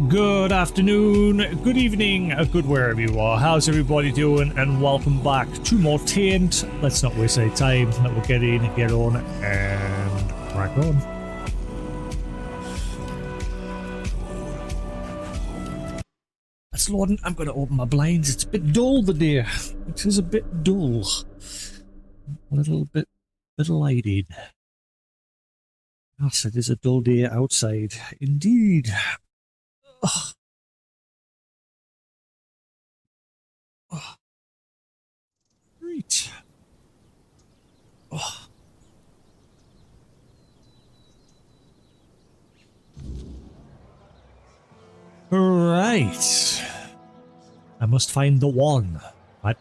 Good afternoon, good evening, good wherever you are. How's everybody doing? And welcome back to more Taint. Let's not waste any time. Let we'll get in, get on, and crack on. That's loading. I'm going to open my blinds. It's a bit dull today. It is a bit dull. A little bit lighted. Yes, it is a dull day outside. Indeed. Oh. Oh. Great. Oh. Right. I must find the one. What?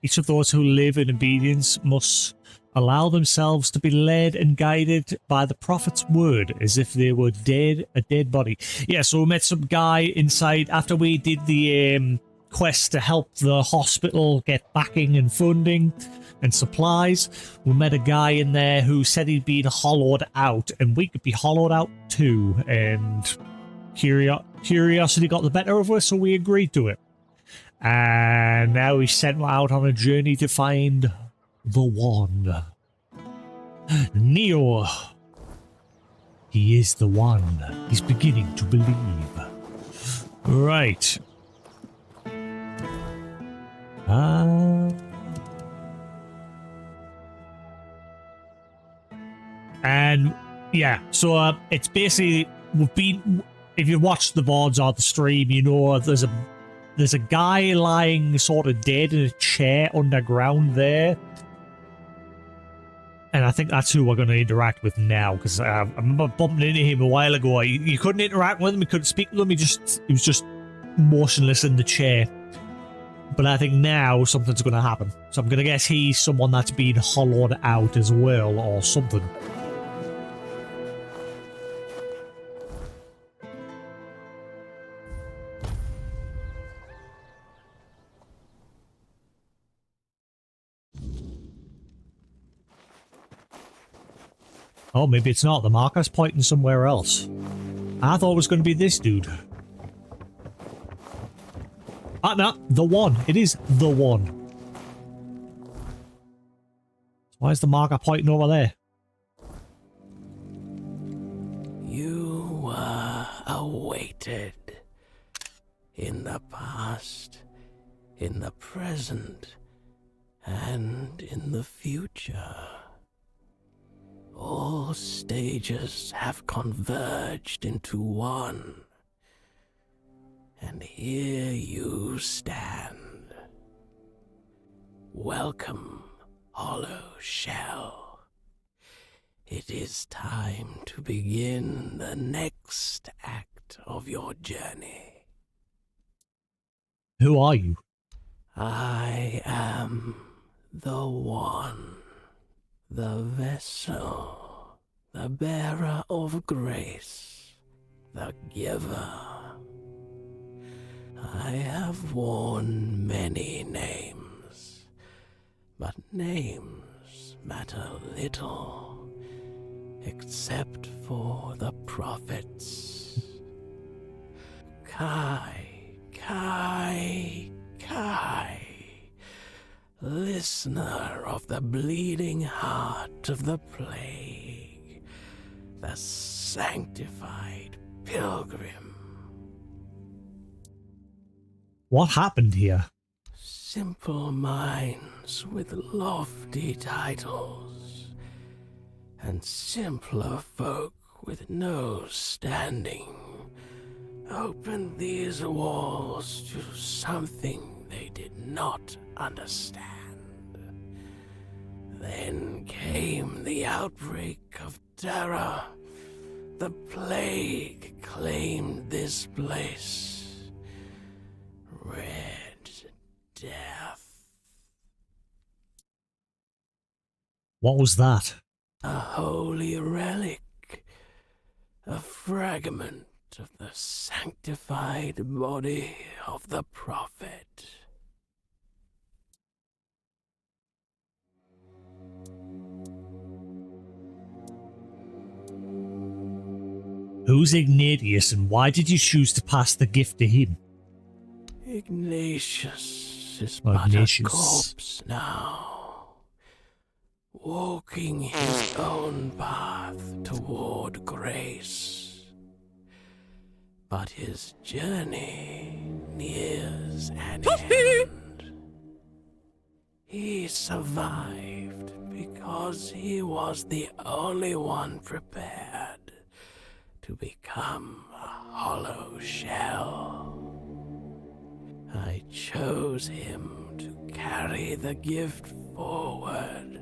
Each of those who live in obedience must allow themselves to be led and guided by the prophet's word as if they were dead, a dead body. Yeah, so we met some guy inside after we did the quest to help the hospital get backing and funding and supplies. We met a guy in there who said he'd been hollowed out, and we could be hollowed out too, and curiosity got the better of us, so we agreed to it. And now we sent out on a journey to find the one. Neo. He is the one. He's beginning to believe. Right. And yeah, so it's basically, we've been, if you watch the VODs or the stream, you know there's a guy lying sort of dead in a chair underground there. And I think that's who we're going to interact with now, because I remember bumping into him a while ago. You couldn't interact with him, you couldn't speak to him, he was just motionless in the chair. But I think now something's going to happen. So I'm going to guess he's someone that's been hollowed out as well, or something. Oh, maybe it's not. The marker's pointing somewhere else. I thought it was going to be this dude. Ah, no, the one. It is the one. Why is the marker pointing over there? You were awaited. In the past, in the present, and in the future. All stages have converged into one. And here you stand. Welcome, hollow shell. It is time to begin the next act of your journey. Who are you? I am the one. The vessel, the bearer of grace, the giver. I have worn many names, but names matter little, except for the prophets. Kai, Kai, Kai. Listener of the bleeding heart of the plague, the sanctified pilgrim. What happened here? Simple minds with lofty titles, and simpler folk with no standing opened these walls to something they did not understand. Then came the outbreak of terror. The plague claimed this place. Red Death. What was that? A holy relic. A fragment of the sanctified body of the prophet. Who's Ignatius and why did you choose to pass the gift to him? Ignatius is Oh, but Ignatius. a corpse now, walking his own path toward grace. But his journey nears an end. He survived because he was the only one prepared to become a hollow shell. I chose him to carry the gift forward,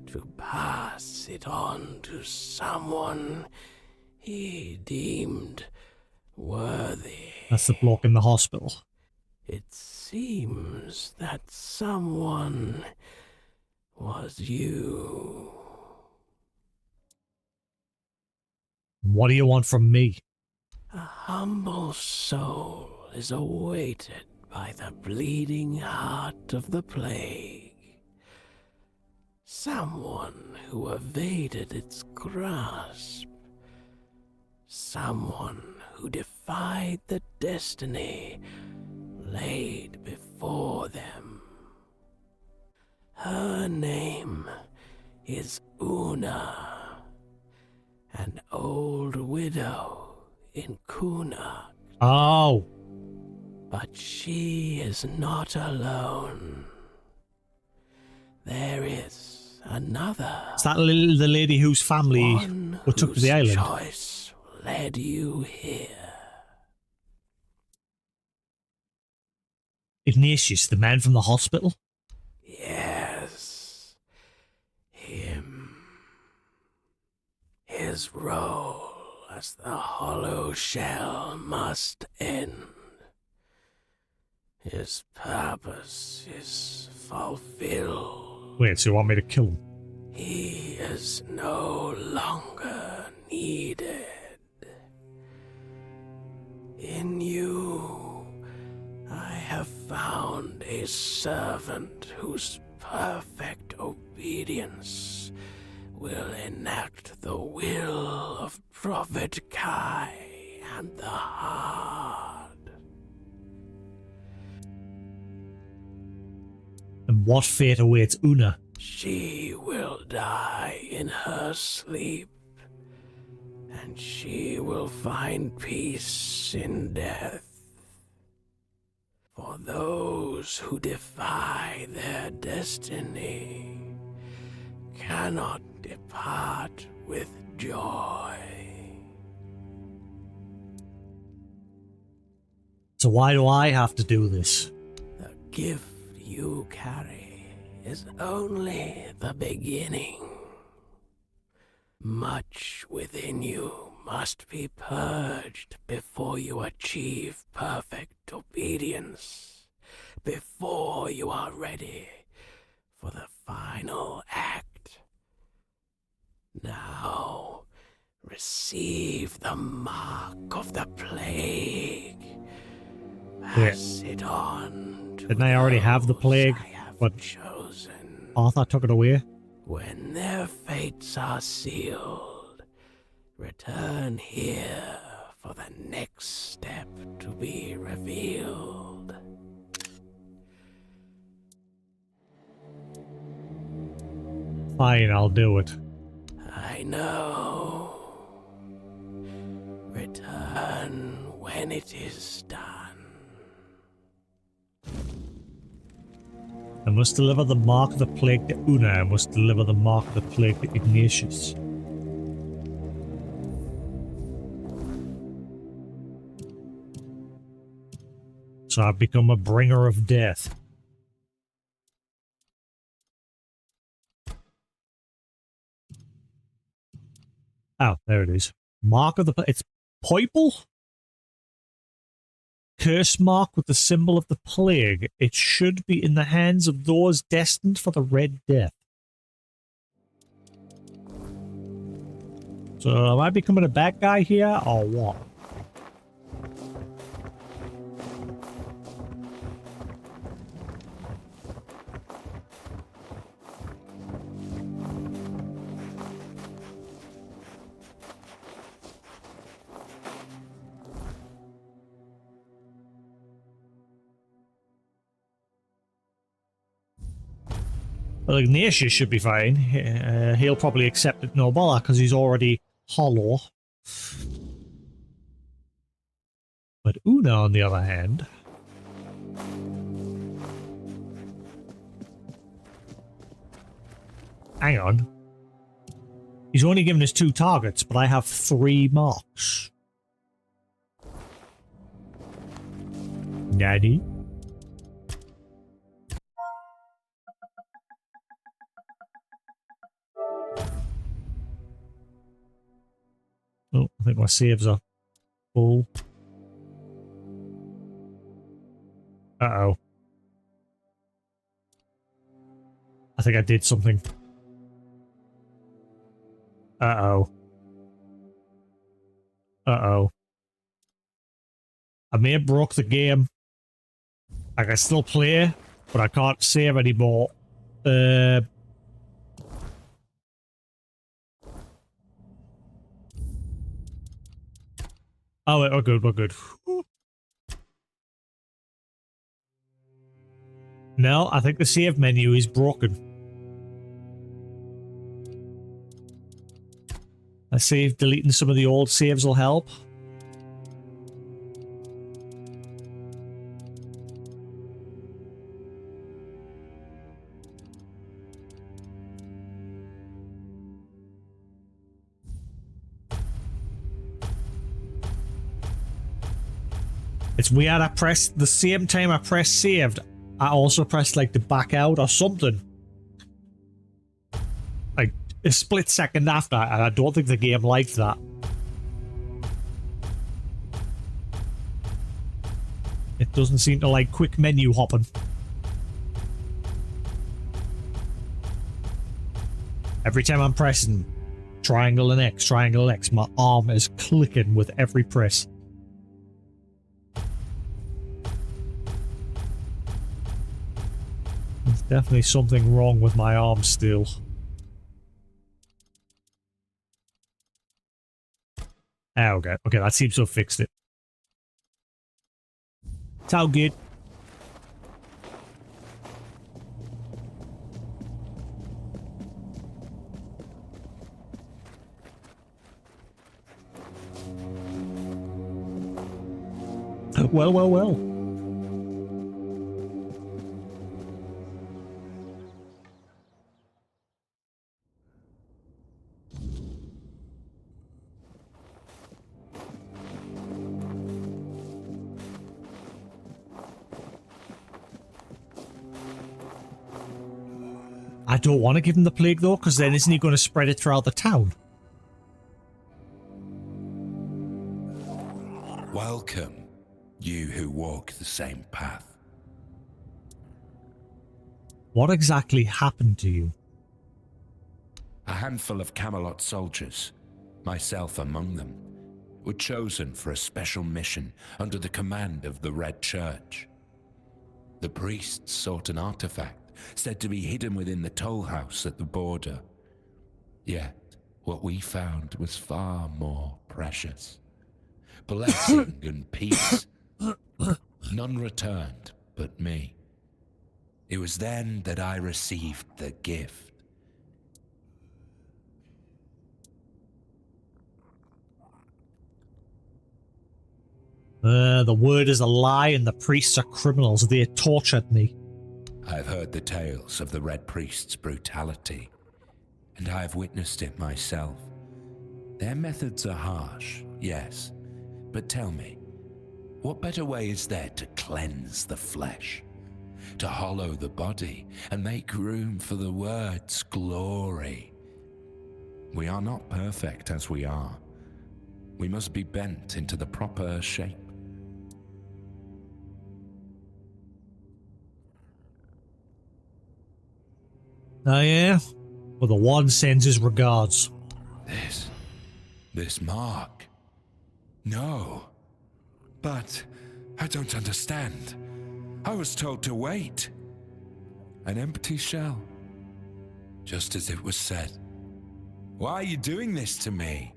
to pass it on to someone he deemed worthy. That's the bloke in the hospital. It seems that someone was you. What do you want from me? A humble soul is awaited by the bleeding heart of the plague. Someone who evaded its grasp. Someone who defied the destiny laid before them. Her name is Una, an old widow in Kuna. Oh, But she is not alone. There is another. is that the lady whose family One were took to the whose island? choice led you here. Ignatius, the man from the hospital? Yes, him. His role as the hollow shell must end. His purpose is fulfilled. Wait, so you want me to kill him? He is no longer needed. In you, I have found a servant whose perfect obedience will enact the will of Prophet Kai and the Hard. And what fate awaits Una? She will die in her sleep, and she will find peace in death. For those who defy their destiny cannot depart with joy. So why do I have to do this? The gift you carry is only the beginning. Much within you must be purged before you achieve perfect obedience, before you are ready for the final act. Now, receive the mark of the plague. Pass it on to Didn't I already have the those plague? I have But chosen. Arthur took it away? When their fates are sealed, return here for the next step to be revealed. Fine, I'll do it. I know. Return when it is done. I must deliver the mark of the plague to Una. I must deliver the mark of the plague to Ignatius. So I've become a bringer of death. Oh, there it is. Mark of the... It's purple? Curse mark with the symbol of the plague. It should be in the hands of those destined for the Red Death. So am I becoming a bad guy here, or what? Well, Ignatius should be fine. He'll probably accept it no bother because he's already hollow. But Una, on the other hand... Hang on. He's only given us 2 targets, but I have 3 marks. Nanny? Oh, I think my saves are full. Uh-oh. I think I did something. Uh-oh. Uh-oh. I may have broke the game. I can still play, but I can't save anymore. Oh, we're good, we're good. No, I think the save menu is broken. Let's see if deleting some of the old saves will help. It's weird, I pressed the same time I pressed saved, I also pressed like the back out or something. Like a split second after, and I don't think the game liked that. It doesn't seem to like quick menu hopping. Every time I'm pressing triangle and X, my arm is clicking with every press. There's definitely something wrong with my arm still. Ah, okay. Okay, that seems to have fixed it. It's all good. Well, well, well. I don't want to give him the plague though, because then isn't he going to spread it throughout the town? Welcome, you who walk the same path. What exactly happened to you? A handful of Camelot soldiers, myself among them, were chosen for a special mission under the command of the Red Church. The priests sought an artifact said to be hidden within the toll house at the border. Yet, what we found was far more precious. Blessing and peace. None returned but me. It was then that I received the gift. The word is a lie and the priests are criminals. They tortured me. I've heard the tales of the Red Priest's brutality, and I have witnessed it myself. Their methods are harsh, yes, but tell me, what better way is there to cleanse the flesh, to hollow the body and make room for the word's glory? We are not perfect as we are. We must be bent into the proper shape. Oh yeah? Well, the one sends his regards. This mark? No. But I don't understand. I was told to wait. An empty shell. Just as it was said. Why are you doing this to me?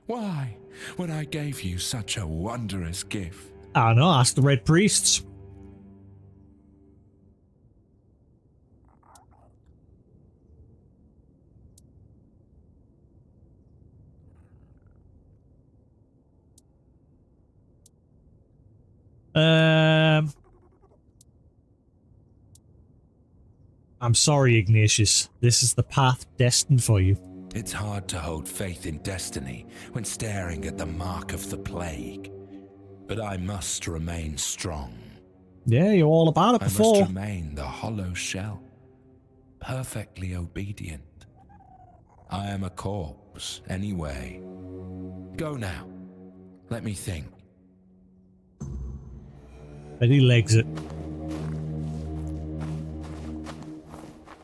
Why, when I gave you such a wondrous gift? I don't know, ask the Red Priests. I'm sorry, Ignatius. This is the path destined for you. It's hard to hold faith in destiny when staring at the mark of the plague. But I must remain strong. Yeah, you're all about it I before. must remain the hollow shell, perfectly obedient. I am a corpse, anyway. Go now. Let me think. But he legs it.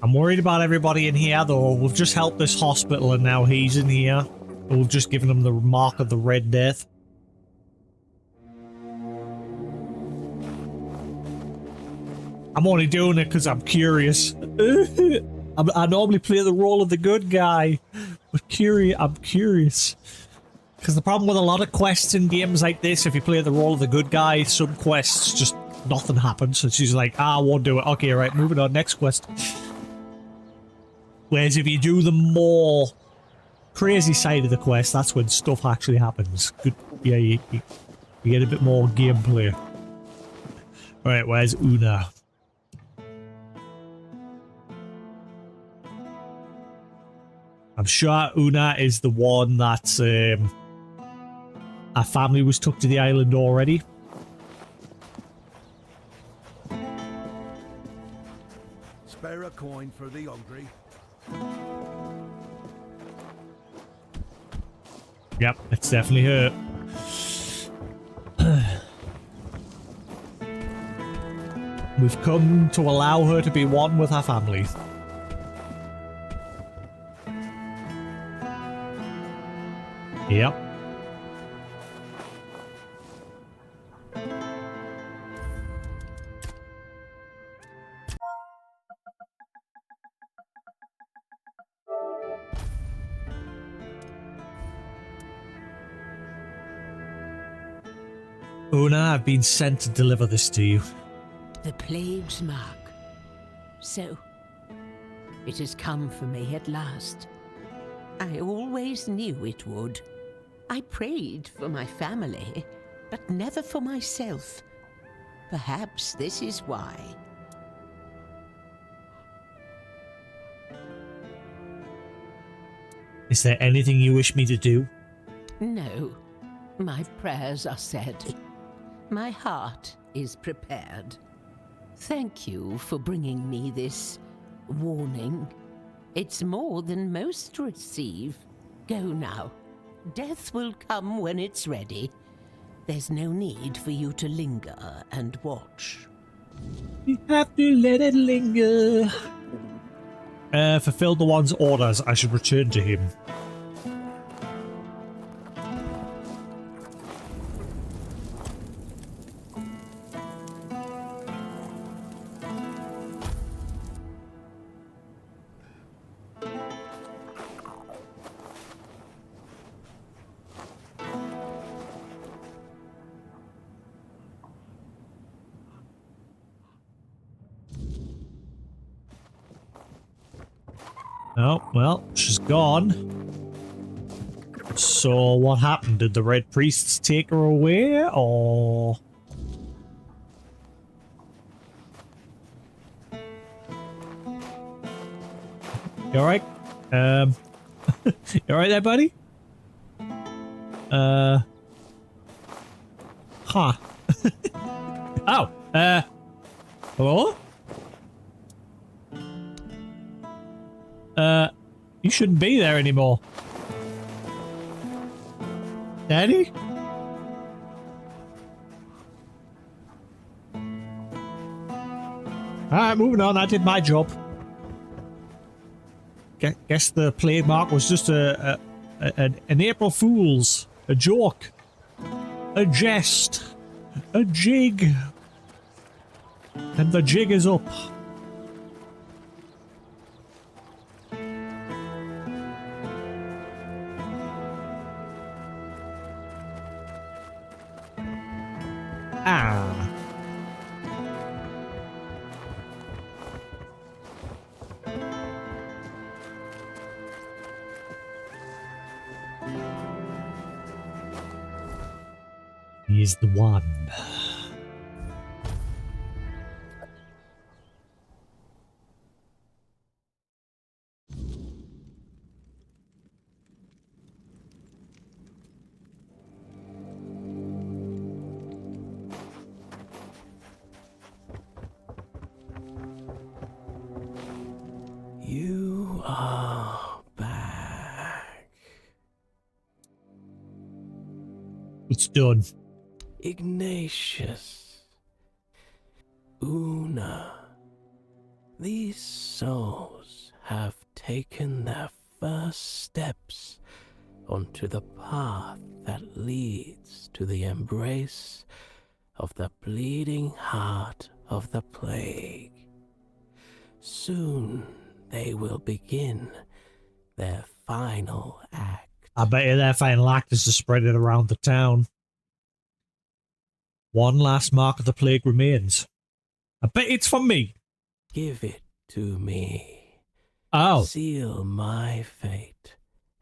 I'm worried about everybody in here, though. We've just helped this hospital, and now he's in here. We've just given him the mark of the Red Death. I'm only doing it because I'm curious. I normally play the role of the good guy, but I'm curious. Because the problem with a lot of quests in games like this, if you play the role of the good guy, some quests just nothing happens. And she's like, I won't do it. Okay, right, moving on, next quest. Whereas if you do the more crazy side of the quest, that's when stuff actually happens. Good, yeah, you get a bit more gameplay. Alright, where's Una? I'm sure Una is the one that our family was took to the island already. Spare a coin for the hungry. Yep, it's definitely her. We've come to allow her to be one with her family. Yep. Una, I've been sent to deliver this to you. The plague's mark. So, it has come for me at last. I always knew it would. I prayed for my family, but never for myself. Perhaps this is why. Is there anything you wish me to do? No, my prayers are said. My heart is prepared. Thank you for bringing me this warning. It's more than most receive. Go now. Death will come when it's ready. There's no need for you to linger and watch. You have to let it linger. Fulfill the one's orders. I should return to him. Oh, well, she's gone. So what happened? Did the Red Priests take her away, or...? You alright? You alright there, buddy? Huh. Oh, hello? You shouldn't be there anymore. Daddy? Alright, moving on. I did my job. Guess the plague mark was just an April Fool's. A joke. A jest. A jig. And the jig is up. Ah. He is the one. are back. It's done. Ignatius. Una. These souls have taken their first steps onto the path that leads to the embrace of the bleeding heart of the plague. Soon they will begin their final act. I bet you their final act is to spread it around the town. One last mark of the plague remains. I bet it's for me. Give it to me. Oh. Seal my fate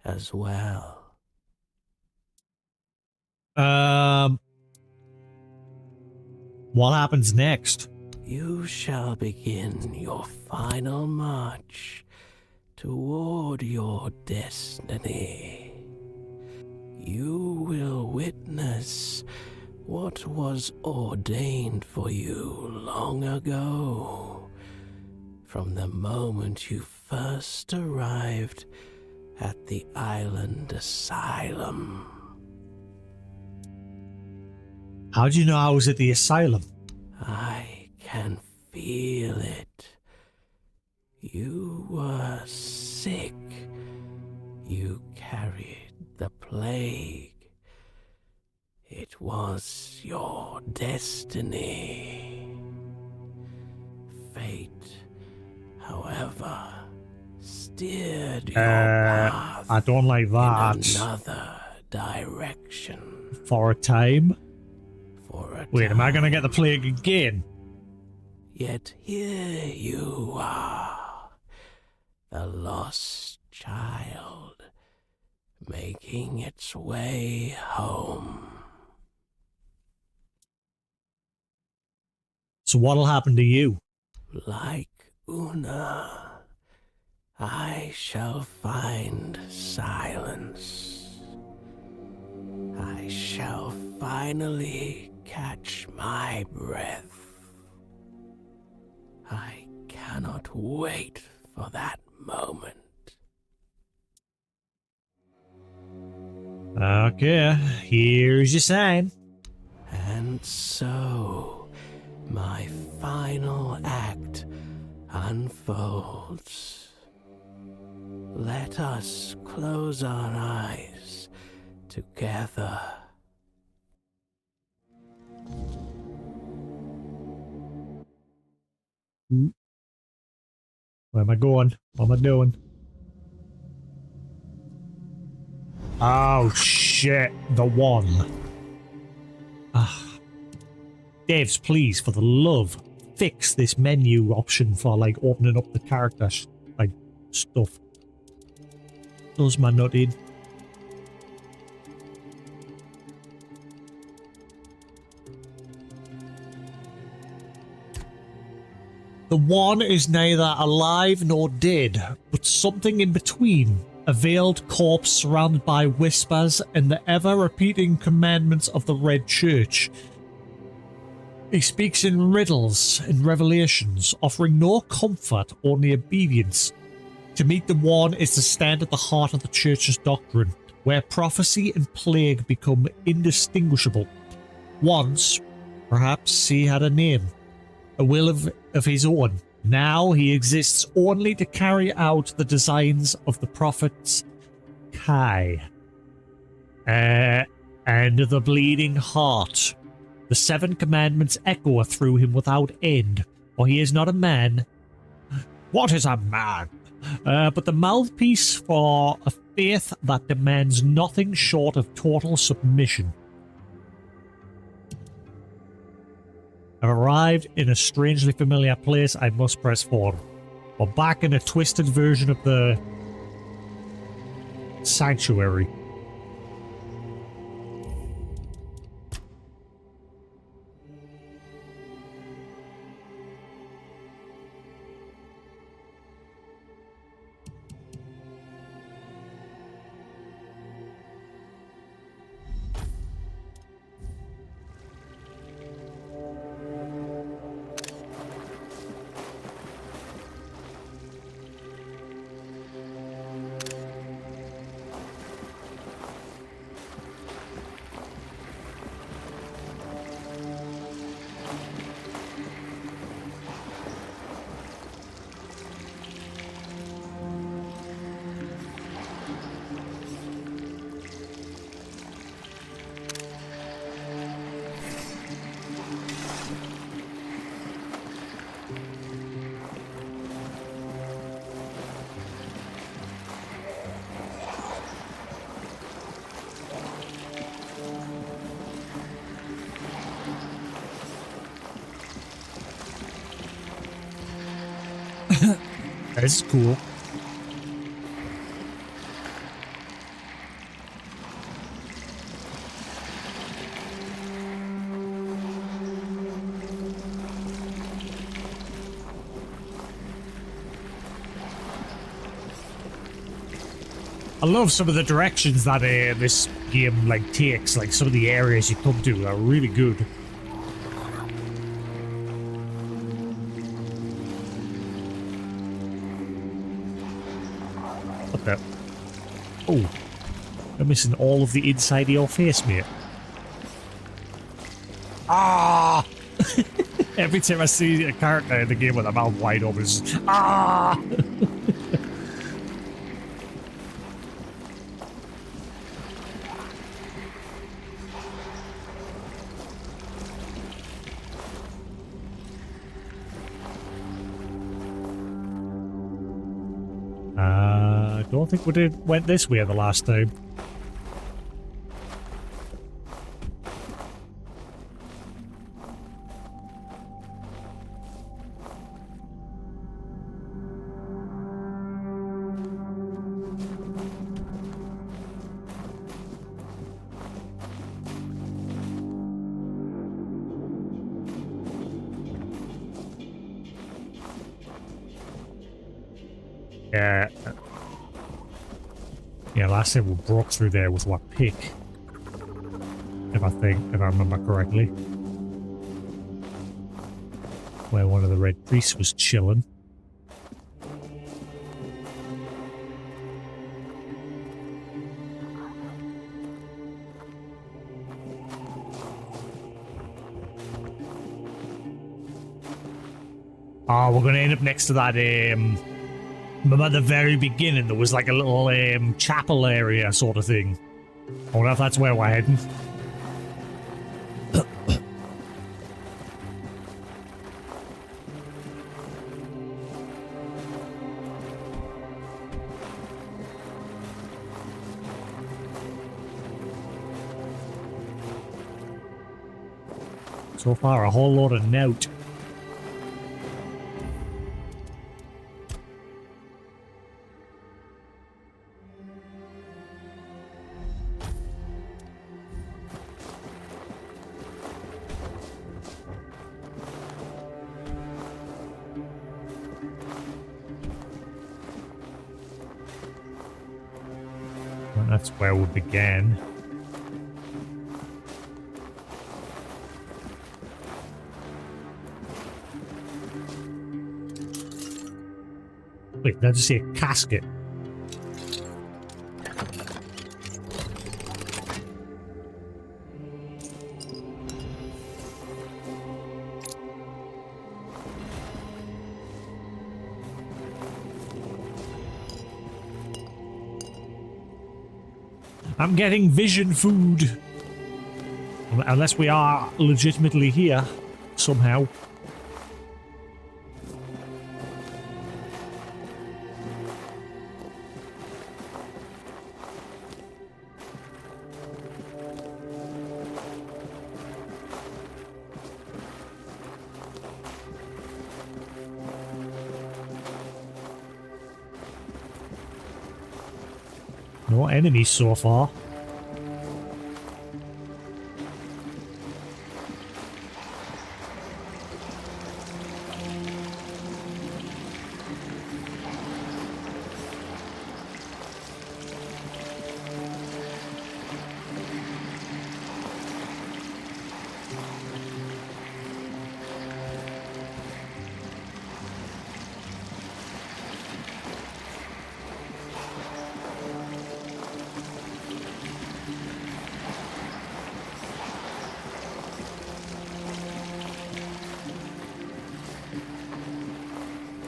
as well. What happens next? You shall begin your final march toward your destiny. You will witness what was ordained for you long ago, from the moment you first arrived at the island asylum. How do you know I was at the asylum? I can feel it. You were sick. You carried the plague. It was your destiny. Fate, however, steered your path I don't like that. in another direction. For a time? For a Wait, am I time. gonna get the plague again? Yet here you are, the lost child, making its way home. So what'll happen to you? Like Una, I shall find silence. I shall finally catch my breath. I cannot wait for that moment. Okay, here's your sign. And so, my final act unfolds. Let us close our eyes together. Where am I going? What am I doing? Oh shit, the one. Ah. Devs, please, for the love, fix this menu option for like opening up the character like stuff. Does my nut in. The one is neither alive nor dead, but something in between. A veiled corpse surrounded by whispers and the ever-repeating commandments of the Red Church. He speaks in riddles and revelations, offering no comfort, only obedience. To meet the one is to stand at the heart of the Church's doctrine, where prophecy and plague become indistinguishable. Once, perhaps he had a name, a will of his own. Now he exists only to carry out the designs of the prophets Kai. And the bleeding heart. The 7 commandments echo through him without end, for he is not a man. What is a man? But the mouthpiece for a faith that demands nothing short of total submission. I've arrived in a strangely familiar place. I must press forward. We're back in a twisted version of the sanctuary. This is cool. I love some of the directions that this game like takes. Like some of the areas you come to are really good. What the? Oh, I'm missing all of the inside of your face, mate. Ah! Every time I see a character in the game with their mouth wide open, it's just, ah! I don't think we went this way the last time. Yeah, last time we broke through there with what, pick? If I remember correctly. Where one of the red priests was chilling. Oh, we're gonna end up next to that, remember at the very beginning there was like a little chapel area sort of thing. I wonder if that's where we're heading. So far a whole lot of note. That's where we began. Wait, did I just see a casket? I'm getting vision food. Unless we are legitimately here somehow. No enemies so far.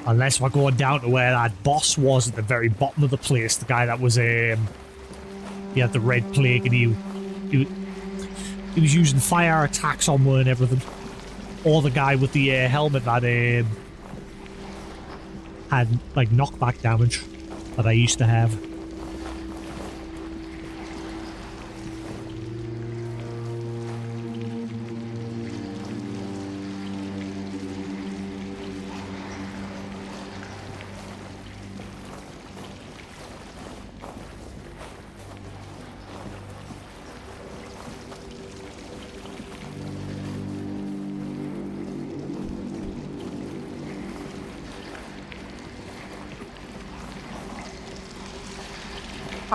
Unless we're going down to where that boss was at the very bottom of the place. The guy that was, he had the red plague and he was using fire attacks on me and everything. Or the guy with the helmet that had, like, knockback damage that I used to have.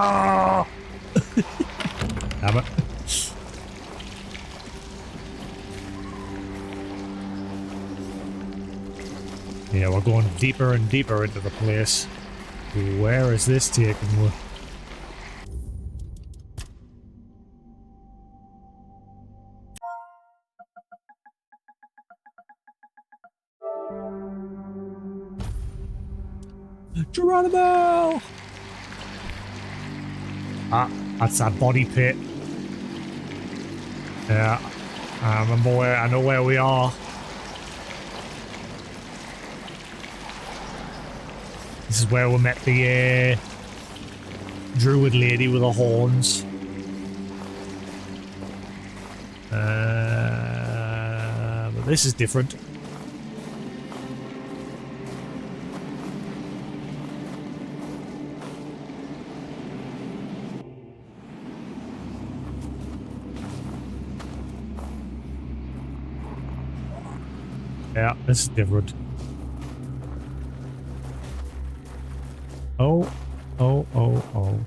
Ah! Damn it. Yeah, we're going deeper and deeper into the place. Where is this taking me? Geronimo! Ah, that's that body pit. Yeah, I remember where, I know where we are. This is where we met the druid lady with the horns. But this is different. Yeah, this is different. Oh, oh, oh, oh.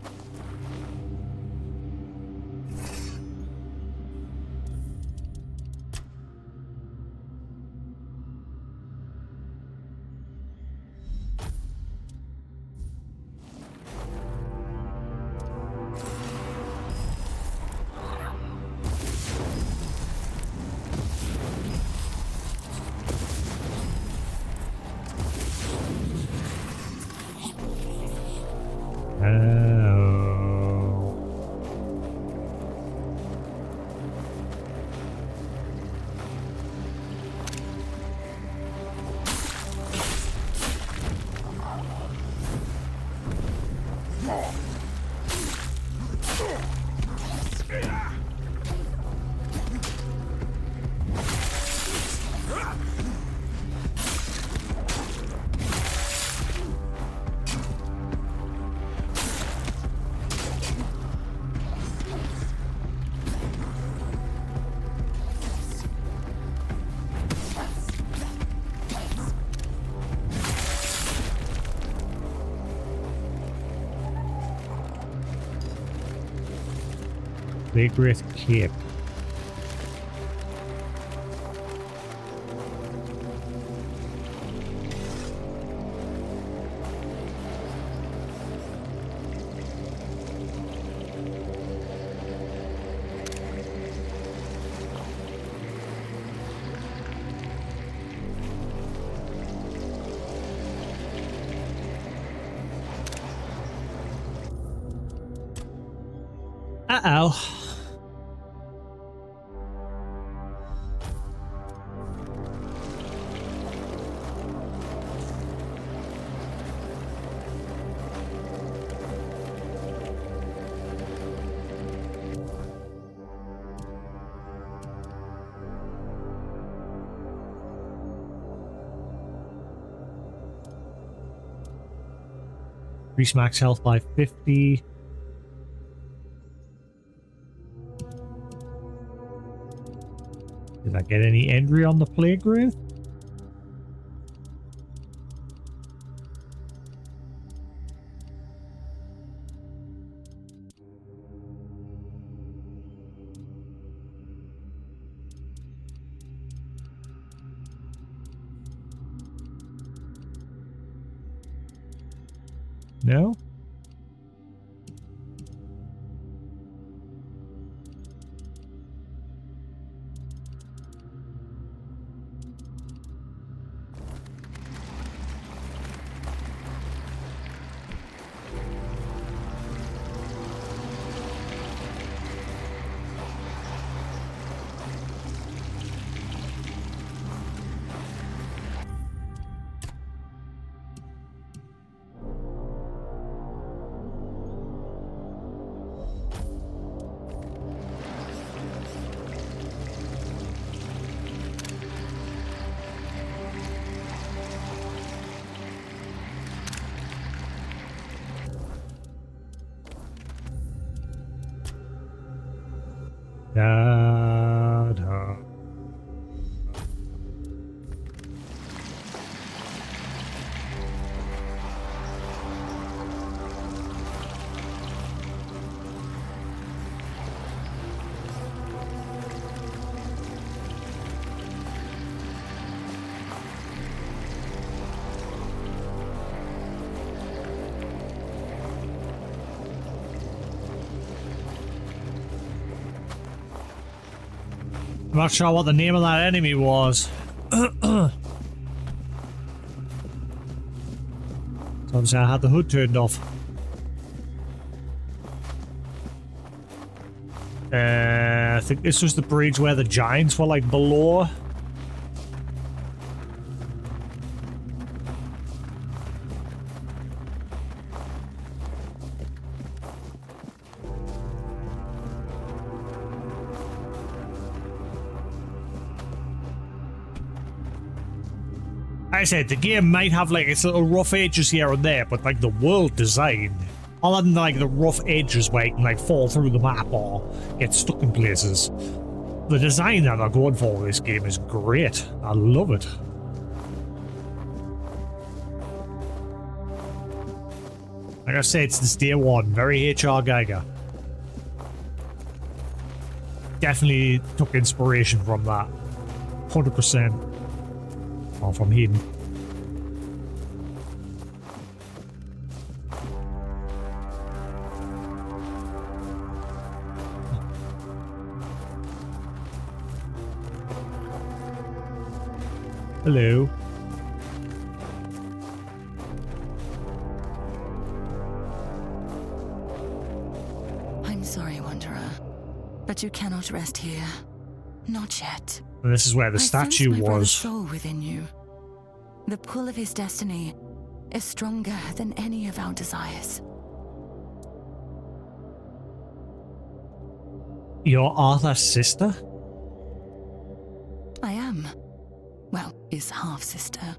Vigorous kick. Uh-oh. Increase max health by 50. Did I get any entry on the plague wraith? No? Da, da. I'm not sure what the name of that enemy was. So obviously I had the hood turned off. I think this was the bridge where the giants were like below. I said the game might have like its little rough edges here and there, but like the world design, other than like the rough edges where you can like fall through the map or get stuck in places, the design that they're going for with this game is great. I love it. Like I said, since day one, very H.R. Geiger. Definitely took inspiration from that. 100%. Or from him. Hello. I'm sorry, Wanderer, but you cannot rest here. Not yet. And this is where the statue I sense my brother's was. soul within you. The pull of his destiny is stronger than any of our desires. You're Arthur's sister? I am. Well, his half-sister.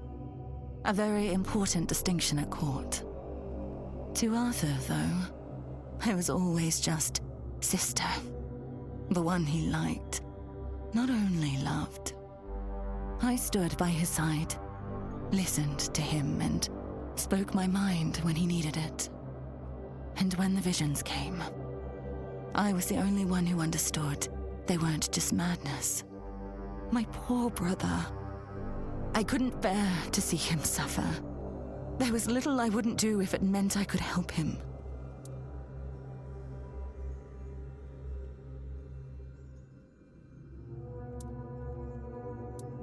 A very important distinction at court. To Arthur, though, I was always just sister. The one he liked. Not only loved. I stood by his side, listened to him, and spoke my mind when he needed it. And when the visions came, I was the only one who understood they weren't just madness. My poor brother. I couldn't bear to see him suffer. There was little I wouldn't do if it meant I could help him.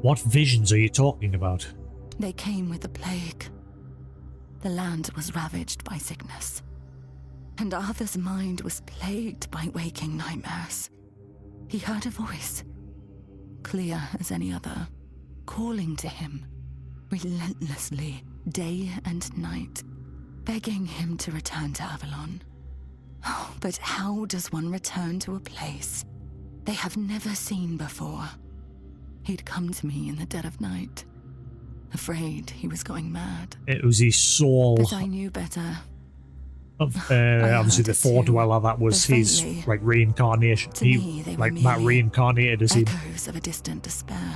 What visions are you talking about? They came with the plague. The land was ravaged by sickness, and Arthur's mind was plagued by waking nightmares. He heard a voice, clear as any other, calling to him, relentlessly, day and night, begging him to return to Avalon. Oh, but how does one return to a place they have never seen before? He'd come to me in the dead of night, afraid he was going mad. It was his soul. But I knew better. Of obviously the Four Dweller, that was his like reincarnation. To me, they were like Matt merely reincarnated as him. echoes of a distant despair.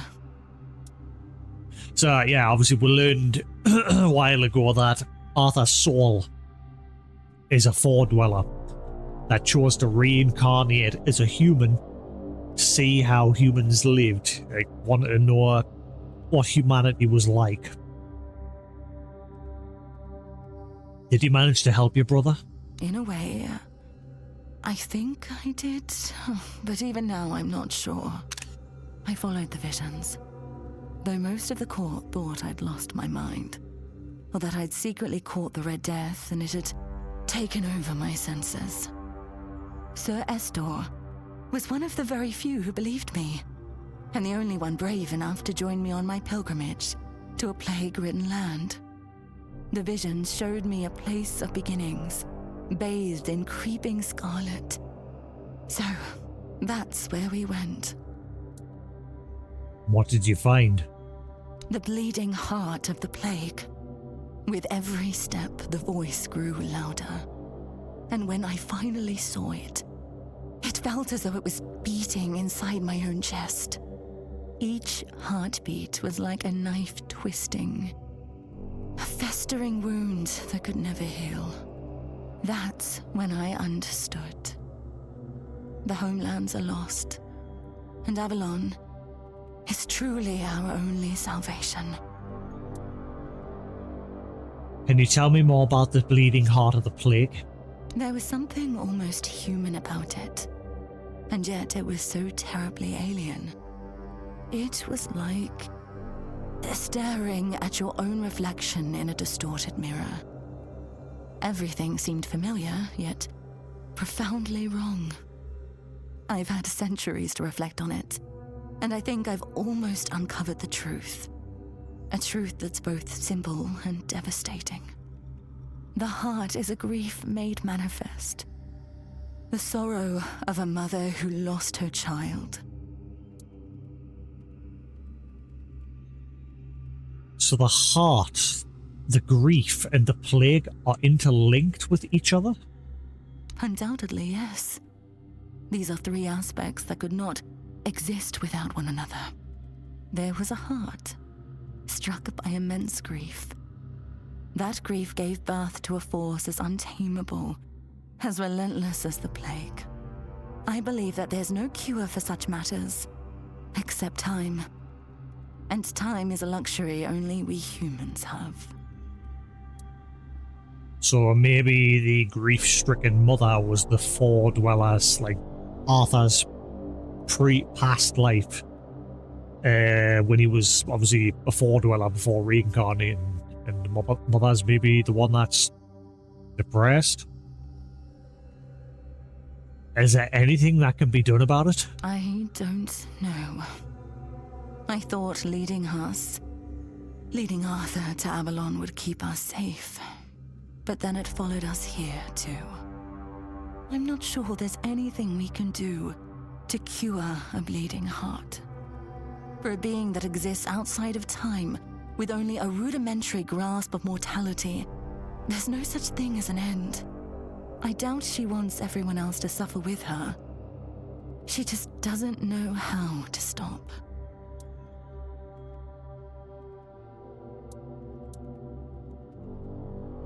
So yeah, obviously we learned a while ago that Arthur's soul is a Four Dweller that chose to reincarnate as a human, see how humans lived, like wanted to know what humanity was like. Did you manage to help your brother? In a way, I think I did, but even now I'm not sure. I followed the visions, though most of the court thought I'd lost my mind, or that I'd secretly caught the Red Death and it had taken over my senses. Sir Estor was one of the very few who believed me, and the only one brave enough to join me on my pilgrimage to a plague-ridden land. The visions showed me a place of beginnings, bathed in creeping scarlet. So, that's where we went. What did you find? The bleeding heart of the plague. With every step, the voice grew louder. And when I finally saw it, it felt as though it was beating inside my own chest. Each heartbeat was like a knife twisting. A festering wound that could never heal. That's when I understood. The homelands are lost, and Avalon is truly our only salvation. Can you tell me more about the bleeding heart of the plague? There was something almost human about it, and yet it was so terribly alien. It was like staring at your own reflection in a distorted mirror. Everything seemed familiar, yet profoundly wrong. I've had centuries to reflect on it, and I think I've almost uncovered the truth. A truth that's both simple and devastating. The heart is a grief made manifest. The sorrow of a mother who lost her child. So the heart, the grief, and the plague are interlinked with each other? Undoubtedly, yes. These are three aspects that could not exist without one another. There was a heart, struck by immense grief. That grief gave birth to a force as untamable, as relentless as the plague. I believe that there's no cure for such matters, except time. And time is a luxury only we humans have. So maybe the grief-stricken mother was the Four Dwellers, like Arthur's past life, when he was obviously a Four Dweller before reincarnating, and the mother's maybe the one that's depressed. Is there anything that can be done about it? I don't know. I thought leading Arthur to Avalon would keep us safe. But then it followed us here, too. I'm not sure there's anything we can do to cure a bleeding heart. For a being that exists outside of time, with only a rudimentary grasp of mortality, there's no such thing as an end. I doubt she wants everyone else to suffer with her. She just doesn't know how to stop.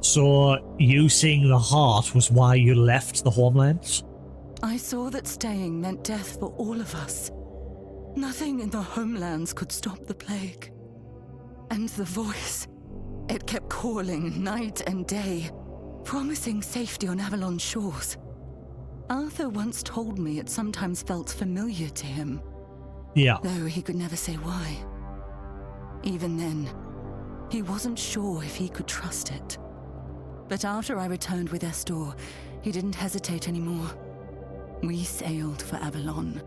So, you seeing the heart was why you left the homelands? I saw that staying meant death for all of us. Nothing in the homelands could stop the plague. And the voice, it kept calling night and day, promising safety on Avalon's shores. Arthur once told me it sometimes felt familiar to him. Yeah. Though he could never say why. Even then, he wasn't sure if he could trust it. But after I returned with Estor, he didn't hesitate anymore. We sailed for Avalon,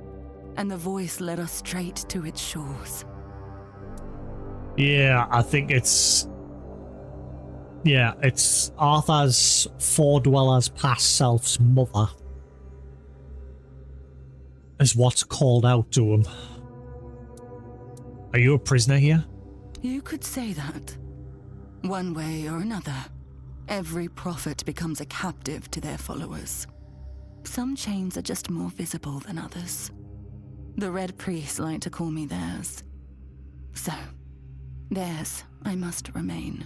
and the voice led us straight to its shores. Yeah, I think it's... Yeah, it's Arthur's Four Dwellers past self's mother is what's called out to him. Are you a prisoner here? You could say that. One way or another, every prophet becomes a captive to their followers. Some chains are just more visible than others. The Red Priests like to call me theirs. So, theirs I must remain.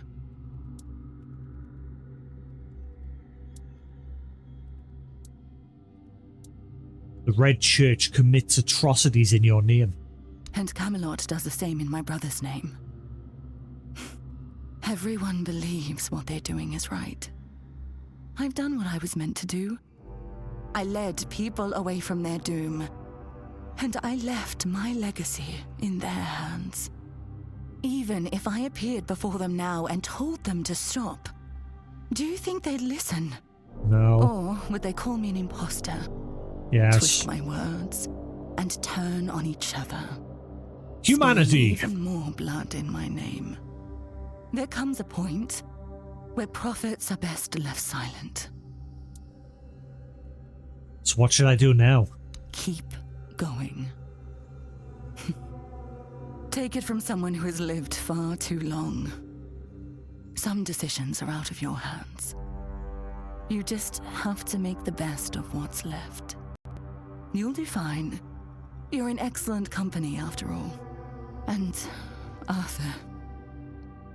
The Red Church commits atrocities in your name. And Camelot does the same in my brother's name. Everyone believes what they're doing is right. I've done what I was meant to do. I led people away from their doom. And I left my legacy in their hands. Even if I appeared before them now and told them to stop, do you think they'd listen? No. Or would they call me an imposter? Yes. Twist my words and turn on each other. Humanity! Spill even more blood in my name. There comes a point where prophets are best left silent. So what should I do now? Keep going. Take it from someone who has lived far too long. Some decisions are out of your hands. You just have to make the best of what's left. You'll do fine. You're in excellent company after all. And Arthur,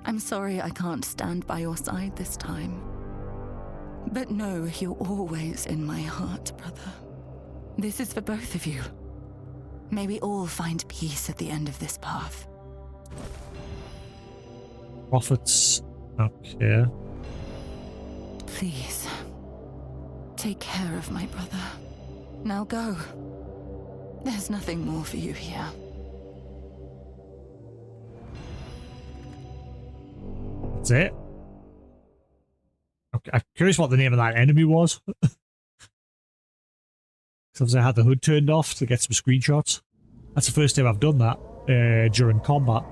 I'm sorry I can't stand by your side this time. But know you're always in my heart, brother. This is for both of you. May we all find peace at the end of this path. Prophets. Okay. Please, take care of my brother. Now go. There's nothing more for you here. That's it. Okay, I'm curious what the name of that enemy was. Because I had the hood turned off to get some screenshots. That's the first time I've done that during combat.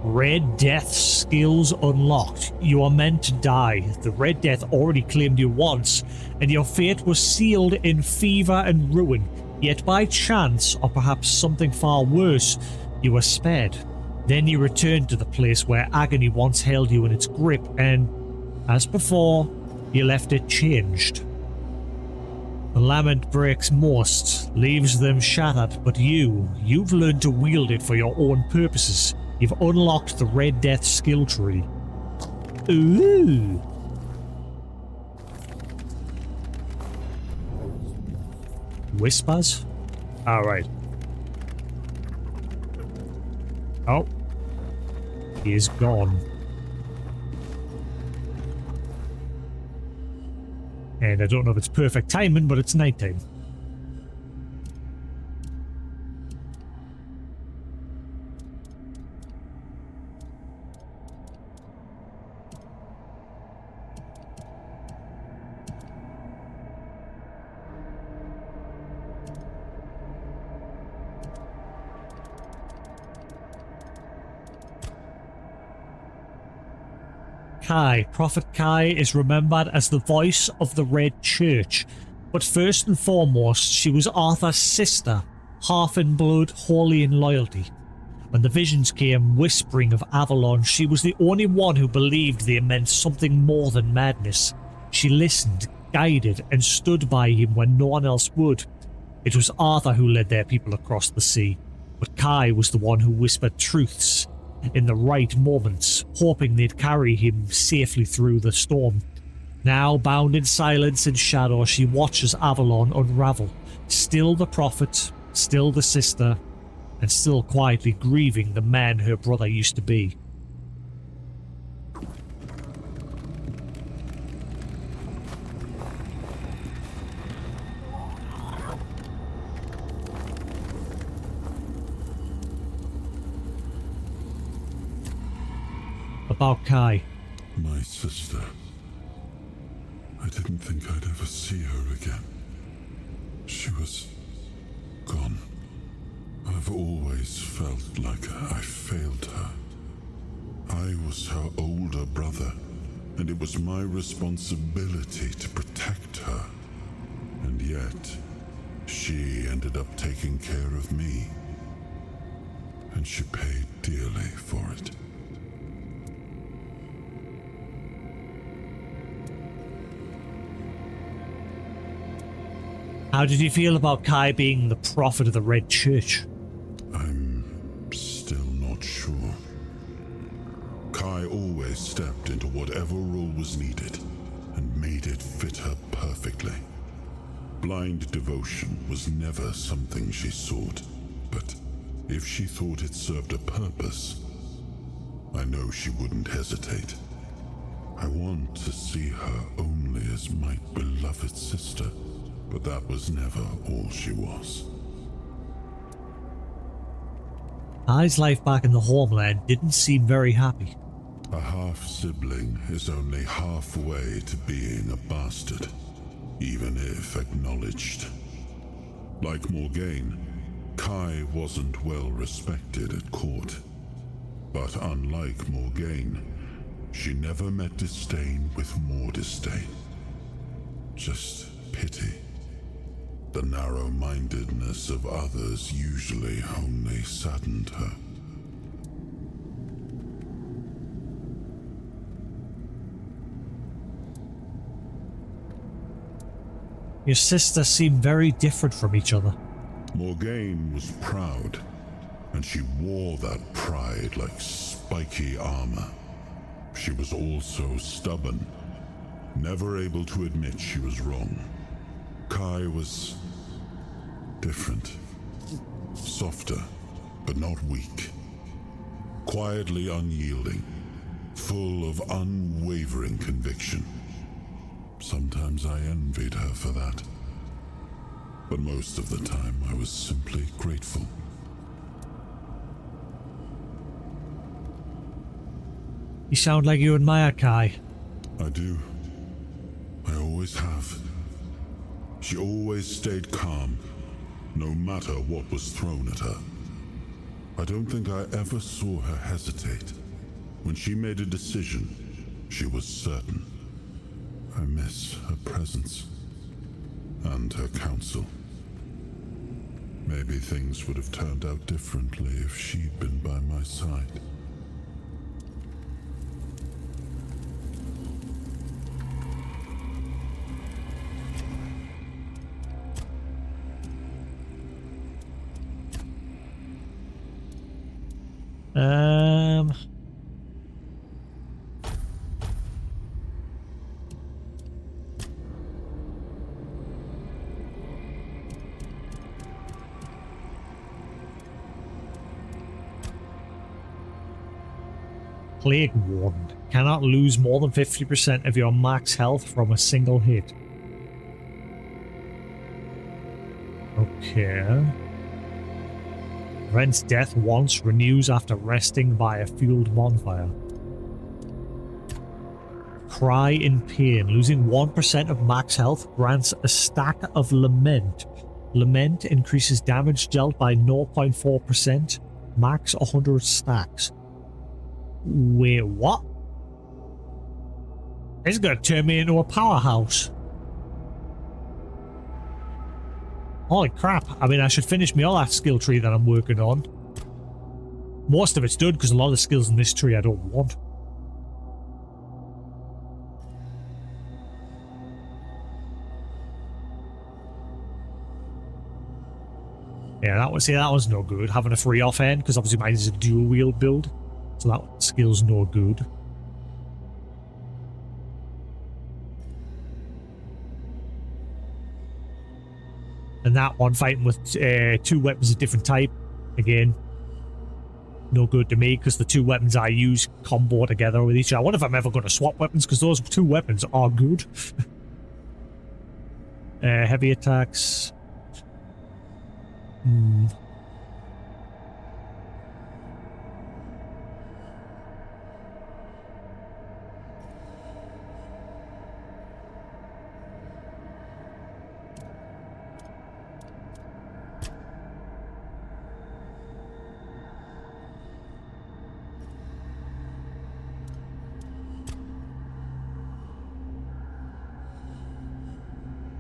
Red Death skills unlocked. You are meant to die. The Red Death already claimed you once, and your fate was sealed in fever and ruin. Yet by chance, or perhaps something far worse, you were spared. Then you returned to the place where agony once held you in its grip, and, as before, you left it changed. The lament breaks most, leaves them shattered, but you've learned to wield it for your own purposes. You've unlocked the Red Death skill tree. Ooh! Whispers? Alright. Oh. He is gone. And I don't know if it's perfect timing, but it's nighttime. Kai. Prophet Kai is remembered as the voice of the Red Church, but first and foremost, she was Arthur's sister, half in blood, wholly in loyalty. When the visions came whispering of Avalon, she was the only one who believed they meant something more than madness. She listened, guided, and stood by him when no one else would. It was Arthur who led their people across the sea, but Kai was the one who whispered truths in the right moments, hoping they'd carry him safely through the storm. Now, bound in silence and shadow, she watches Avalon unravel, still the prophet, still the sister, and still quietly grieving the man her brother used to be. About Kai. My sister. I didn't think I'd ever see her again. She was gone. I've always felt like I failed her. I was her older brother, and it was my responsibility to protect her. And yet, she ended up taking care of me. And she paid dearly for it. How did you feel about Kai being the prophet of the Red Church? I'm still not sure. Kai always stepped into whatever role was needed and made it fit her perfectly. Blind devotion was never something she sought, but if she thought it served a purpose, I know she wouldn't hesitate. I want to see her only as my beloved sister. But that was never all she was. Kai's life back in the homeland didn't seem very happy. A half-sibling is only halfway to being a bastard, even if acknowledged. Like Morgaine, Kai wasn't well respected at court. But unlike Morgaine, she never met disdain with more disdain. Just pity. The narrow-mindedness of others usually only saddened her. Your sisters seem very different from each other. Morgaine was proud, and she wore that pride like spiky armor. She was also stubborn, never able to admit she was wrong. Kai was different. Softer, but not weak. Quietly unyielding, full of unwavering conviction. Sometimes I envied her for that. But most of the time I was simply grateful. You sound like you admire Kai. I do. I always have. She always stayed calm, no matter what was thrown at her. I don't think I ever saw her hesitate. When she made a decision, she was certain. I miss her presence and her counsel. Maybe things would have turned out differently if she'd been by my side. Plague Warden. Cannot lose more than 50% of your max health from a single hit. Okay. Prevents death once, renews after resting by a fueled bonfire. Cry in pain. Losing 1% of max health grants a stack of Lament. Lament increases damage dealt by 0.4%. Max 100 stacks. Wait, what? This is going to turn me into a powerhouse. Holy crap. I mean, I should finish me all that skill tree that I'm working on. Most of it's done because a lot of the skills in this tree I don't want. Yeah, that was no good. Having a free offhand, because obviously mine is a dual wield build. So that skill's no good. And that one fighting with two weapons of different type. Again, no good to me because the two weapons I use combo together with each other. I wonder if I'm ever going to swap weapons because those two weapons are good. Heavy attacks.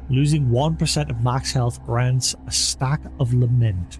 Losing 1% of max health grants a stack of Lament.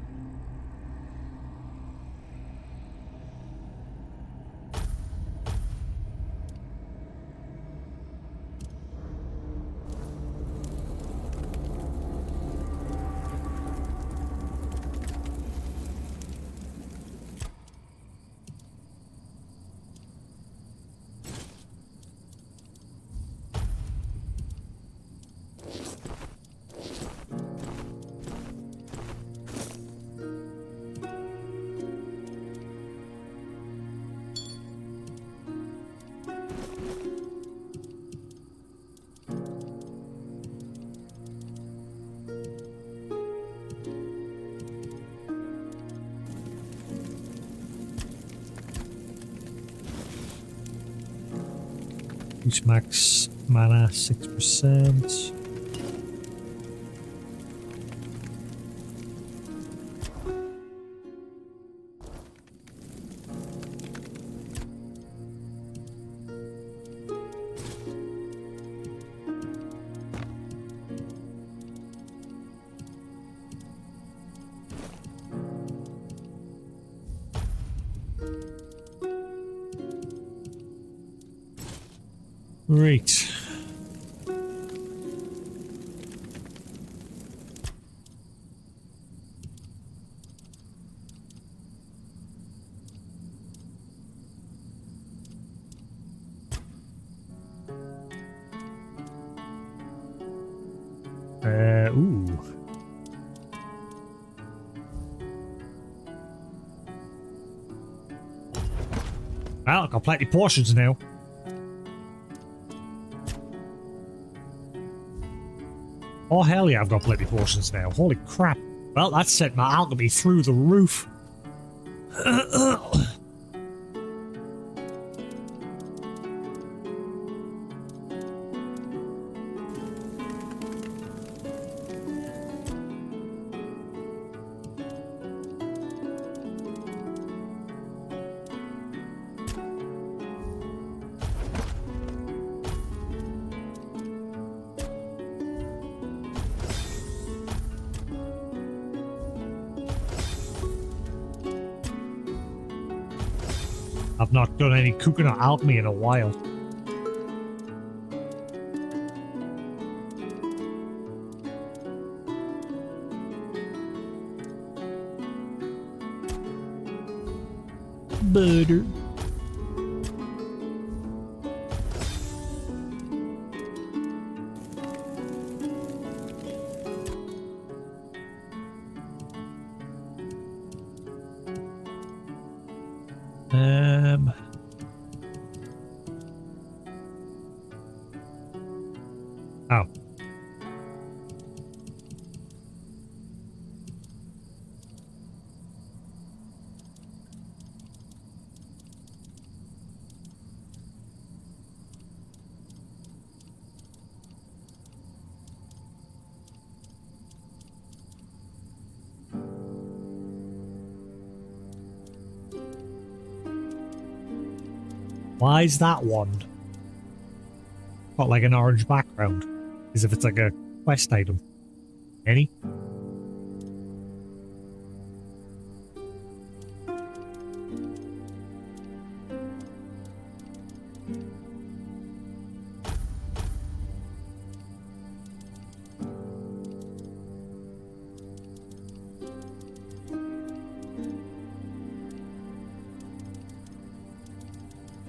Each max mana 6%. Right. Ooh. Well, I've got plenty of portions now. Oh, hell yeah, I've got plenty of portions now. Holy crap. Well, that sent my alchemy through the roof. I've not done any cooking or alchemy in a while. Butter. Oh. Why is that one got like an orange background? As if it's like a quest item. Any?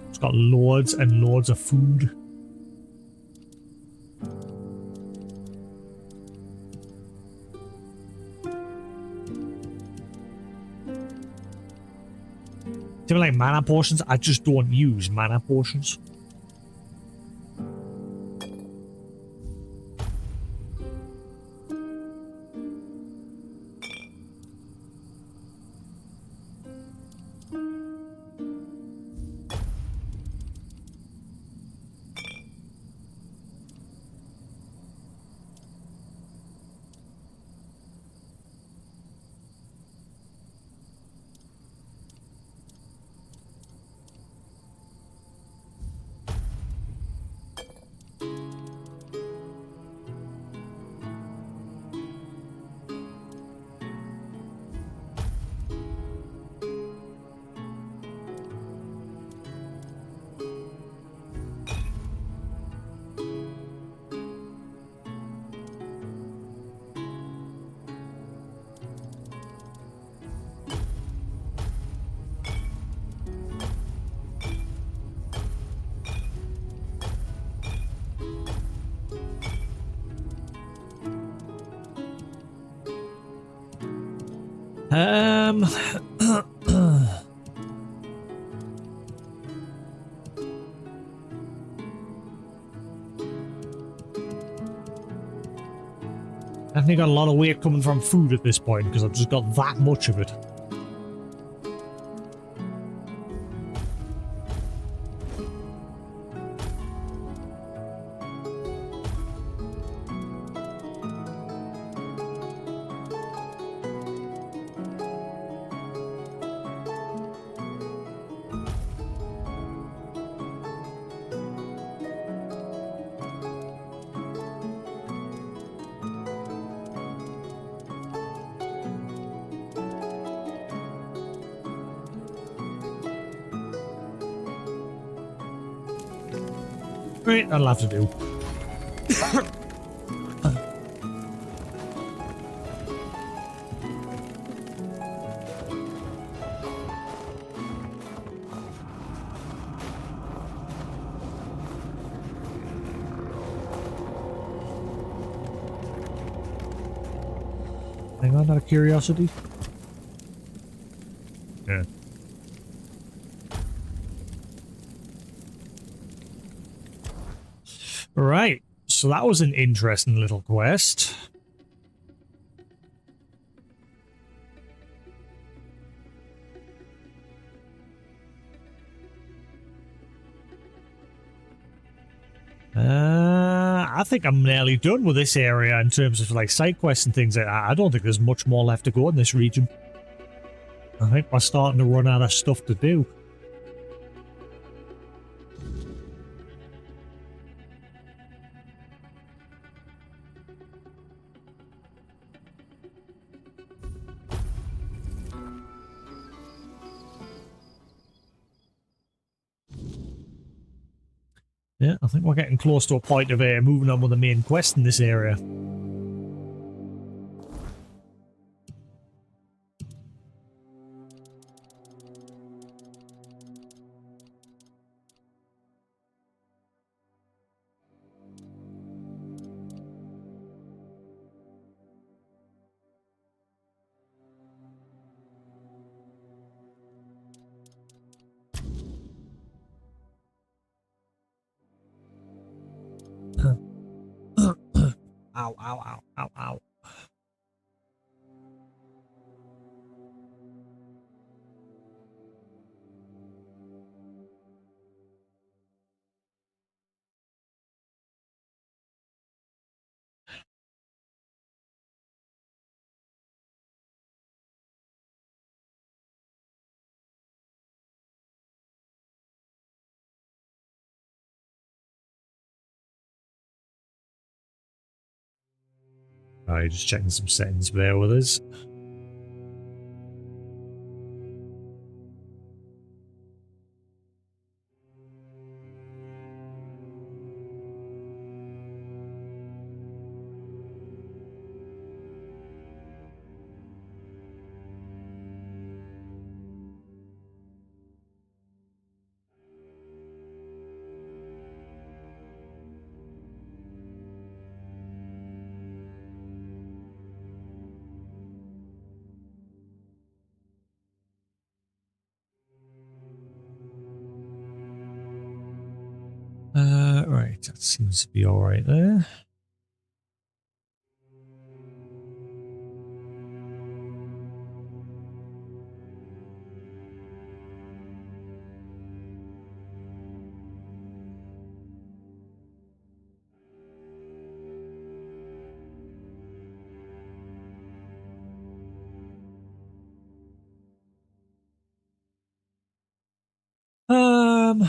It's got loads and loads of food. Do you like mana potions? I just don't use mana potions. I think I got a lot of weight coming from food at this point because I've just got that much of it. Right, that'll have to do. Hang on, out of curiosity. Yeah. Right, so that was an interesting little quest. I think I'm nearly done with this area in terms of like side quests and things like that. I don't think there's much more left to go in this region. I think we're starting to run out of stuff to do. Yeah, I think we're getting close to a point of moving on with the main quest in this area. Ow, ow, ow, ow, ow. Alright, just checking some settings there with us. Right, that seems to be alright there. Um,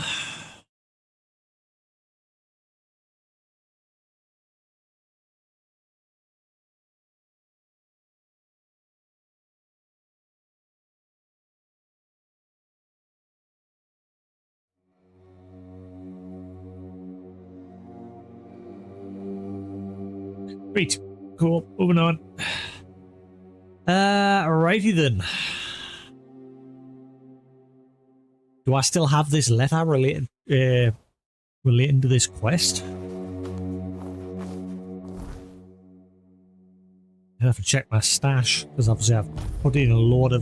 Great. Cool. Moving on. Alrighty then. Do I still have this letter relating to this quest? I have to check my stash because obviously I've put in a load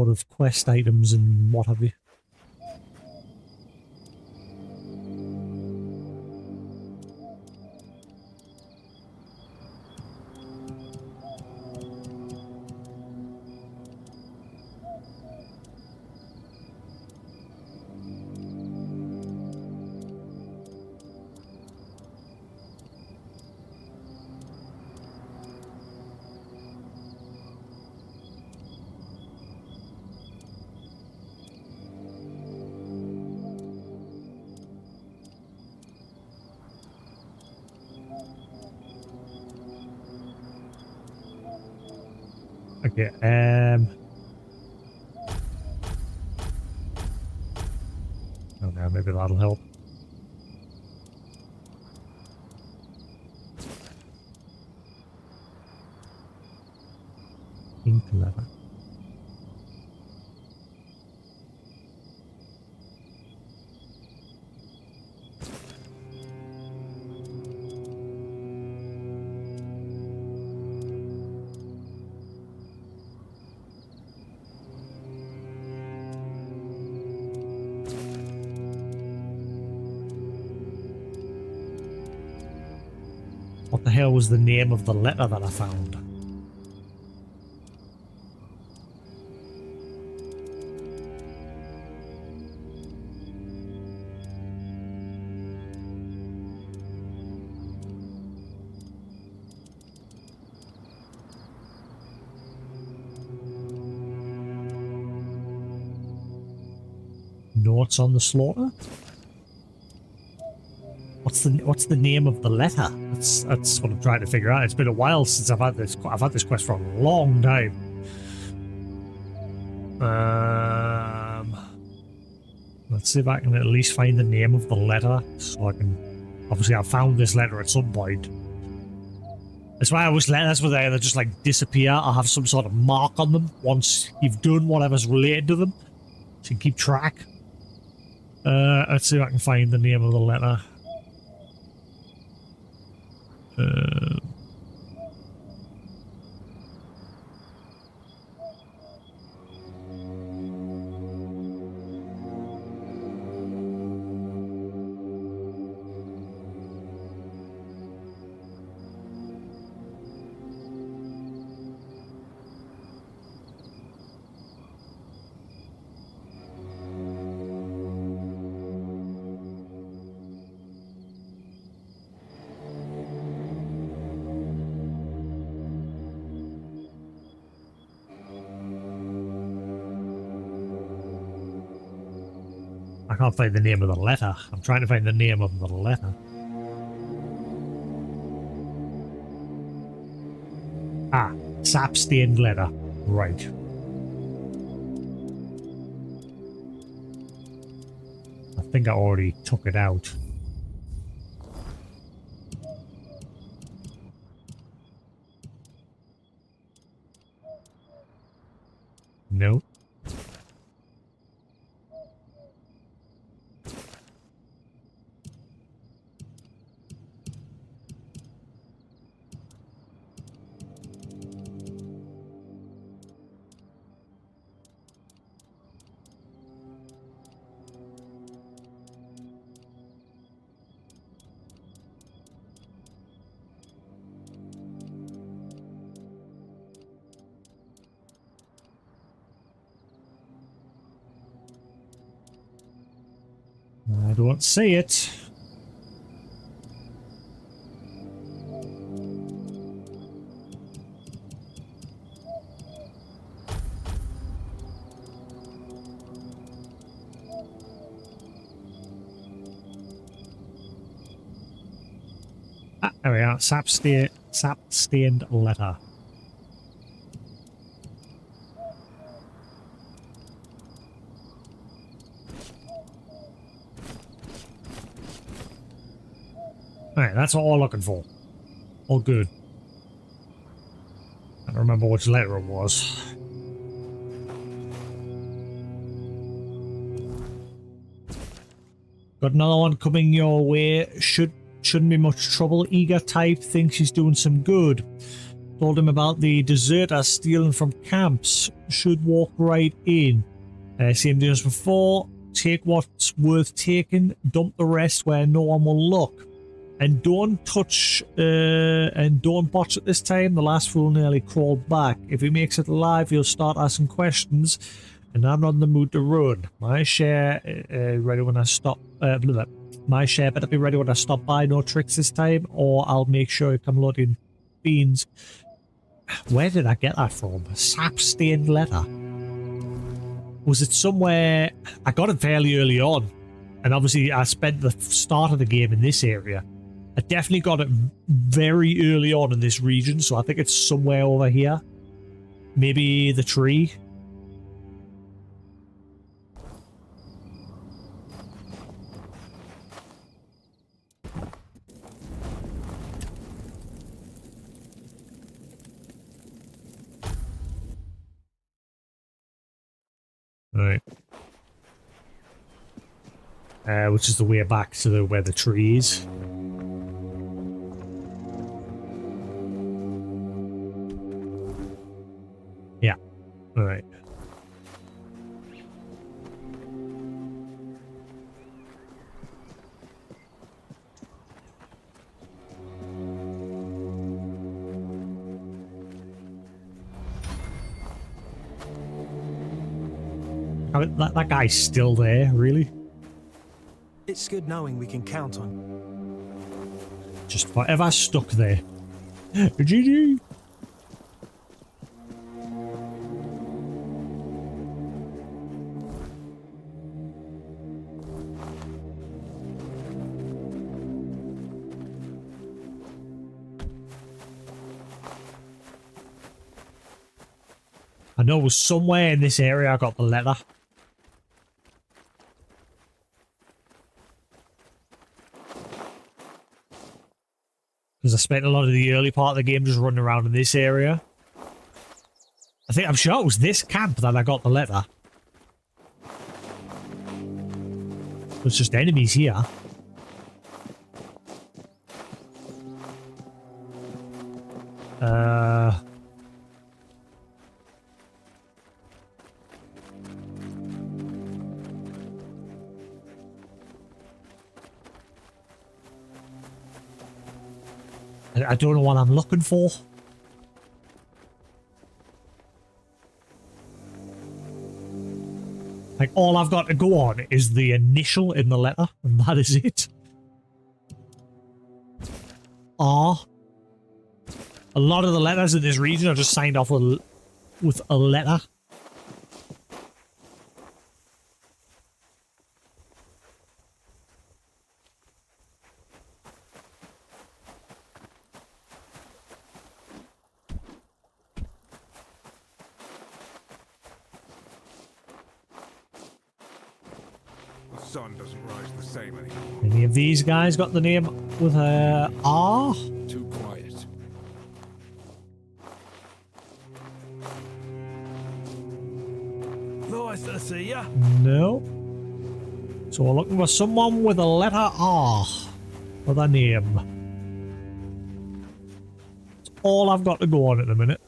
of quest items and what have you. Okay, oh no, maybe that'll help. Ink leather. What the hell was the name of the letter that I found? Notes on the slaughter? What's the name of the letter? That's what I'm trying to figure out. It's been a while since I've had this quest for a long time. Let's see if I can at least find the name of the letter, so I can... Obviously, I found this letter at some point. That's why I always let... That's where they just, like, disappear or have some sort of mark on them once you've done whatever's related to them. So you can keep track. Let's see if I can find the name of the letter. I can't find the name of the letter. I'm trying to find the name of the letter. Ah, sap-stained letter. Right. I think I already took it out. Nope. I don't see it. Ah, there we are. Sap-stained letter. Alright, that's all I'm looking for. All good. I don't remember which letter it was. Got another one coming your way. Shouldn't be much trouble. Eager type thinks he's doing some good. Told him about the deserter stealing from camps. Should walk right in. Same deal as before. Take what's worth taking. Dump the rest where no one will look. And don't touch, and don't botch it this time. The last fool nearly crawled back. If he makes it alive, he'll start asking questions, and I'm not in the mood to run. My share, ready when I stop. My share better be ready when I stop by. No tricks this time, or I'll make sure you come loading beans. Where did I get that from? Sap-stained letter. Was it somewhere? I got it fairly early on, and obviously I spent the start of the game in this area. I definitely got it very early on in this region, so I think it's somewhere over here. Maybe the tree. Right. Which is the way back to where the tree is. Yeah. All right. I mean, that guy's still there, really? It's good knowing we can count on. Just forever stuck there. GG. I know it was somewhere in this area I got the letter. Because I spent a lot of the early part of the game just running around in this area. I'm sure it was this camp that I got the letter. There's just enemies here. I don't know what I'm looking for. Like, all I've got to go on is the initial in the letter, and that is it. R. A lot of the letters in this region are just signed off with a letter. The sun doesn't rise the same anymore. Any of these guys got the name with a R? Too quiet. Nice to see ya. No. So we're looking for someone with a letter R for their name. That's all I've got to go on at the minute.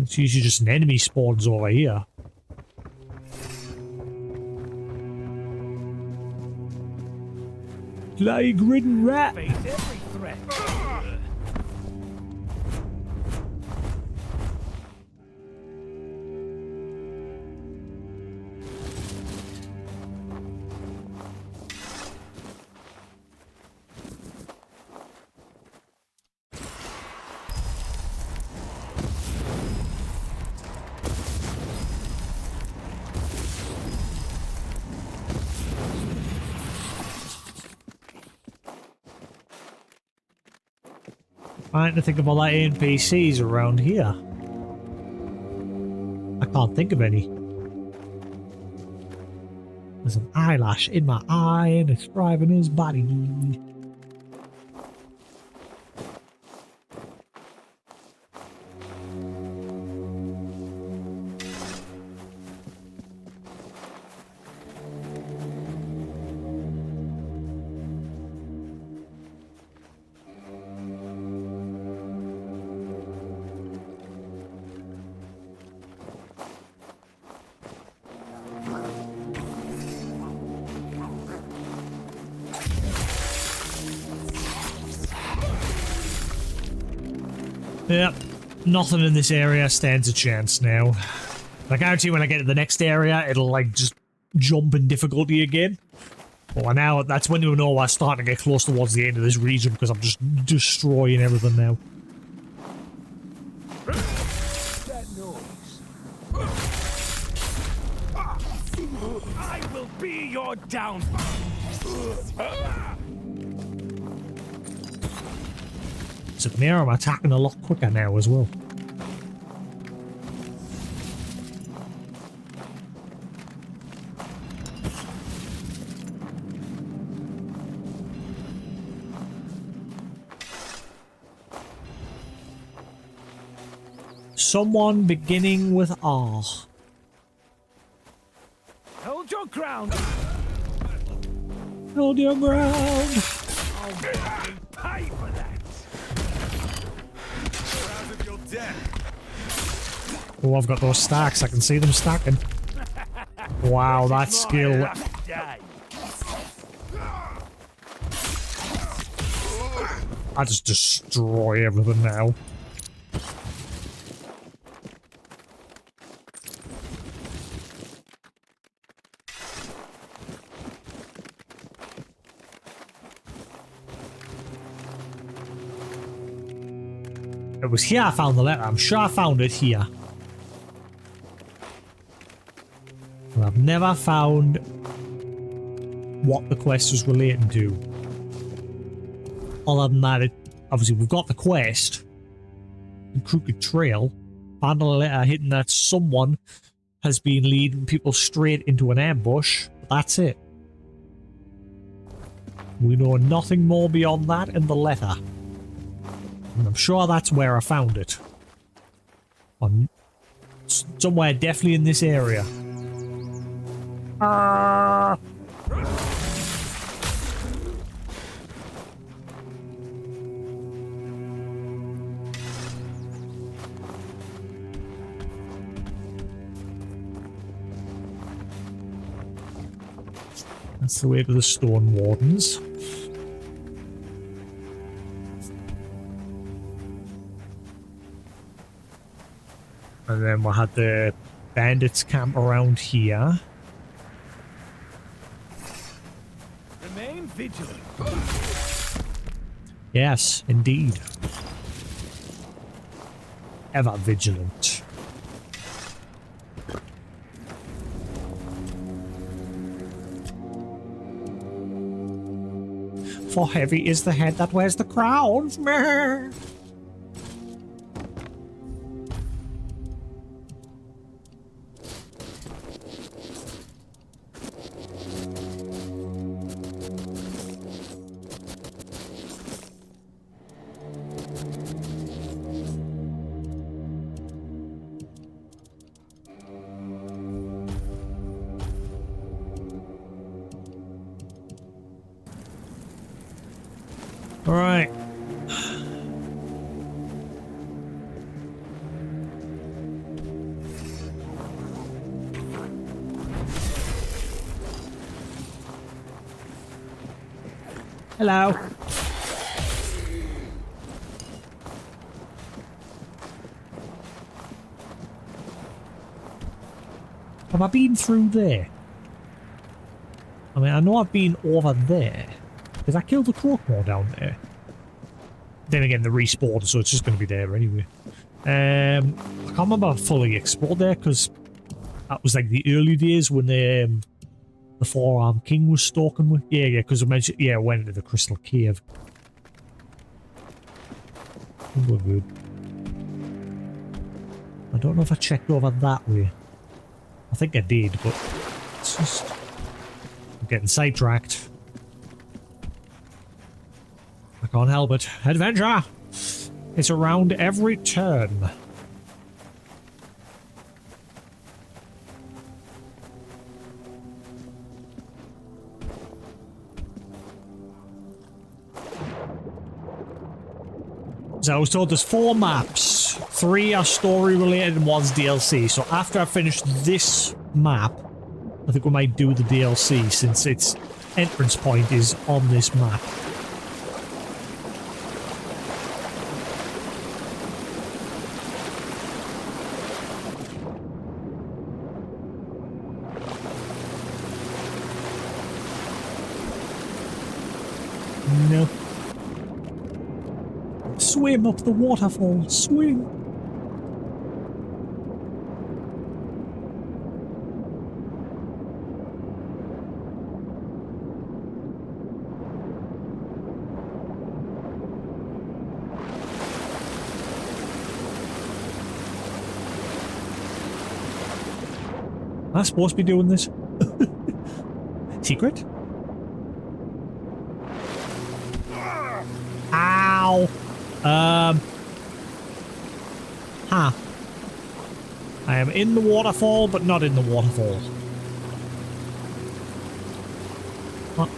It's usually just an enemy spawns over here. Plague-ridden rat! Face every threat. Trying to think of all the NPCs around here. I can't think of any. There's an eyelash in my eye and it's driving his body. Yep, nothing in this area stands a chance now. I guarantee when I get to the next area, it'll like just jump in difficulty again. Well, now that's when you know we're starting to get close towards the end of this region because I'm just destroying everything now. That noise. I will be your downfall. So now I'm attacking a lot quicker now as well. Someone beginning with R. Hold your ground. Hold your ground. I'll make you pay for that. Oh, I've got those stacks. I can see them stacking. Wow, that skill. I just destroy everything now. It was here I found the letter. I'm sure I found it here. But I've never found what the quest was relating to. other than that, obviously we've got the quest. The Crooked Trail. Found a letter hitting that someone has been leading people straight into an ambush. But that's it. We know nothing more beyond that in the letter. And I'm sure that's where I found it. Somewhere definitely in this area. That's the way to the Stone Wardens. And then we had the bandits camp around here. Remain vigilant. Yes, indeed. Ever vigilant. For heavy is the head that wears the crown. Meh. All right. Hello. Have I been through there? I mean, I know I've been over there. Because I killed the Croakmore down there. Then again, the respawned, so it's just going to be there anyway. I can't remember if I fully explored there, because that was like the early days when the Four-Armed King was stalking me. Yeah, because I mentioned, yeah, I went into the Crystal Cave. We're good. I don't know if I checked over that way. I think I did, but it's just... I'm getting sidetracked. I can't help it. Adventure! It's around every turn. So I was told there's 4 maps. 3 are story related and 1's DLC. So after I finish this map, I think we might do the DLC since its entrance point is on this map. No. Swim up the waterfall. Swim. Am I supposed to be doing this? Secret? Ow! Huh. I am in the waterfall, but not in the waterfall.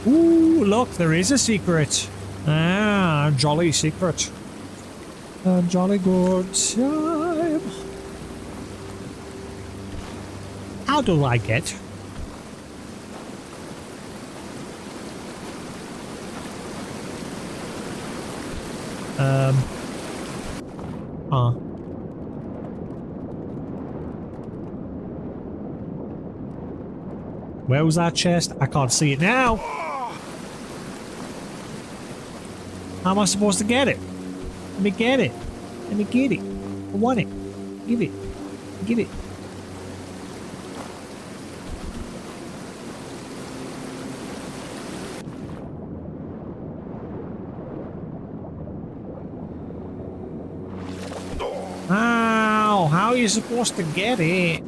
Ooh, look, there is a secret. Ah, a jolly secret. A jolly good time. How do I get? Where was that chest? I can't see it now. How am I supposed to get it? Let me get it. Let me get it. I want it. Give it. Give it. Ow! How are you supposed to get it?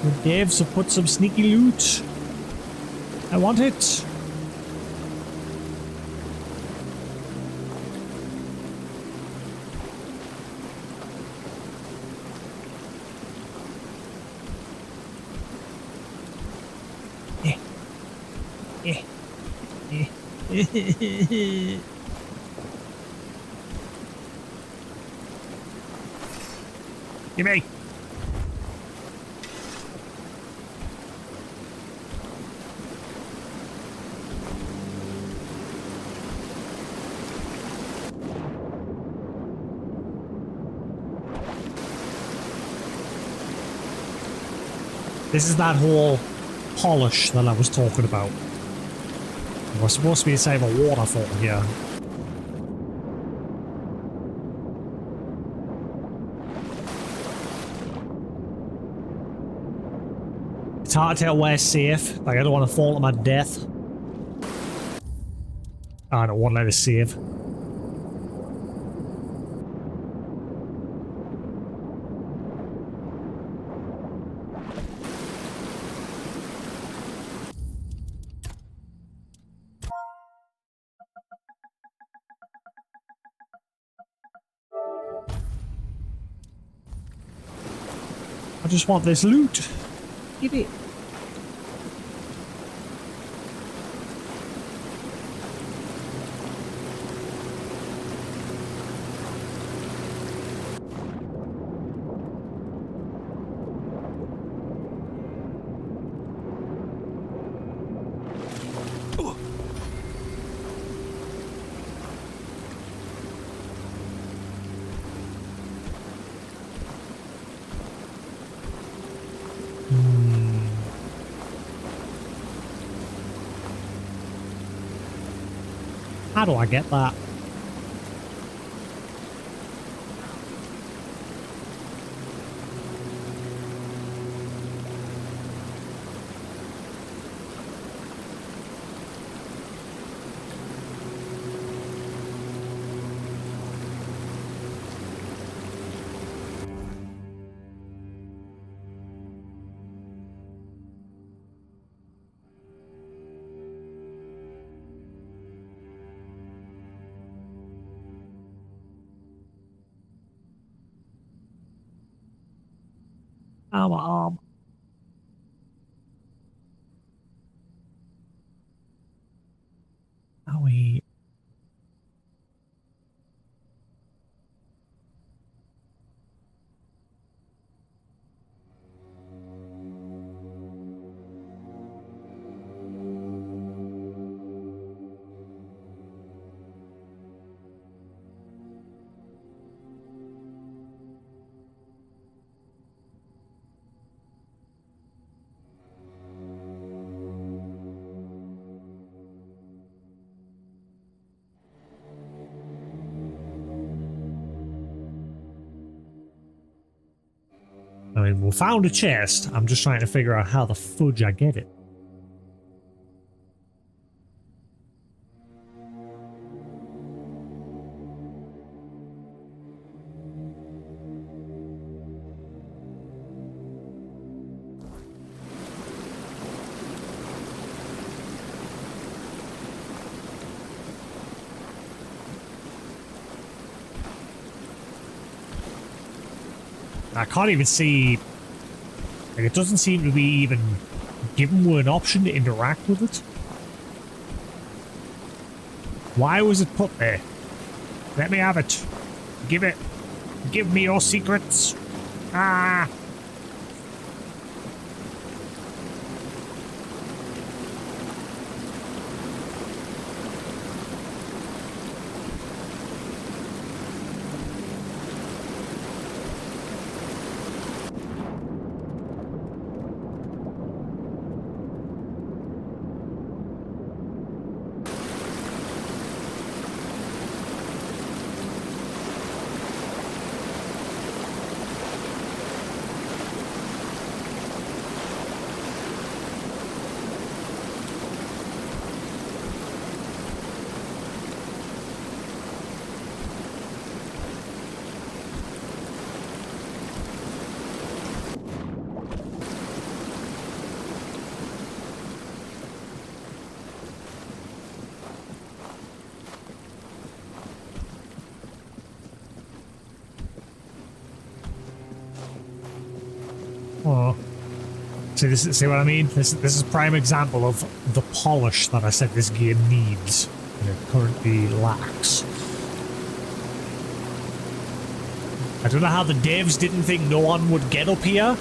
The devs have put some sneaky loot. I want it. Give me. This is that whole polish that I was talking about. We're supposed to be inside of a waterfall here. It's hard to tell where's safe. Like, I don't want to fall to my death. I don't want to let us save. I just want this loot. Give it. How do I get that? Oh, my arm. Owie. I mean, we found a chest. I'm just trying to figure out how the fudge I get it. I can't even see, like, it doesn't seem to be even giving me an option to interact with it. Why was it put there? Let me have it. Give me your secrets. Ah! Oh. See what I mean? This is a prime example of the polish that I said this game needs, and it currently lacks. I don't know how the devs didn't think no one would get up here.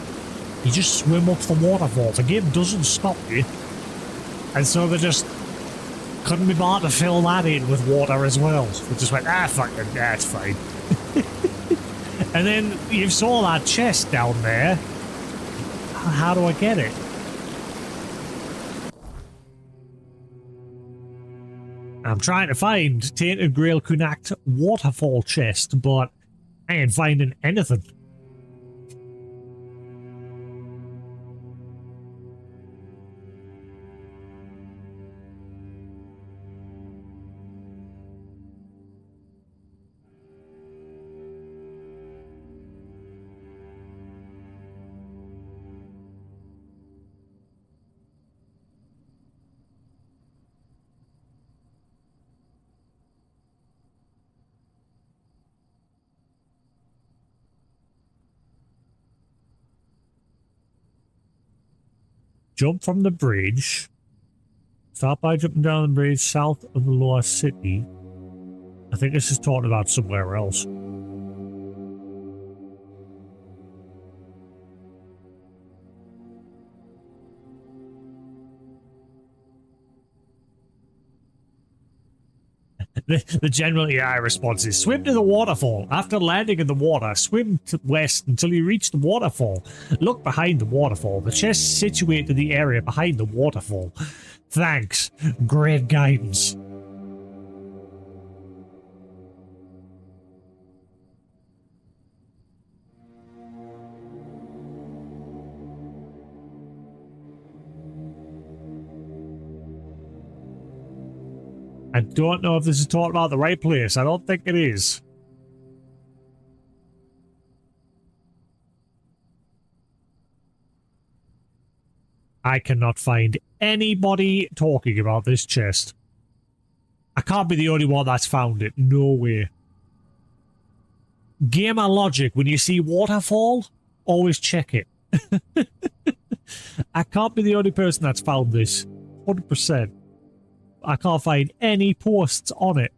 You just swim up the waterfall. The game doesn't stop you. And so they just couldn't be bothered to fill that in with water as well. They just went, fuck it, that's fine. And then you saw that chest down there. How do I get it? I'm trying to find Tainted Grail Kunakt waterfall chest, but I ain't finding anything. Jump from the bridge. Start by jumping down the bridge south of the lower city. I think this is talking about somewhere else. The general AI response is swim to the waterfall. After landing in the water, swim to west until you reach the waterfall. Look behind the waterfall. The chest situated in the area behind the waterfall. Thanks. Great guidance. I don't know if this is talking about the right place. I don't think it is. I cannot find anybody talking about this chest. I can't be the only one that's found it. No way. Gamer logic, when you see waterfall, always check it. I can't be the only person that's found this. 100%. I can't find any posts on it.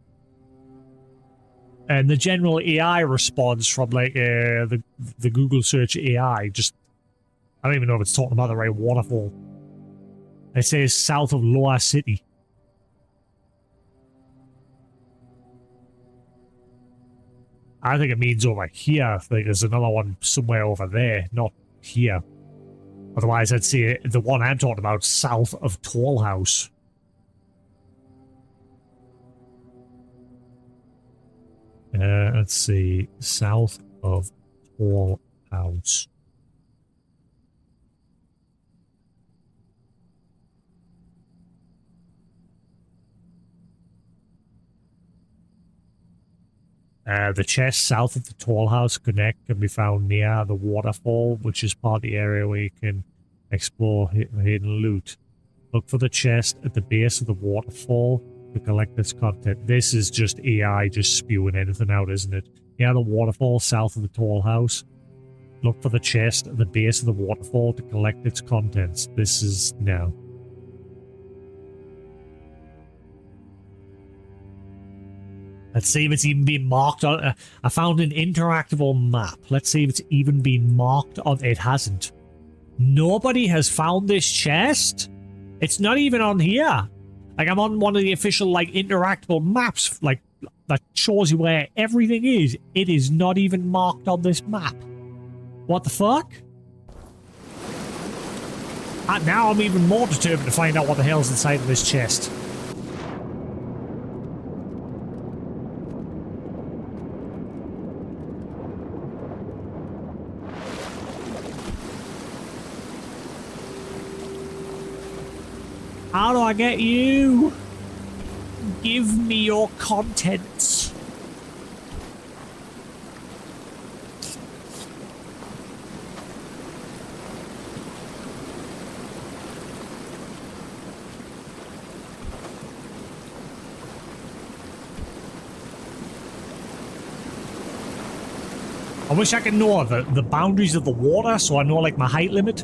And the general AI response from like the Google search AI just, I don't even know if it's talking about the right waterfall. It says south of Loa City. I think it means over here. Like there's another one somewhere over there, not here. Otherwise I'd say the one I'm talking about south of Tall House. Let's see, south of Tall House. The chest south of the Tall House Connect can be found near the waterfall, which is part of the area where you can explore hidden loot. Look for the chest at the base of the waterfall to collect its content. This is just AI just spewing anything out, isn't it? Near the waterfall south of the Tall House. Look for the chest at the base of the waterfall to collect its contents. This is now. Let's see if it's even been marked on. I found an interactable map. Let's see if it's even been marked on. It hasn't. Nobody has found this chest. It's not even on here. Like I'm on one of the official like interactable maps, like that shows you where everything is. It is not even marked on this map. What the fuck? Now I'm even more determined to find out what the hell's inside of this chest. How do I get you? Give me your contents. I wish I could know the boundaries of the water so I know like my height limit.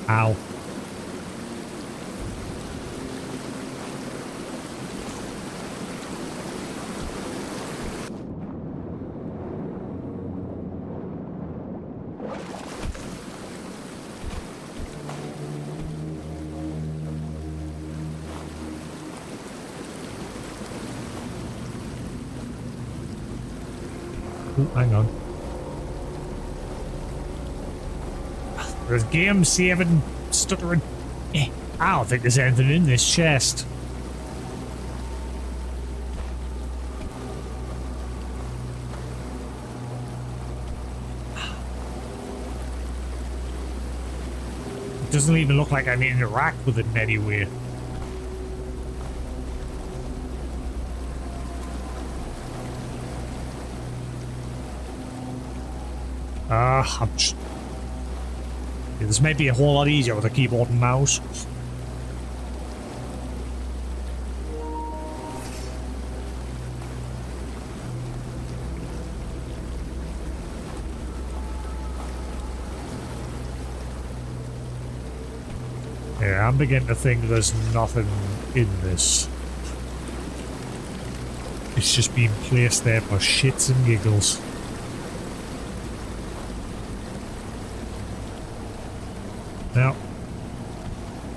Ow. Ooh, hang on. There's game saving, stuttering. I don't think there's anything in this chest. It doesn't even look like I can interact with it in any way. This might be a whole lot easier with a keyboard and mouse. Yeah, I'm beginning to think there's nothing in this. It's just being placed there for shits and giggles. No.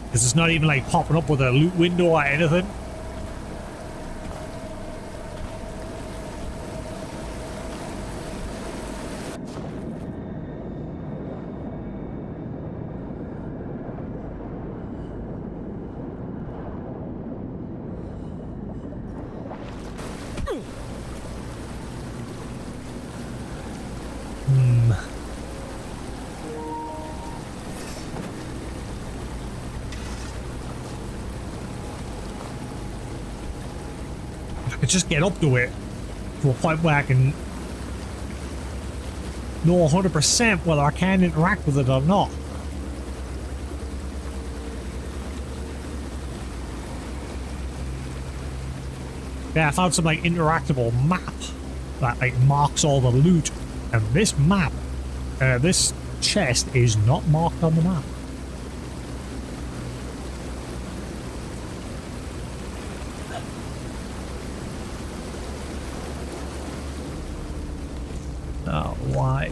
Because it's not even like popping up with a loot window or anything. Just get up to it to a point where I can know 100% whether I can interact with it or not. Yeah, I found some like interactable map that like marks all the loot, and this map, this chest is not marked on the map. Oh, why?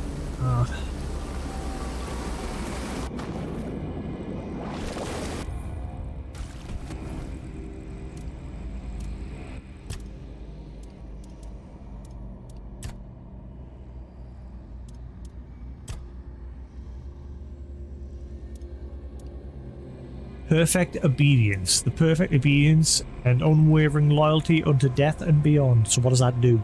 Perfect obedience. The perfect obedience and unwavering loyalty unto death and beyond. So what does that do?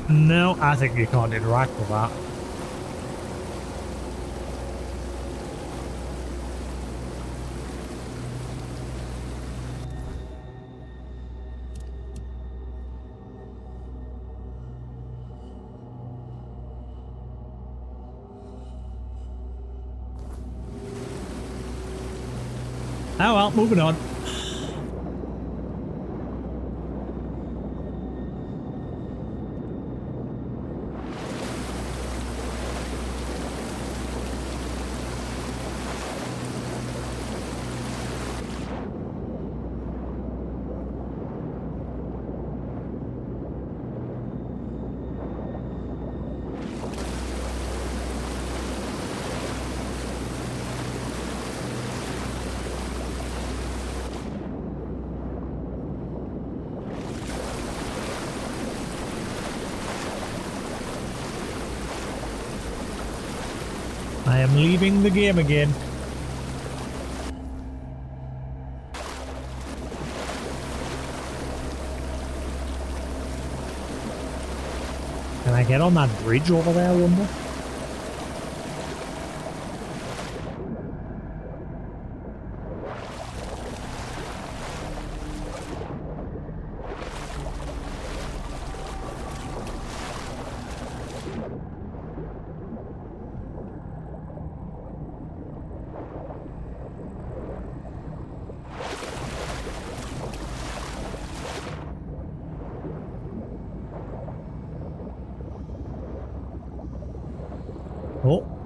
No, I think you can't interact with that. Oh well, moving on. I am leaving the game again. Can I get on that bridge over there, I wonder?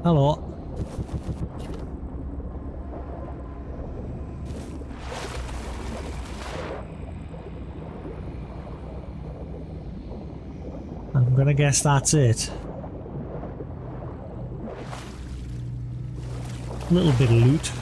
Hello. I'm gonna guess that's it. A little bit of loot.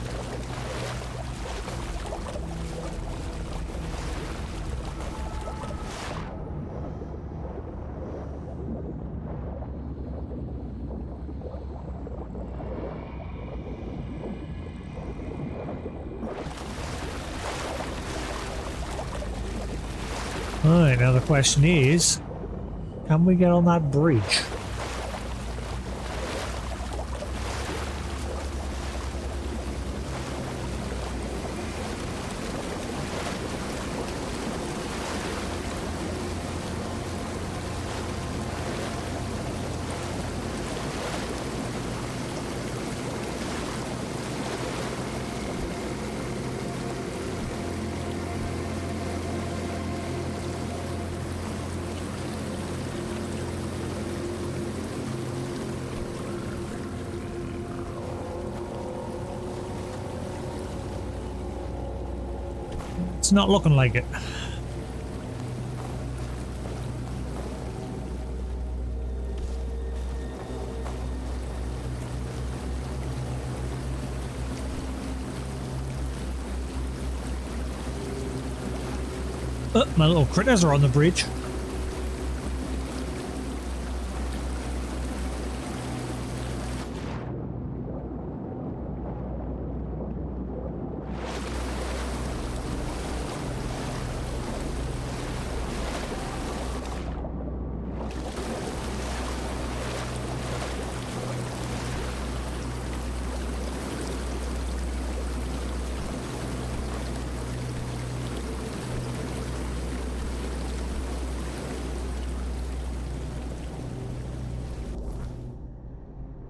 Alright, now the question is, can we get on that bridge? It's not looking like it. My little critters are on the bridge.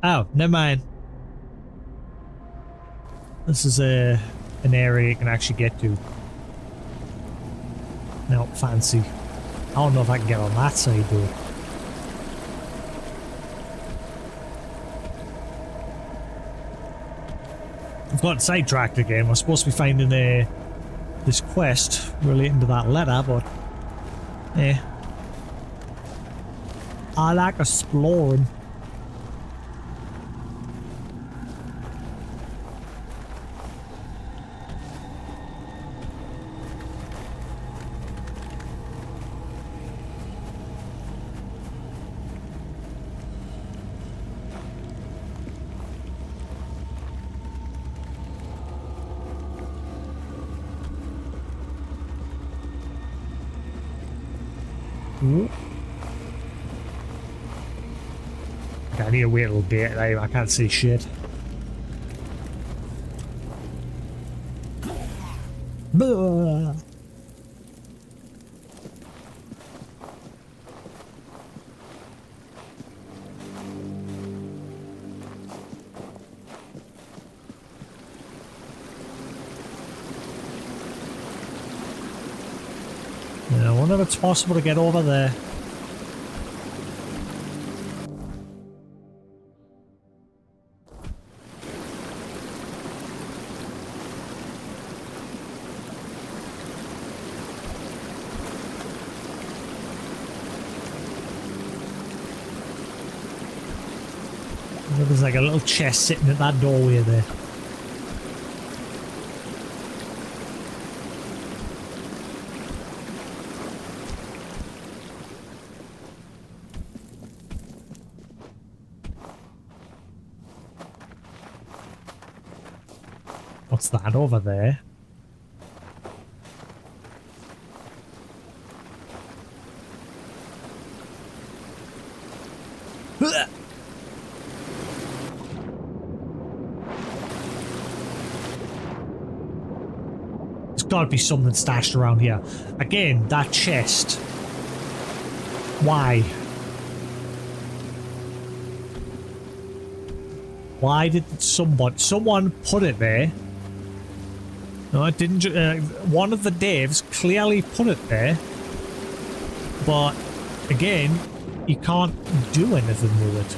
Oh, never mind. This is an area you can actually get to. No, fancy. I don't know if I can get on that side though. I've got sidetracked again. We're supposed to be finding this quest relating to that letter, but I like exploring. I need to wait a little bit. I can't see shit. Blah. I wonder if it's possible to get over there. There's like a little chest sitting at that doorway there. What's that over there? There's gotta be something stashed around here. Again, that chest. Why? Why did someone put it there? No, it didn't. One of the devs clearly put it there, but again, you can't do anything with it.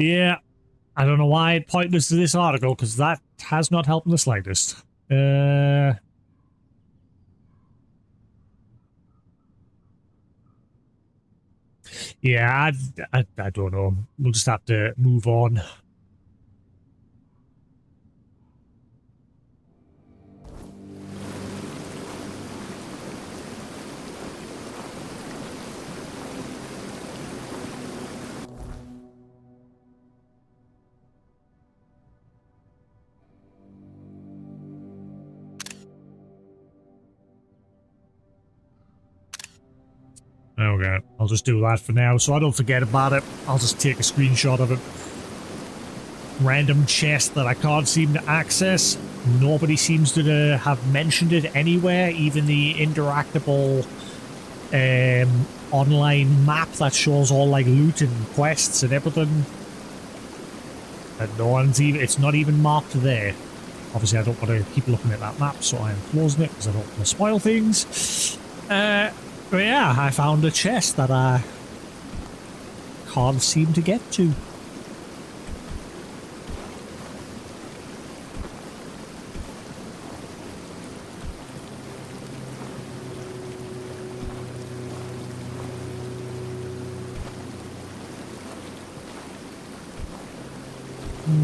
Yeah, I don't know why it pointed us to this article, because that has not helped in the slightest. Yeah, I don't know. We'll just have to move on. Okay, I'll just do that for now, so I don't forget about it. I'll just take a screenshot of it. Random chest that I can't seem to access. Nobody seems to have mentioned it anywhere, even the interactable online map that shows all like loot and quests and everything. And no one's even, it's not even marked there. Obviously I don't want to keep looking at that map, so I am closing it because I don't want to spoil things. But yeah, I found a chest that I can't seem to get to.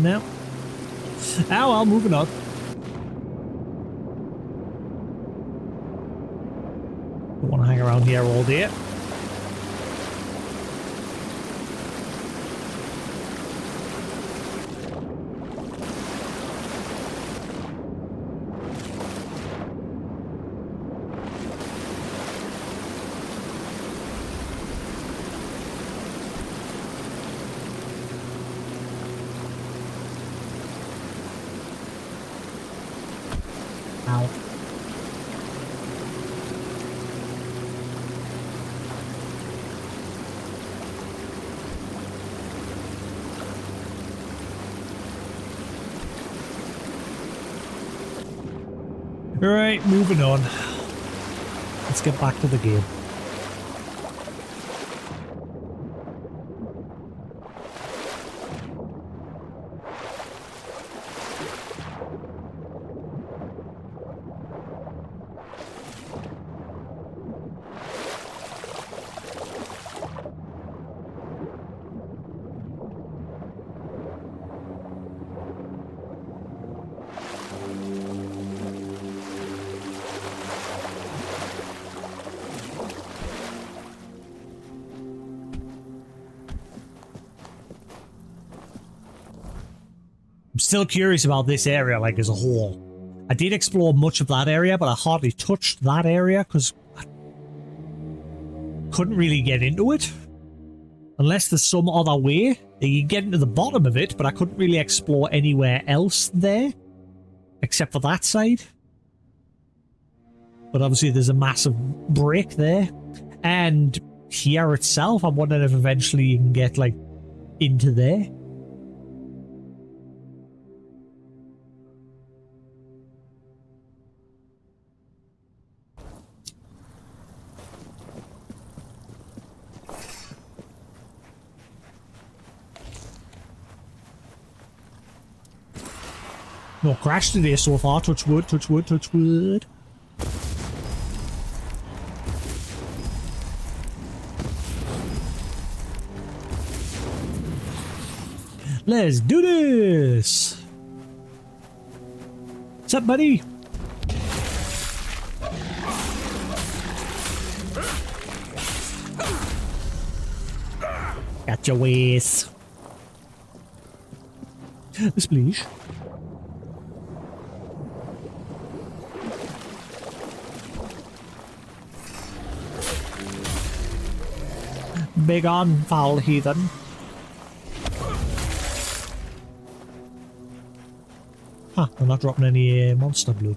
No. Oh well, moving on. Don't want to hang around here all day. Ow. Alright, moving on. Let's get back to the game. I'm still curious about this area, like, as a whole. I did explore much of that area, but I hardly touched that area, because I couldn't really get into it. Unless there's some other way that you get into the bottom of it, but I couldn't really explore anywhere else there. Except for that side. But obviously there's a massive break there. And here itself, I'm wondering if eventually you can get, like, into there. No crash today so far, touch wood, touch wood, touch wood. Let's do this! What's up, buddy? Got your ways. This please. Big on, foul heathen. Huh, I'm not dropping any monster blood.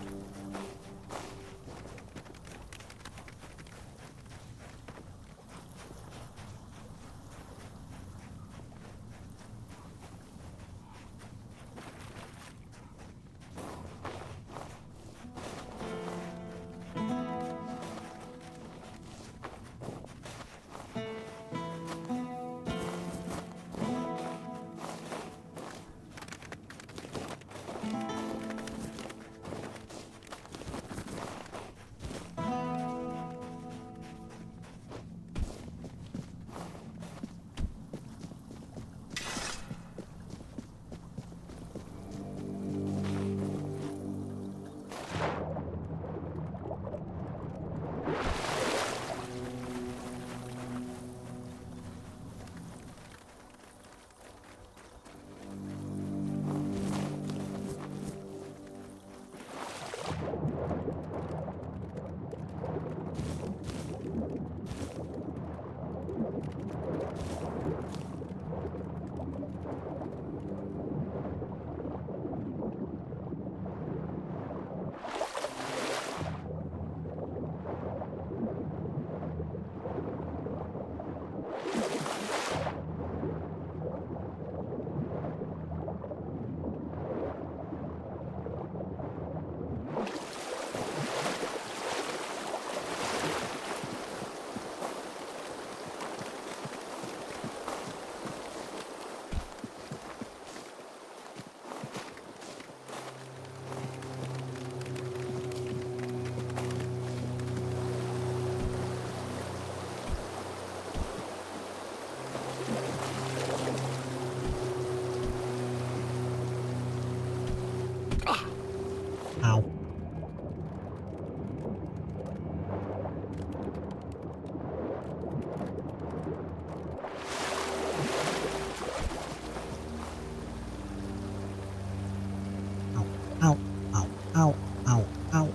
Ow. Ow, ow, ow, ow, ow.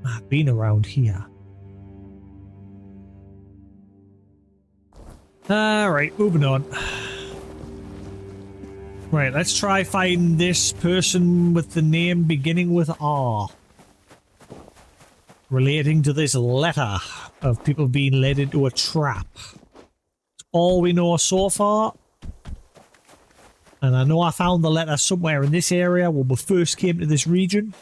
I've been around here. Alright, moving on. Right, let's try find this person with the name beginning with R. Relating to this letter of people being led into a trap. That's all we know so far. And I know I found the letter somewhere in this area when we first came to this region.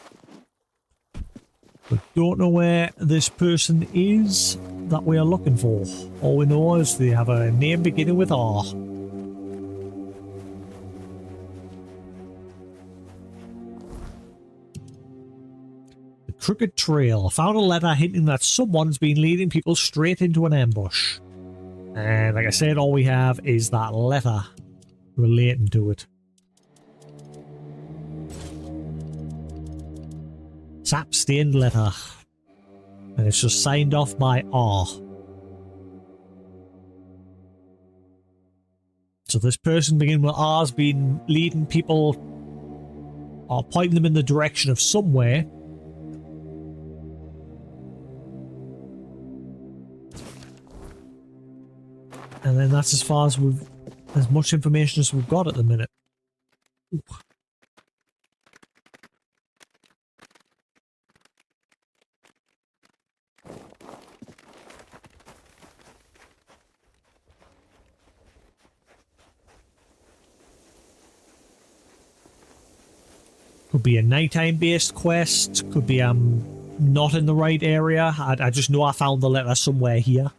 But don't know where this person is that we are looking for. All we know is they have a name beginning with R. Crooked Trail. Found a letter hinting that someone's been leading people straight into an ambush. And like I said, all we have is that letter relating to it. Sap stained letter. And it's just signed off by R. So this person beginning with R's been leading people or pointing them in the direction of somewhere. And then that's as far as as much information as we've got at the minute. Ooh. Could be a nighttime based quest, could be not in the right area. I just know I found the letter somewhere here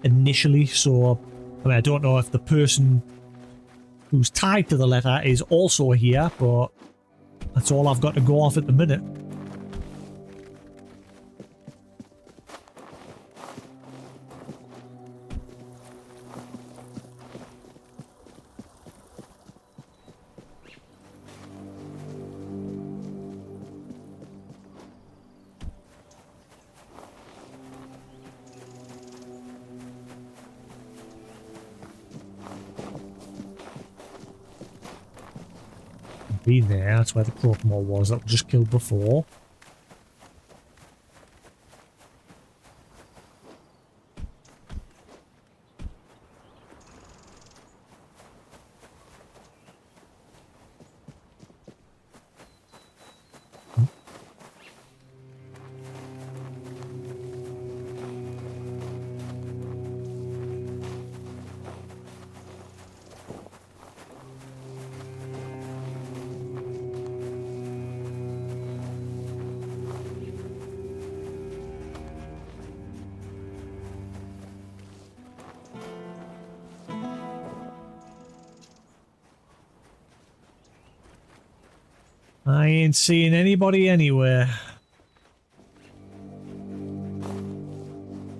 initially, so I mean, I don't know if the person who's tied to the letter is also here, but that's all I've got to go off at the minute. Been there, that's where the Crocomore was that we just killed before. I ain't seeing anybody anywhere.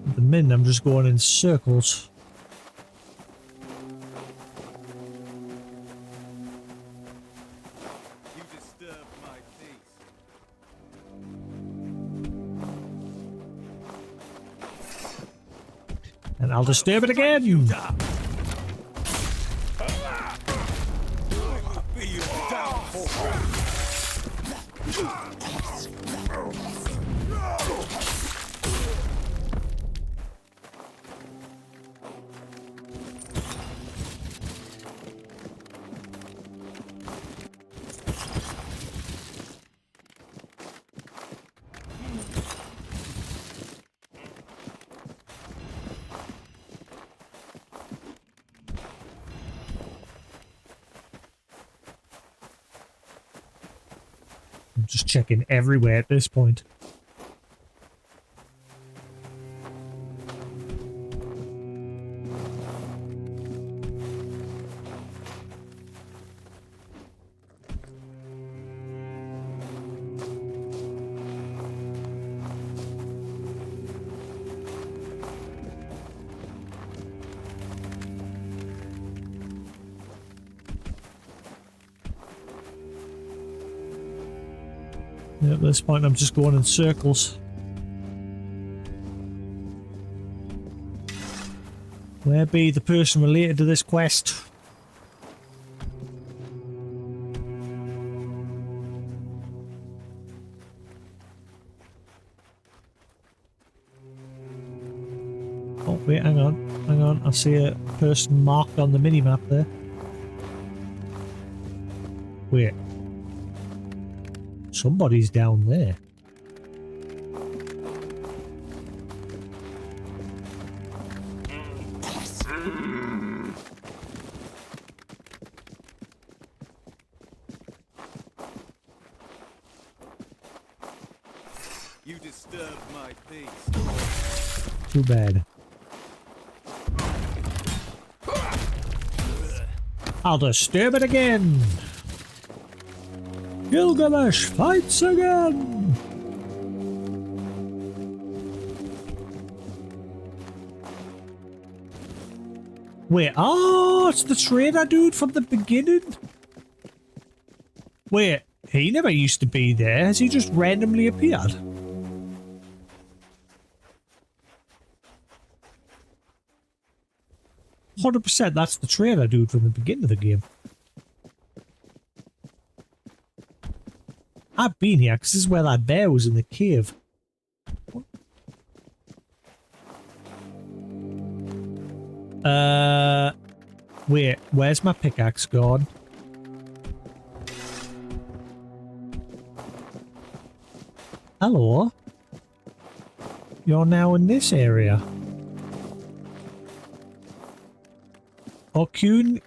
At the minute, I'm just going in circles. You disturbed my peace. And I'll disturb it again. Be your downfall. I'm just checking everywhere at this point. At this point, I'm just going in circles. Where be the person related to this quest? Oh, wait, hang on. Hang on. I see a person marked on the minimap there. Wait. Somebody's down there. You disturbed my peace. Too bad. I'll disturb it again. Gilgamesh fights again. Wait, oh, it's the trader dude from the beginning? Wait, he never used to be there. Has he just randomly appeared? %, that's the trader dude from the beginning of the game. I've been here because this is where that bear was in the cave. Wait, where's my pickaxe gone? Hello? You're now in this area. Oh, Kuhn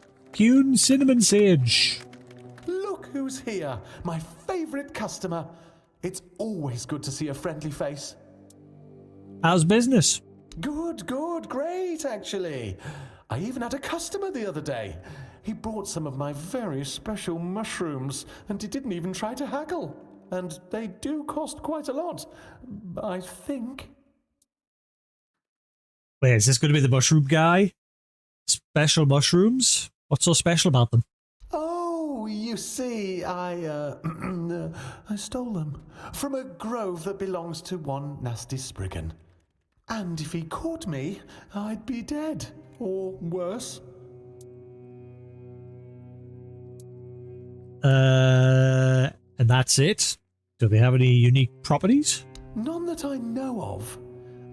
Cinnamon Sage. Look who's here, my favourite customer. It's always good to see a friendly face. How's business? Good, great actually. I even had a customer the other day. He brought some of my very special mushrooms and he didn't even try to haggle. And they do cost quite a lot, I think. Wait, is this going to be the mushroom guy? Special mushrooms? What's so special about them? Oh, you see, I stole them from a grove that belongs to one nasty Spriggan. And if he caught me, I'd be dead, or worse. And that's it? Do they have any unique properties? None that I know of.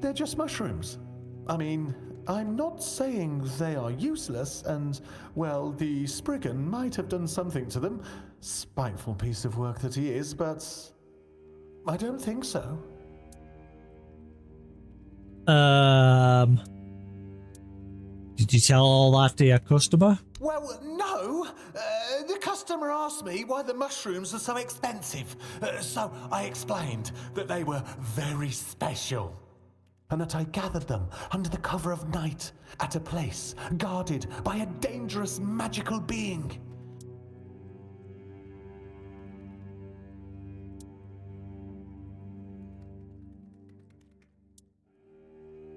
They're just mushrooms. I mean, I'm not saying they are useless, and, well, the Spriggan might have done something to them. Spiteful piece of work that he is, but I don't think so. Did you tell all that to your customer? Well, no. The customer asked me why the mushrooms are so expensive. So I explained that they were very special. And that I gathered them under the cover of night at a place guarded by a dangerous magical being.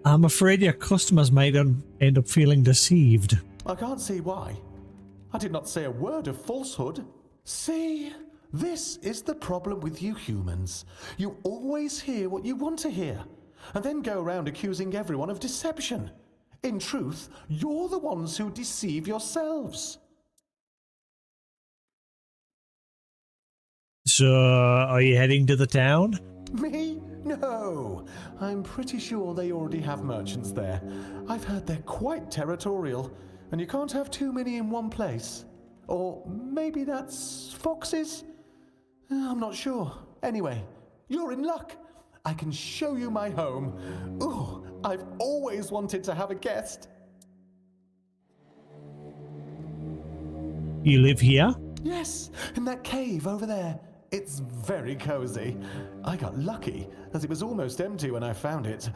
I'm afraid your customers might end up feeling deceived. I can't see why. I did not say a word of falsehood. See, this is the problem with you humans. You always hear what you want to hear, and then go around accusing everyone of deception. In truth, you're the ones who deceive yourselves. So, are you heading to the town? Me? No. I'm pretty sure they already have merchants there. I've heard they're quite territorial, and you can't have too many in one place. Or maybe that's foxes? I'm not sure. Anyway, you're in luck. I can show you my home. Ooh, I've always wanted to have a guest. You live here? Yes, in that cave over there. It's very cozy. I got lucky, as it was almost empty when I found it.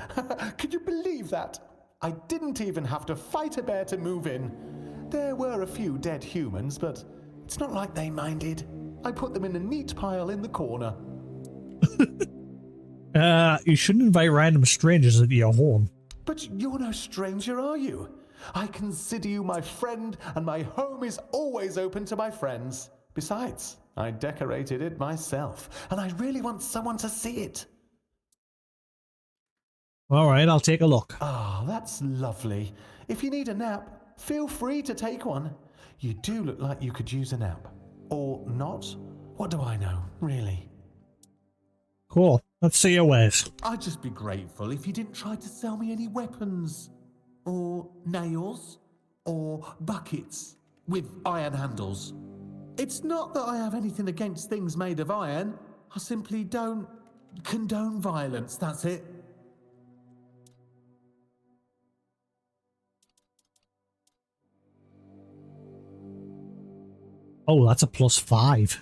Could you believe that? I didn't even have to fight a bear to move in. There were a few dead humans, but it's not like they minded. I put them in a neat pile in the corner. You shouldn't invite random strangers into your home. But you're no stranger, are you? I consider you my friend, and my home is always open to my friends. Besides, I decorated it myself, and I really want someone to see it. All right, I'll take a look. Ah, that's lovely. If you need a nap, feel free to take one. You do look like you could use a nap. Or not? What do I know, really? Cool. Let's see your wares. I'd just be grateful if you didn't try to sell me any weapons. Or nails. Or buckets with iron handles. It's not that I have anything against things made of iron. I simply don't condone violence, that's it. Oh, that's a +5.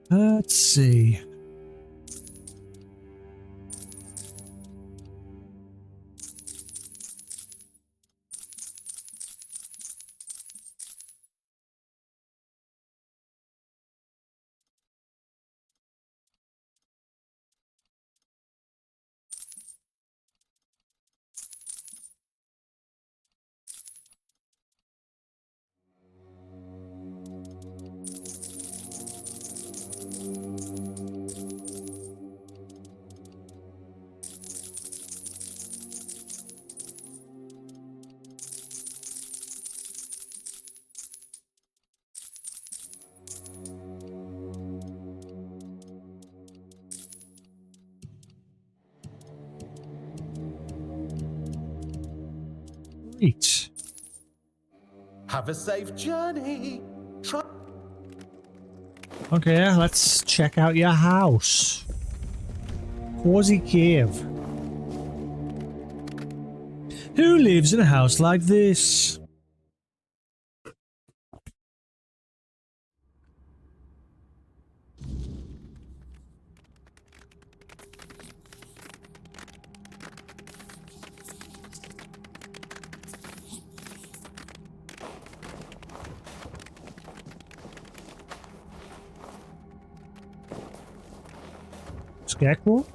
Let's see. Great. Have a safe journey. Try. Okay, let's check out your house. Cozy cave. Who lives in a house like this? Scarecrow?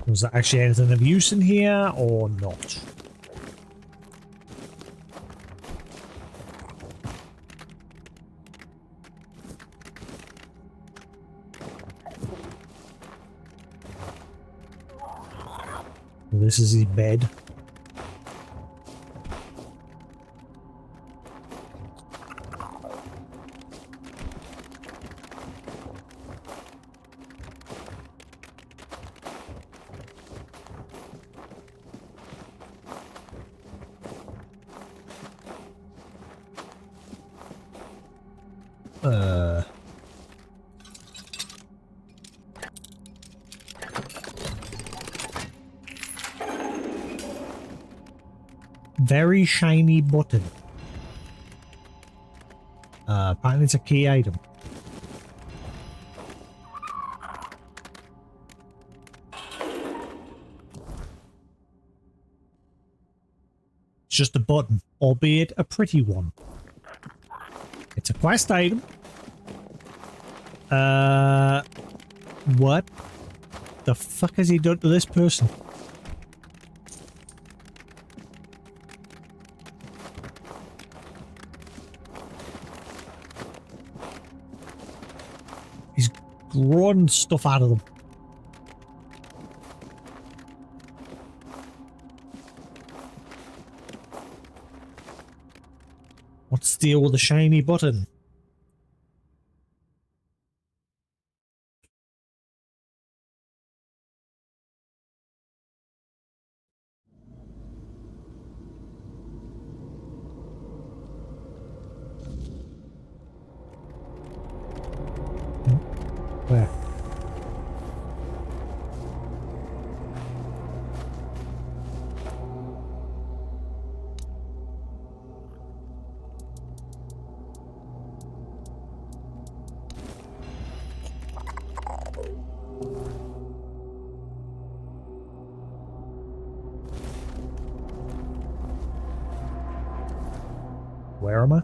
Was there actually anything of use in here or not? This is his bed. Very shiny button. Apparently it's a key item. It's just a button, albeit a pretty one. It's a quest item. What the fuck has he done to this person? He's grown stuff out of them. What's the deal with the shiny button? Where? Where am I?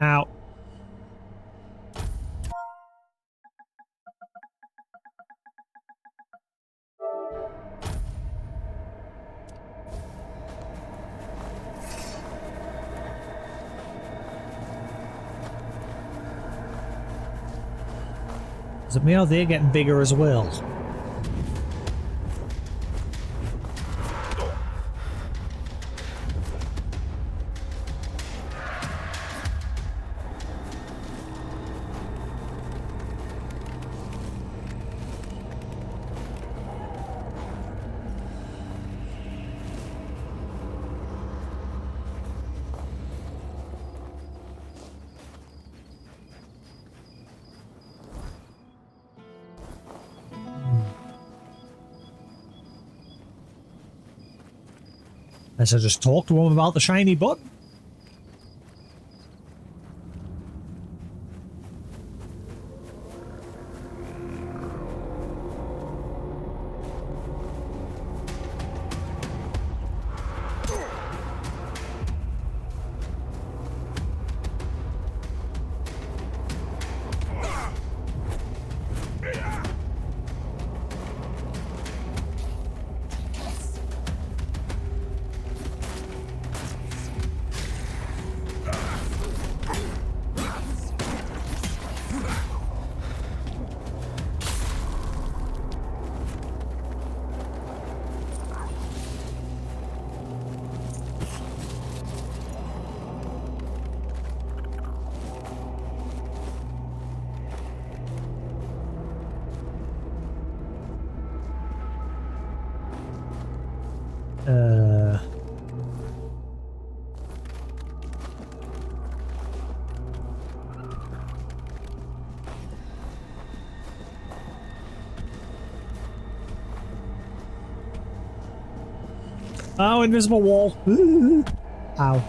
Ow. Is it me or they're getting bigger as well? Unless I just talk to him about the shiny button. Oh, invisible wall. Ow.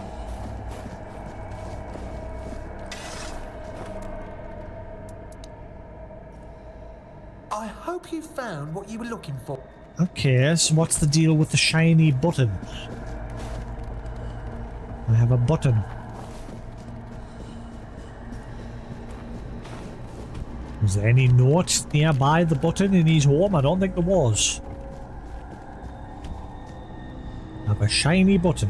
I hope you found what you were looking for. Okay, so what's the deal with the shiny button? I have a button. Was there any note nearby the button in his home? I don't think there was. I have a shiny button.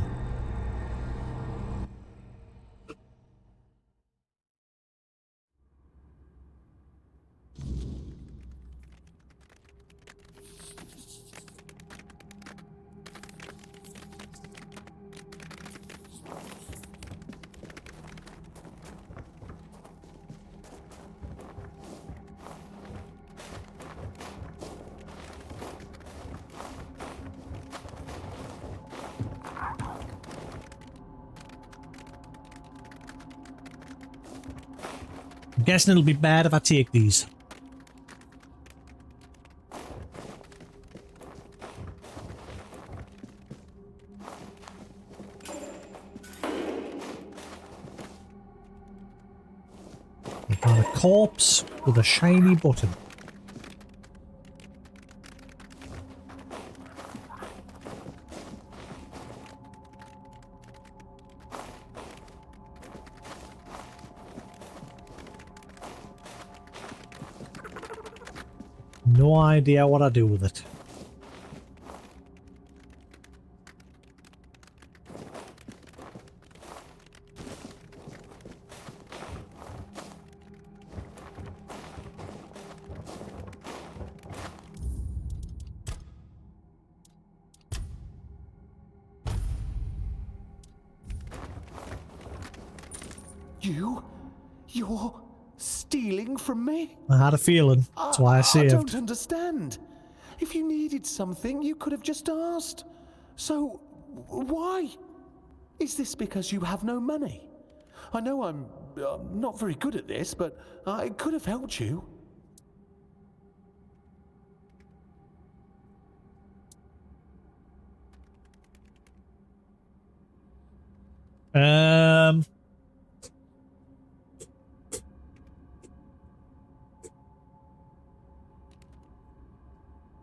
guessing it'll be bad if I take these. I found a corpse with a shiny button. No idea what I do with it. You're stealing from me? I had a feeling. That's why I saved. I don't understand. If you needed something, you could have just asked. So, why? Is this because you have no money? I know I'm not very good at this, but I could have helped you.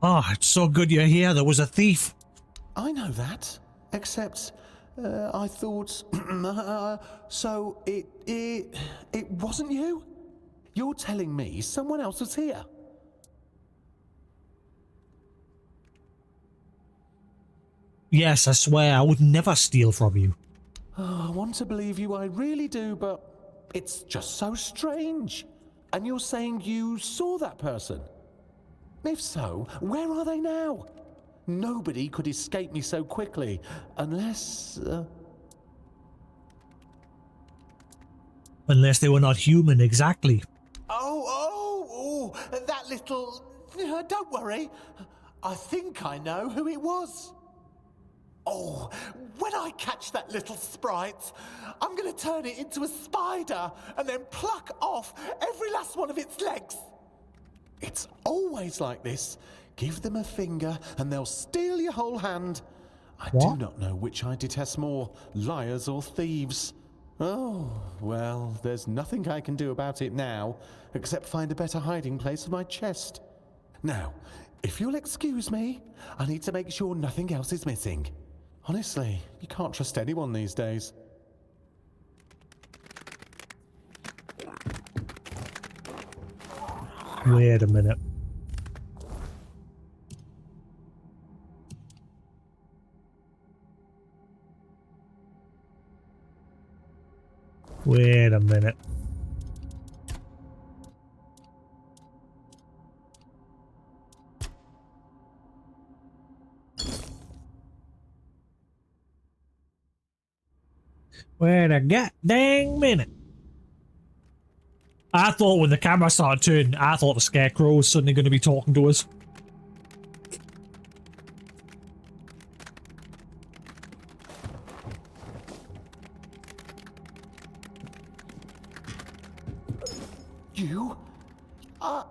Oh, it's so good you're here. There was a thief. I know that, except I thought. So it wasn't you? You're telling me someone else was here? Yes, I swear I would never steal from you. Oh, I want to believe you, I really do, but it's just so strange. And you're saying you saw that person? If so, where are they now? Nobody could escape me so quickly, unless... Unless they were not human, exactly. Oh, that little... Don't worry. I think I know who it was. Oh, when I catch that little sprite, I'm going to turn it into a spider and then pluck off every last one of its legs. It's always like this. Give them a finger and they'll steal your whole hand. I do not know which I detest more, liars or thieves. Oh, well, there's nothing I can do about it now, except find a better hiding place for my chest. Now, if you'll excuse me, I need to make sure nothing else is missing. Honestly, you can't trust anyone these days. Wait a minute. Wait a minute. Wait a goddamn minute. I thought when the camera started turning, I thought the scarecrow was suddenly going to be talking to us. You?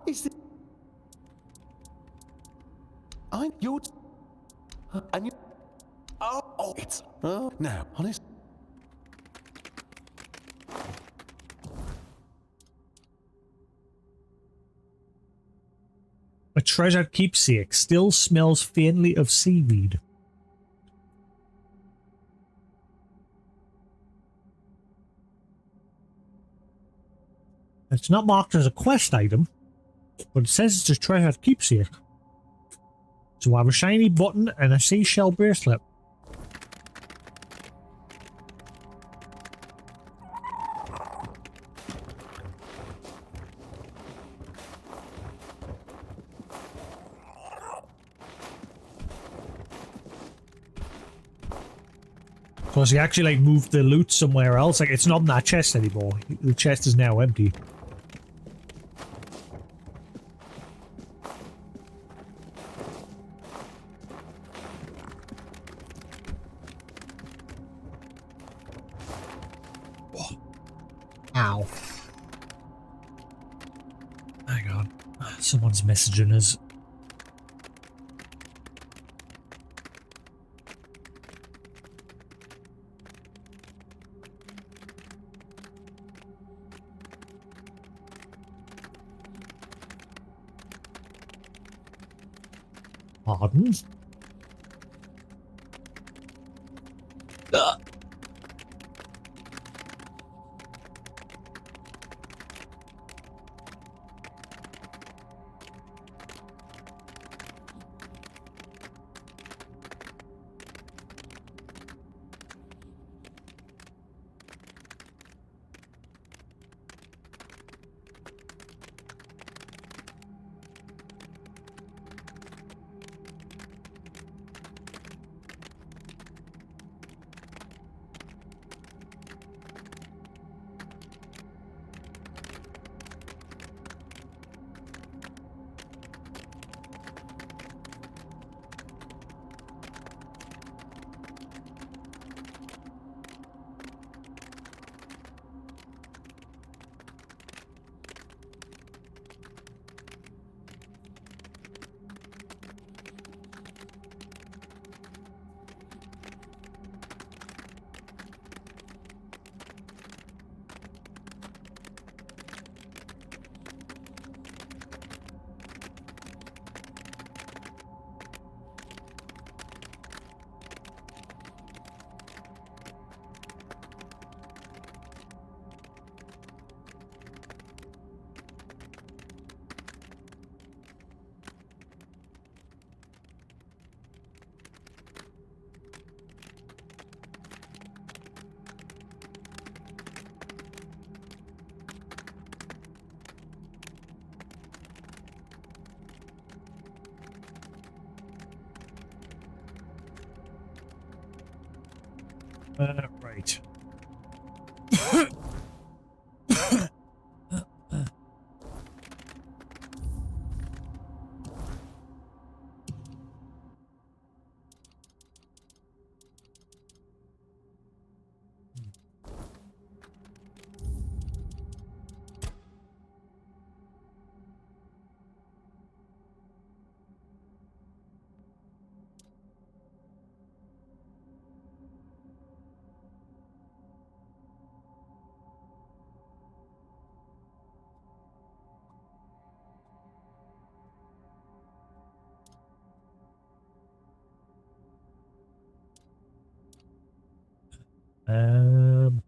Is it... You're... And you... Oh, it's... now, honest... A treasured keepsake still smells faintly of seaweed. It's not marked as a quest item, but it says it's a treasured keepsake. So I have a shiny button and a seashell bracelet. So he actually like moved the loot somewhere else. Like it's not in that chest anymore. The chest is now empty. Oh. Ow. Someone's messaging us. Pardon? Right. Um.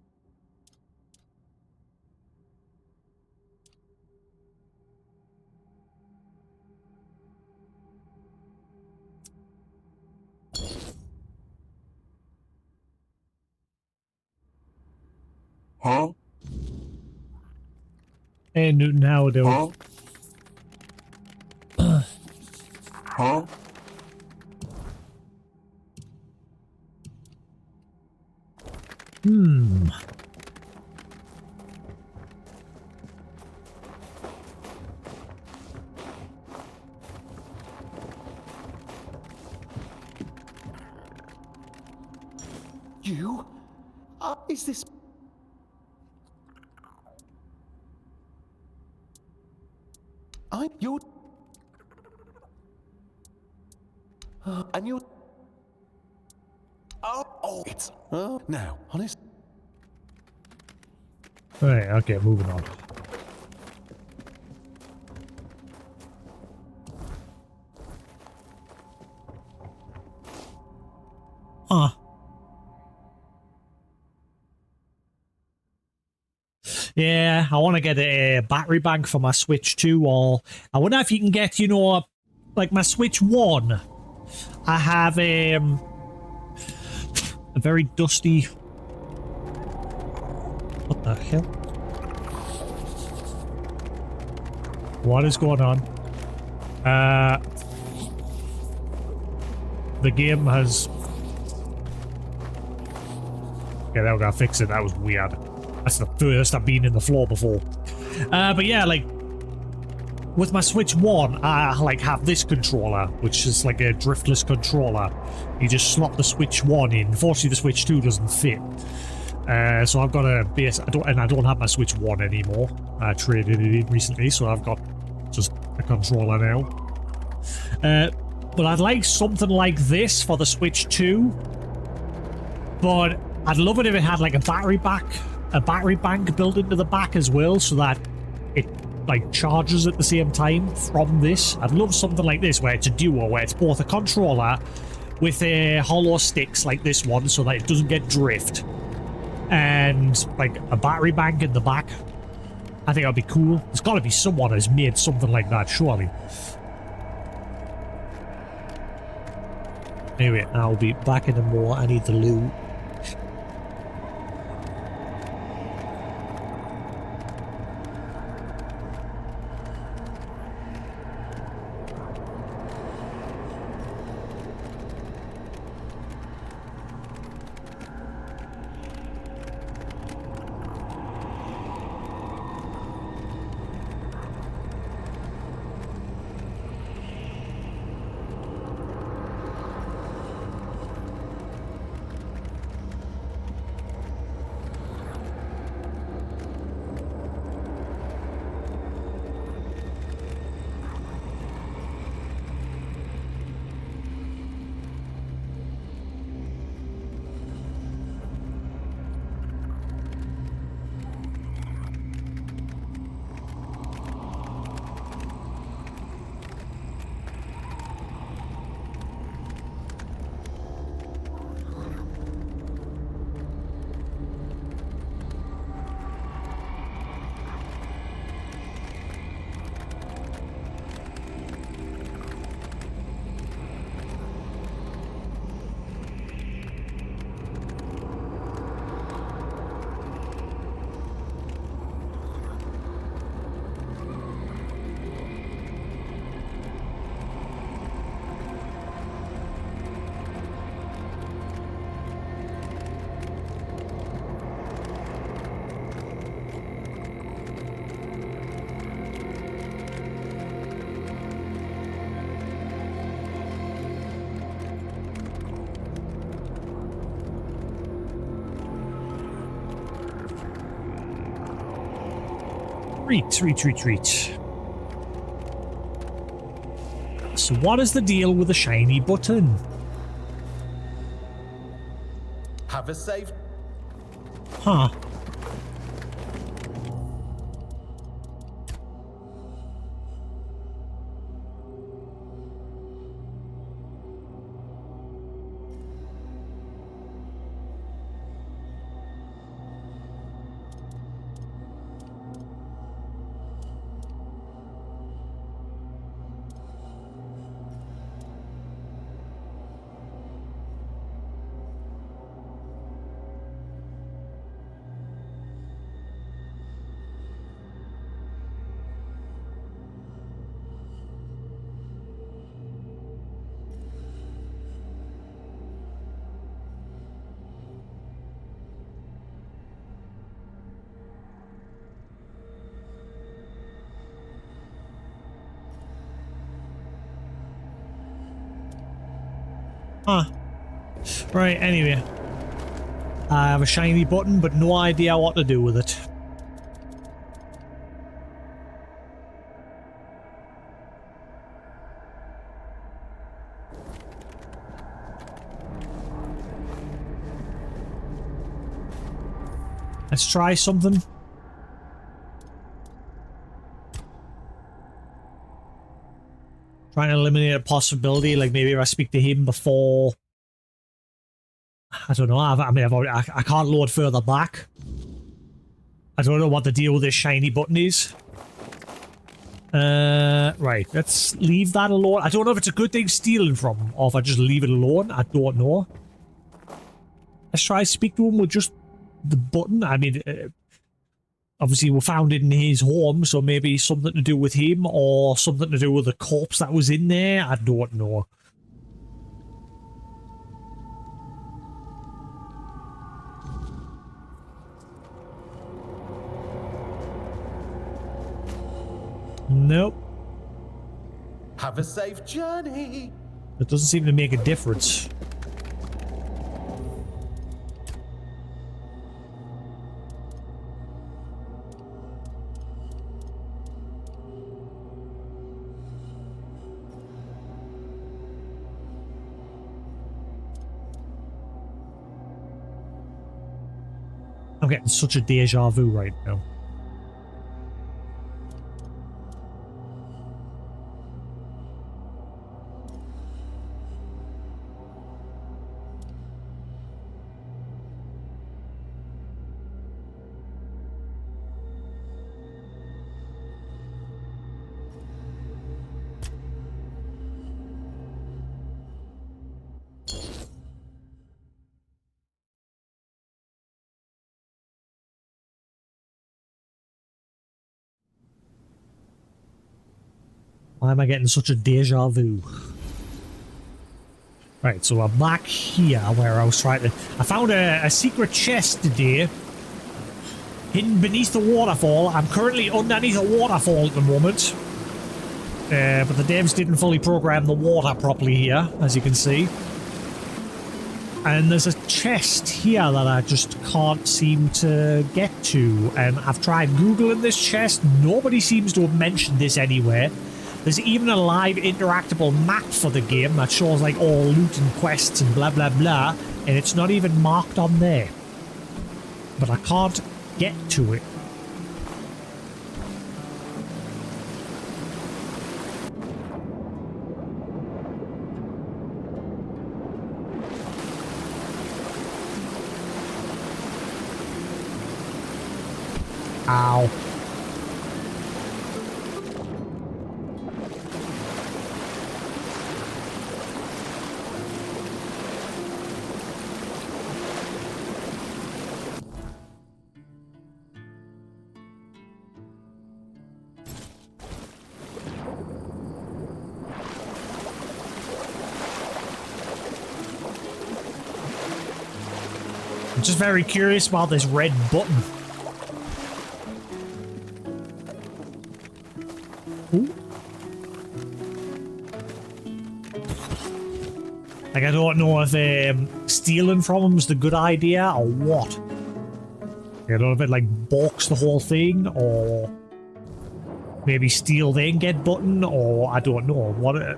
Huh? And now they'll. Huh? Huh? Hmm. You? Is this... You're... and you're... Oh, it's... now, honest... Right, okay, moving on. Yeah, I want to get a battery bank for my Switch 2, or I wonder if you can get, you know, like my Switch 1. I have a very dusty... What the hell? What is going on? The game has... Yeah, that we gotta fix it. That was weird. That's the first I've been in the floor before. But yeah, like, with my Switch 1, I like have this controller, which is like a driftless controller. You just slot the Switch 1 in. Unfortunately, the Switch 2 doesn't fit. So I've got a base, I don't have my Switch 1 anymore. I traded it in recently, so I've got just a the controller now. But I'd like something like this for the Switch 2. But I'd love it if it had like a battery bank built into the back as well, so that it like charges at the same time from this. I'd love something like this where it's a duo, where it's both a controller with a hollow sticks like this one, so that it doesn't get drift, and like a battery bank in the back. I think that'd be cool. There's got to be someone who's made something like that, surely. Anyway, I'll be back in a more. I need the loot. Retreat. So what is the deal with the shiny button? Have a safe. Huh. Huh. Right, anyway. I have a shiny button, but no idea what to do with it. Let's try something. Trying to eliminate a possibility, like maybe if I speak to him before. I don't know. I can't load further back. I don't know what the deal with this shiny button is. Right. Let's leave that alone. I don't know if it's a good thing stealing from him, or if I just leave it alone. I don't know. Let's try to speak to him with just the button. I mean, obviously we found it in his home, so maybe something to do with him or something to do with the corpse that was in there. I don't know. Nope. Have a safe journey. It doesn't seem to make a difference. I'm getting such a deja vu right now. Why am I getting such a deja vu? Right, so I'm back here where I was trying to... I found a secret chest today. Hidden beneath the waterfall. I'm currently underneath a waterfall at the moment. But the devs didn't fully program the water properly here, as you can see. And there's a chest here that I just can't seem to get to. And I've tried Googling this chest. Nobody seems to have mentioned this anywhere. There's even a live interactable map for the game that shows like all loot and quests and blah blah blah, and it's not even marked on there. But I can't get to it. Ow. I'm just very curious about this red button. Ooh. Like, I don't know if stealing from him is the good idea or what. I don't know if it like balks the whole thing, or maybe steal then get button, or I don't know what. I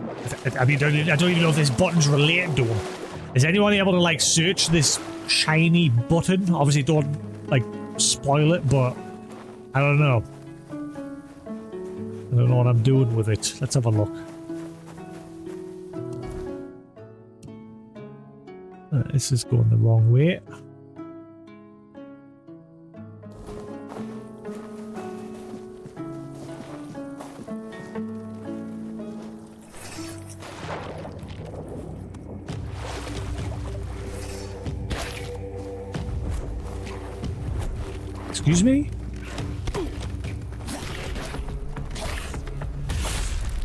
mean, I don't even know if this button's related to him. Is anyone able to like search this shiny button? Obviously, don't like spoil it, but I don't know. I don't know what I'm doing with it. Let's have a look. This is going the wrong way. Excuse me?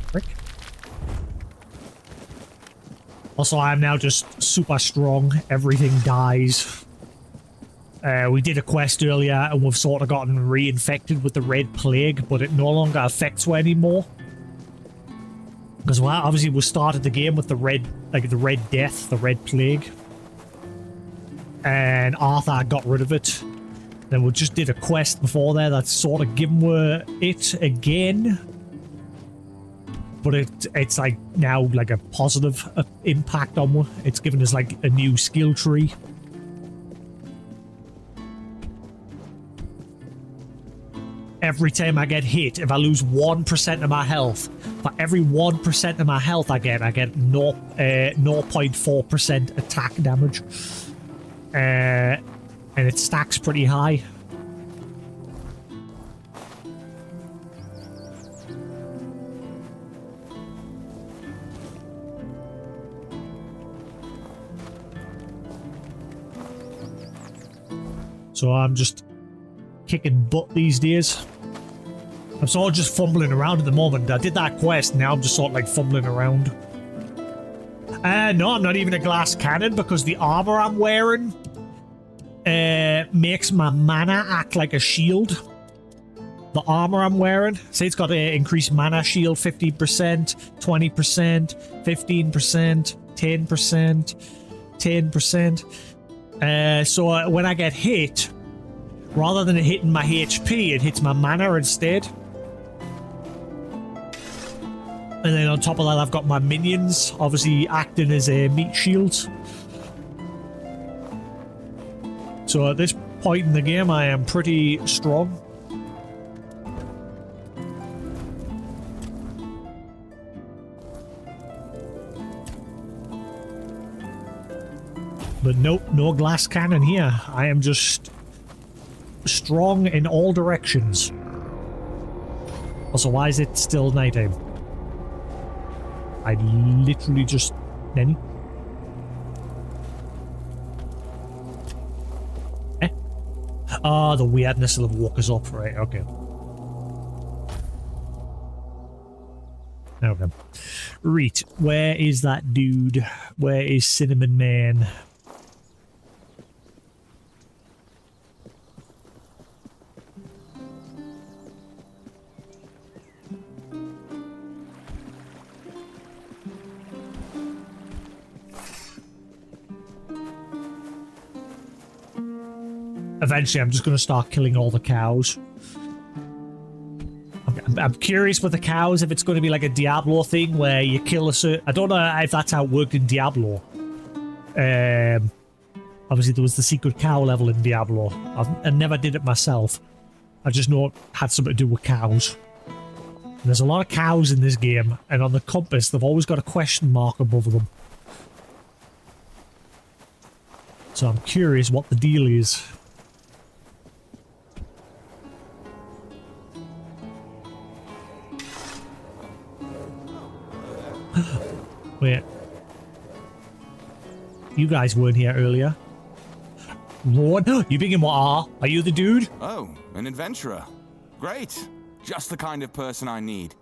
Frick. Also, I am now just super strong. Everything dies. We did a quest earlier and we've sort of gotten reinfected with the red plague, but it no longer affects you anymore. Because well, obviously we started the game with the red, like the red death, the red plague. And Arthur got rid of it. Then we just did a quest before there that's sort of given it again. But it's like now like a positive impact on one. It's given us like a new skill tree. Every time I get hit, if I lose 1% of my health, for every 1% of my health I get 0.4% attack damage. And it stacks pretty high. So I'm just kicking butt these days. I'm sort of just fumbling around at the moment. I did that quest, now I'm just sort of like fumbling around. No, I'm not even a glass cannon because the armor I'm wearing makes my mana act like a shield. The armor I'm wearing, say it's got an increased mana shield 50%, 20%, 15%, 10%, 10%. So when I get hit, rather than it hitting my HP, it hits my mana instead. And then on top of that, I've got my minions, obviously acting as meat shields. So at this point in the game, I am pretty strong. But nope, no glass cannon here. I am just strong in all directions. Also, why is it still nighttime? I literally just... Nanny? Eh? Oh, the weirdness of the woke us up. Right, okay. Okay. Right, where is that dude? Where is Cinnamon Man? Eventually, I'm just going to start killing all the cows. I'm curious with the cows if it's going to be like a Diablo thing where you kill a certain... I don't know if that's how it worked in Diablo. Obviously, there was the secret cow level in Diablo. I never did it myself. I just know it had something to do with cows. And there's a lot of cows in this game, and on the compass, they've always got a question mark above them. So I'm curious what the deal is. Wait. You guys weren't here earlier. Lord, you begin what are you the dude? Oh, an adventurer. Great. Just the kind of person I need.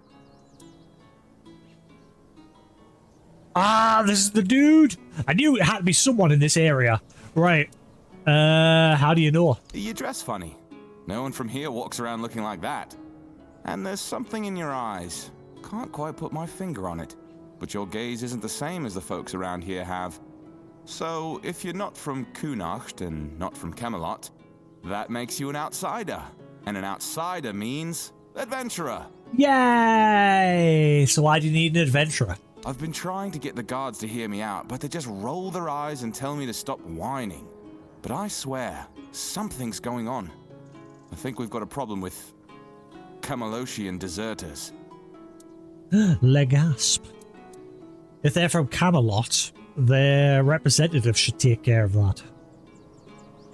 Ah, this is the dude. I knew it had to be someone in this area. Right. How do you know? You dress funny. No one from here walks around looking like that. And there's something in your eyes. Can't quite put my finger on it. But your gaze isn't the same as the folks around here have. So, if you're not from Kunacht and not from Camelot, that makes you an outsider. And an outsider means adventurer. Yay! So why do you need an adventurer? I've been trying to get the guards to hear me out, but they just roll their eyes and tell me to stop whining. But I swear, something's going on. I think we've got a problem with Camelosian deserters. Legasp. If they're from Camelot, their representative should take care of that.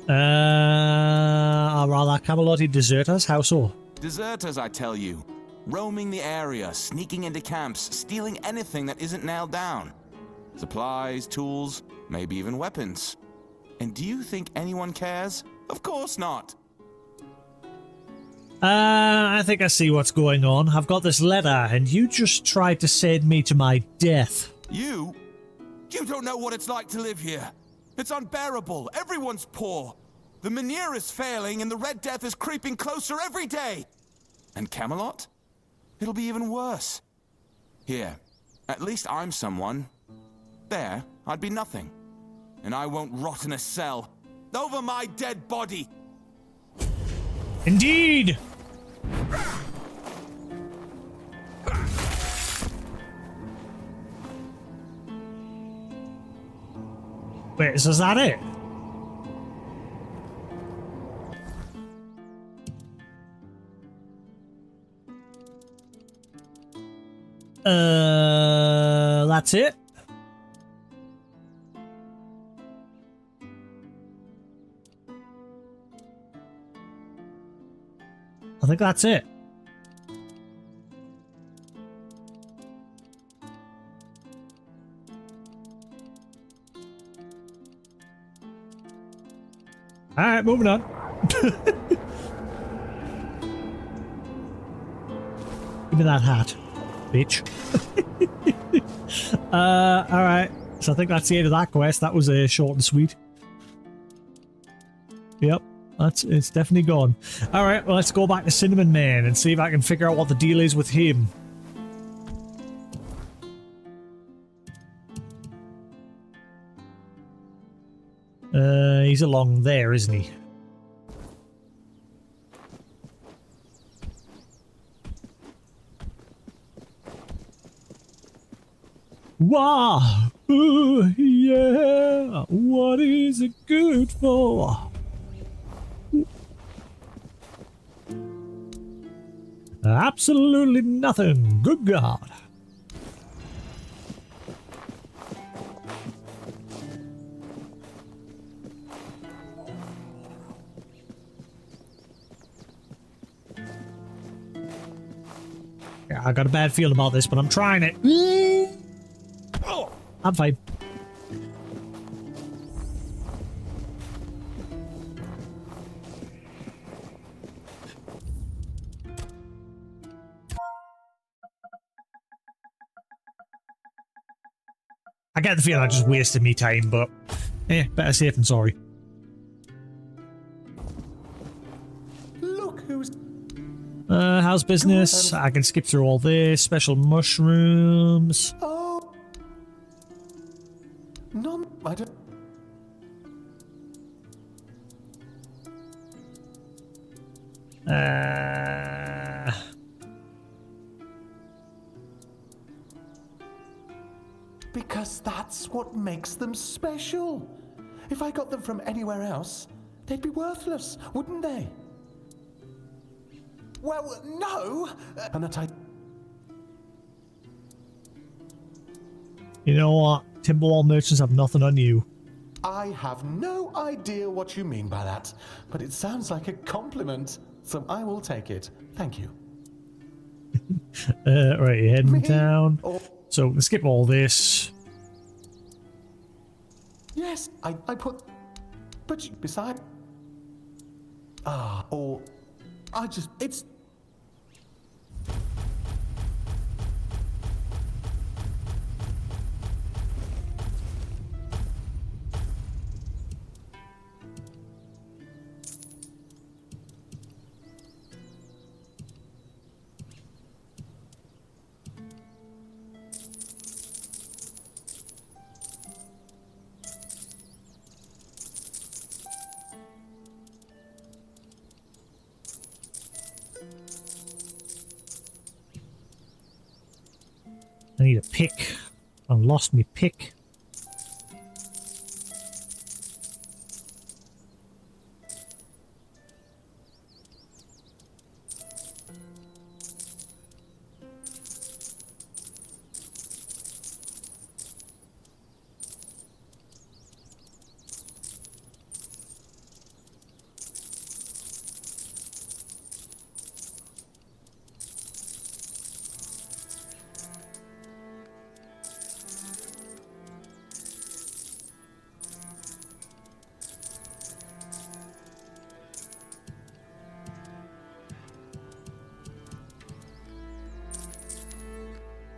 Are rather Camelot deserters? How so? Deserters, I tell you. Roaming the area, sneaking into camps, stealing anything that isn't nailed down. Supplies, tools, maybe even weapons. And do you think anyone cares? Of course not. I think I see what's going on. I've got this letter, and you just tried to send me to my death. You? You don't know what it's like to live here. It's unbearable. Everyone's poor. The Menhir is failing, and the Red Death is creeping closer every day. And Camelot? It'll be even worse. Here, at least I'm someone. There, I'd be nothing. And I won't rot in a cell. Over my dead body. Indeed! Wait, so is that it? That's it? I think that's it. Alright, moving on. Give me that hat, bitch. Alright. So I think that's the end of that quest. That was short and sweet. Yep. It's definitely gone. Alright, well, let's go back to Cinnamon Man and see if I can figure out what the deal is with him. He's along there, isn't he? Wow! Ooh, yeah! What is it good for? Absolutely nothing. Good God. Yeah, I got a bad feeling about this, but I'm trying it. I'm fine. I get the feeling I just wasted me time, but better safe than sorry. Look who's... How's business? I can skip through all this. Special mushrooms. Oh. None... I don't... Because that's what makes them special. If I got them from anywhere else, they'd be worthless, wouldn't they? Well, no! And that I... You know what? Timberwall merchants have nothing on you. I have no idea what you mean by that, but it sounds like a compliment, so I will take it. Thank you. Right, you're heading down. Or... So, let's skip all this. Yes, I put... But beside... or... I just... It's... I need a pick. I lost me pick.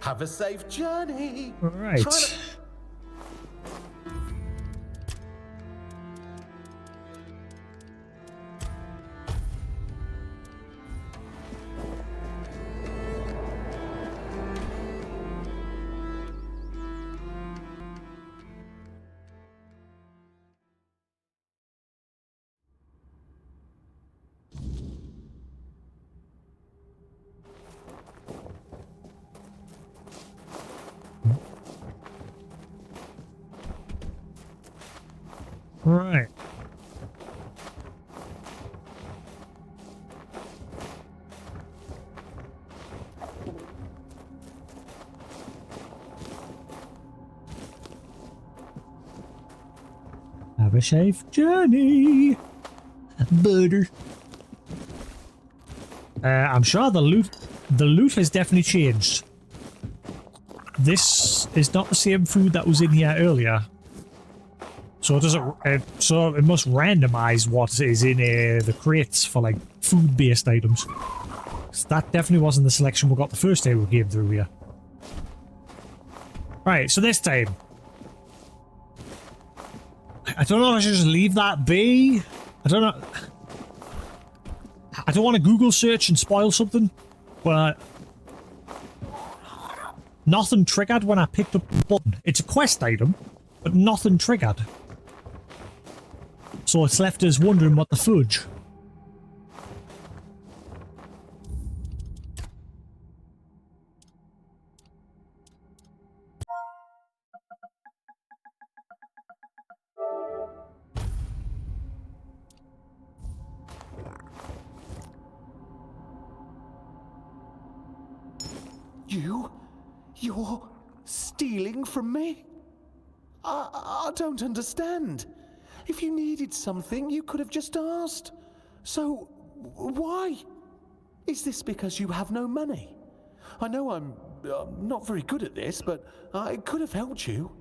Have a safe journey. All right. Right. Have a safe journey, butter. I'm sure the loot has definitely changed. This is not the same food that was in here earlier. So it doesn't. So it must randomize what is in the crates for like food-based items. So that definitely wasn't the selection we got the first day we came through here. Right. So this time, I don't know if I should just leave that be. I don't know. I don't want to Google search and spoil something, but nothing triggered when I picked up the button. It's a quest item, but nothing triggered. So it's left us wondering what the fudge. You're stealing from me? I don't understand. If you needed something, you could have just asked. So, why? Is this because you have no money? I know I'm not very good at this, but I could have helped you.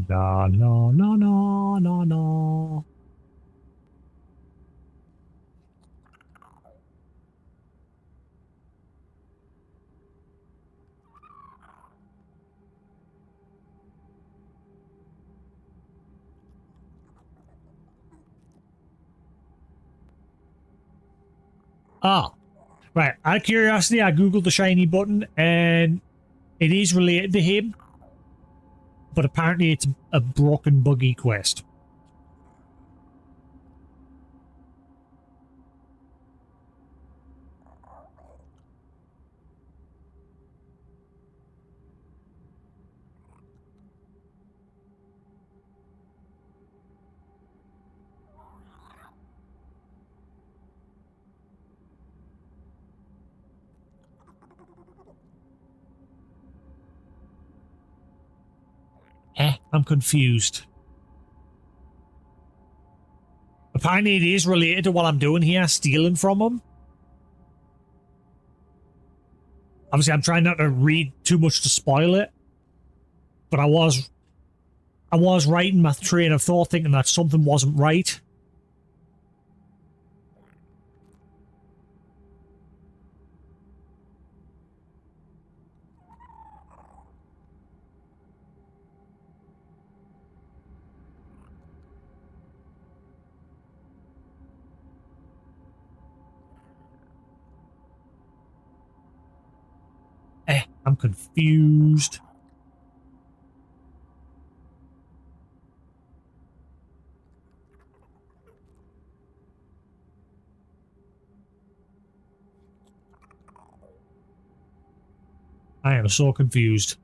No, no, no, no, no, no. Ah, right. Out of curiosity, I googled the shiny button, and it is related to him, but apparently it's a broken buggy quest. I'm confused. Apparently it is related to what I'm doing here, stealing from him. Obviously, I'm trying not to read too much to spoil it, but I was writing my train of thought thinking that something wasn't right. I'm confused. I am so confused.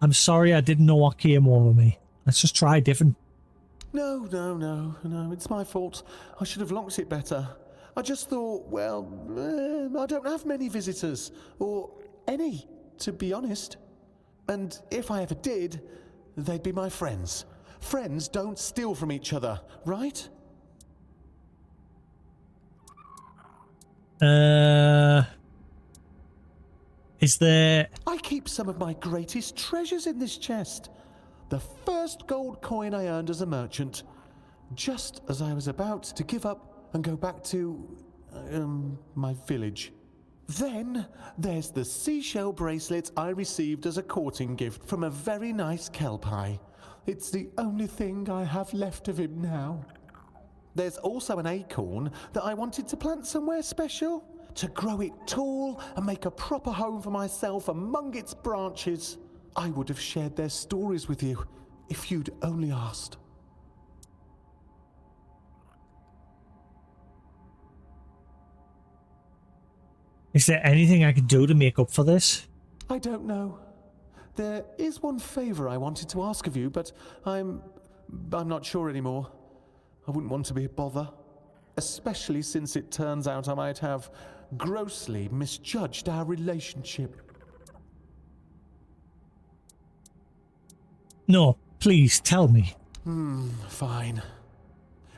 I'm sorry, I didn't know what came over me. Let's just try different. No, it's my fault. I should have locked it better. I just thought, well, I don't have many visitors, or any, to be honest. And if I ever did, they'd be my friends. Friends don't steal from each other, right? Is there... I keep some of my greatest treasures in this chest. The first gold coin I earned as a merchant. Just as I was about to give up and go back to... my village. Then there's the seashell bracelet I received as a courting gift from a very nice Kelpie. It's the only thing I have left of him now. There's also an acorn that I wanted to plant somewhere special. To grow it tall and make a proper home for myself among its branches. I would have shared their stories with you if you'd only asked. Is there anything I could do to make up for this? I don't know. There is one favor I wanted to ask of you, but I'm not sure anymore. I wouldn't want to be a bother. Especially since it turns out I might have grossly misjudged our relationship. No, please tell me. Fine.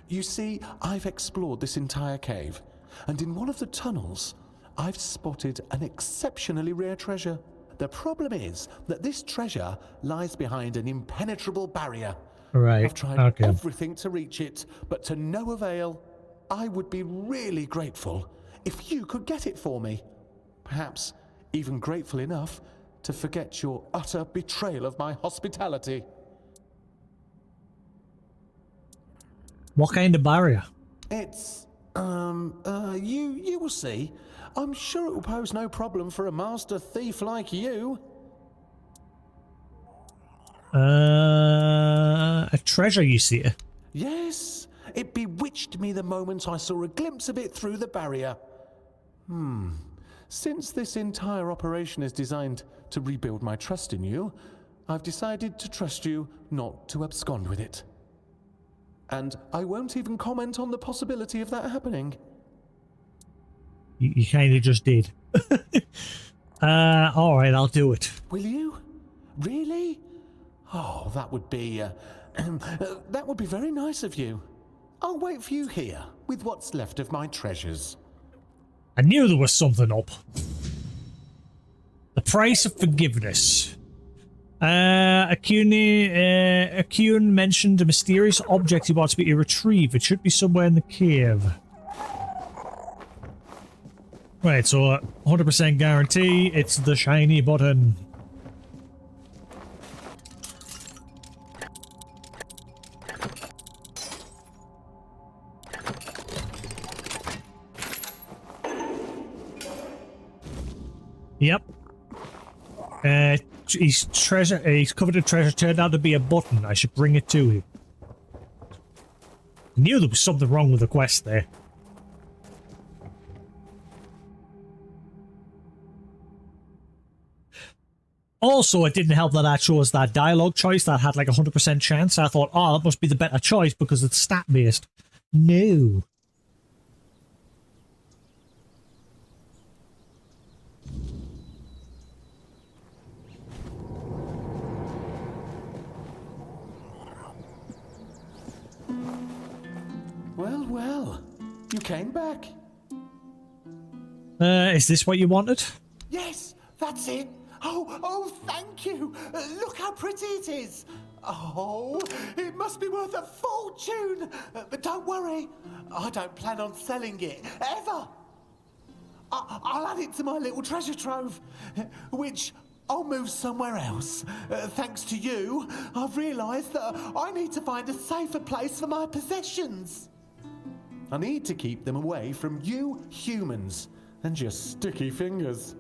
You see, I've explored this entire cave, and in one of the tunnels, I've spotted an exceptionally rare treasure. The problem is that this treasure lies behind an impenetrable barrier. Right. I've tried everything to reach it, but to no avail. I would be really grateful if you could get it for me. Perhaps even grateful enough to forget your utter betrayal of my hospitality. What kind of barrier? It's, you will see. I'm sure it will pose no problem for a master thief like you. A treasure, you see? Yes, it bewitched me the moment I saw a glimpse of it through the barrier. Since this entire operation is designed to rebuild my trust in you, I've decided to trust you not to abscond with it. And I won't even comment on the possibility of that happening. You kind of just did. Alright, I'll do it. Will you? Really? Oh, that would be very nice of you. I'll wait for you here with what's left of my treasures. I knew there was something up. The price of forgiveness. Akun mentioned a mysterious object he wants me to retrieve. It should be somewhere in the cave. Right, so 100% guarantee it's the shiny button. Yep. His coveted treasure turned out to be a button. I should bring it to him. I knew there was something wrong with the quest there. Also, it didn't help that I chose that dialogue choice that had like a 100% chance. I thought, oh, that must be the better choice because it's stat-based. No. Well, well, you came back. Is this what you wanted? Yes, that's it. Oh, thank you. Look how pretty it is. Oh, it must be worth a fortune. But don't worry, I don't plan on selling it, ever. I'll add it to my little treasure trove, which I'll move somewhere else. Thanks to you, I've realised that I need to find a safer place for my possessions. I need to keep them away from you humans and your sticky fingers.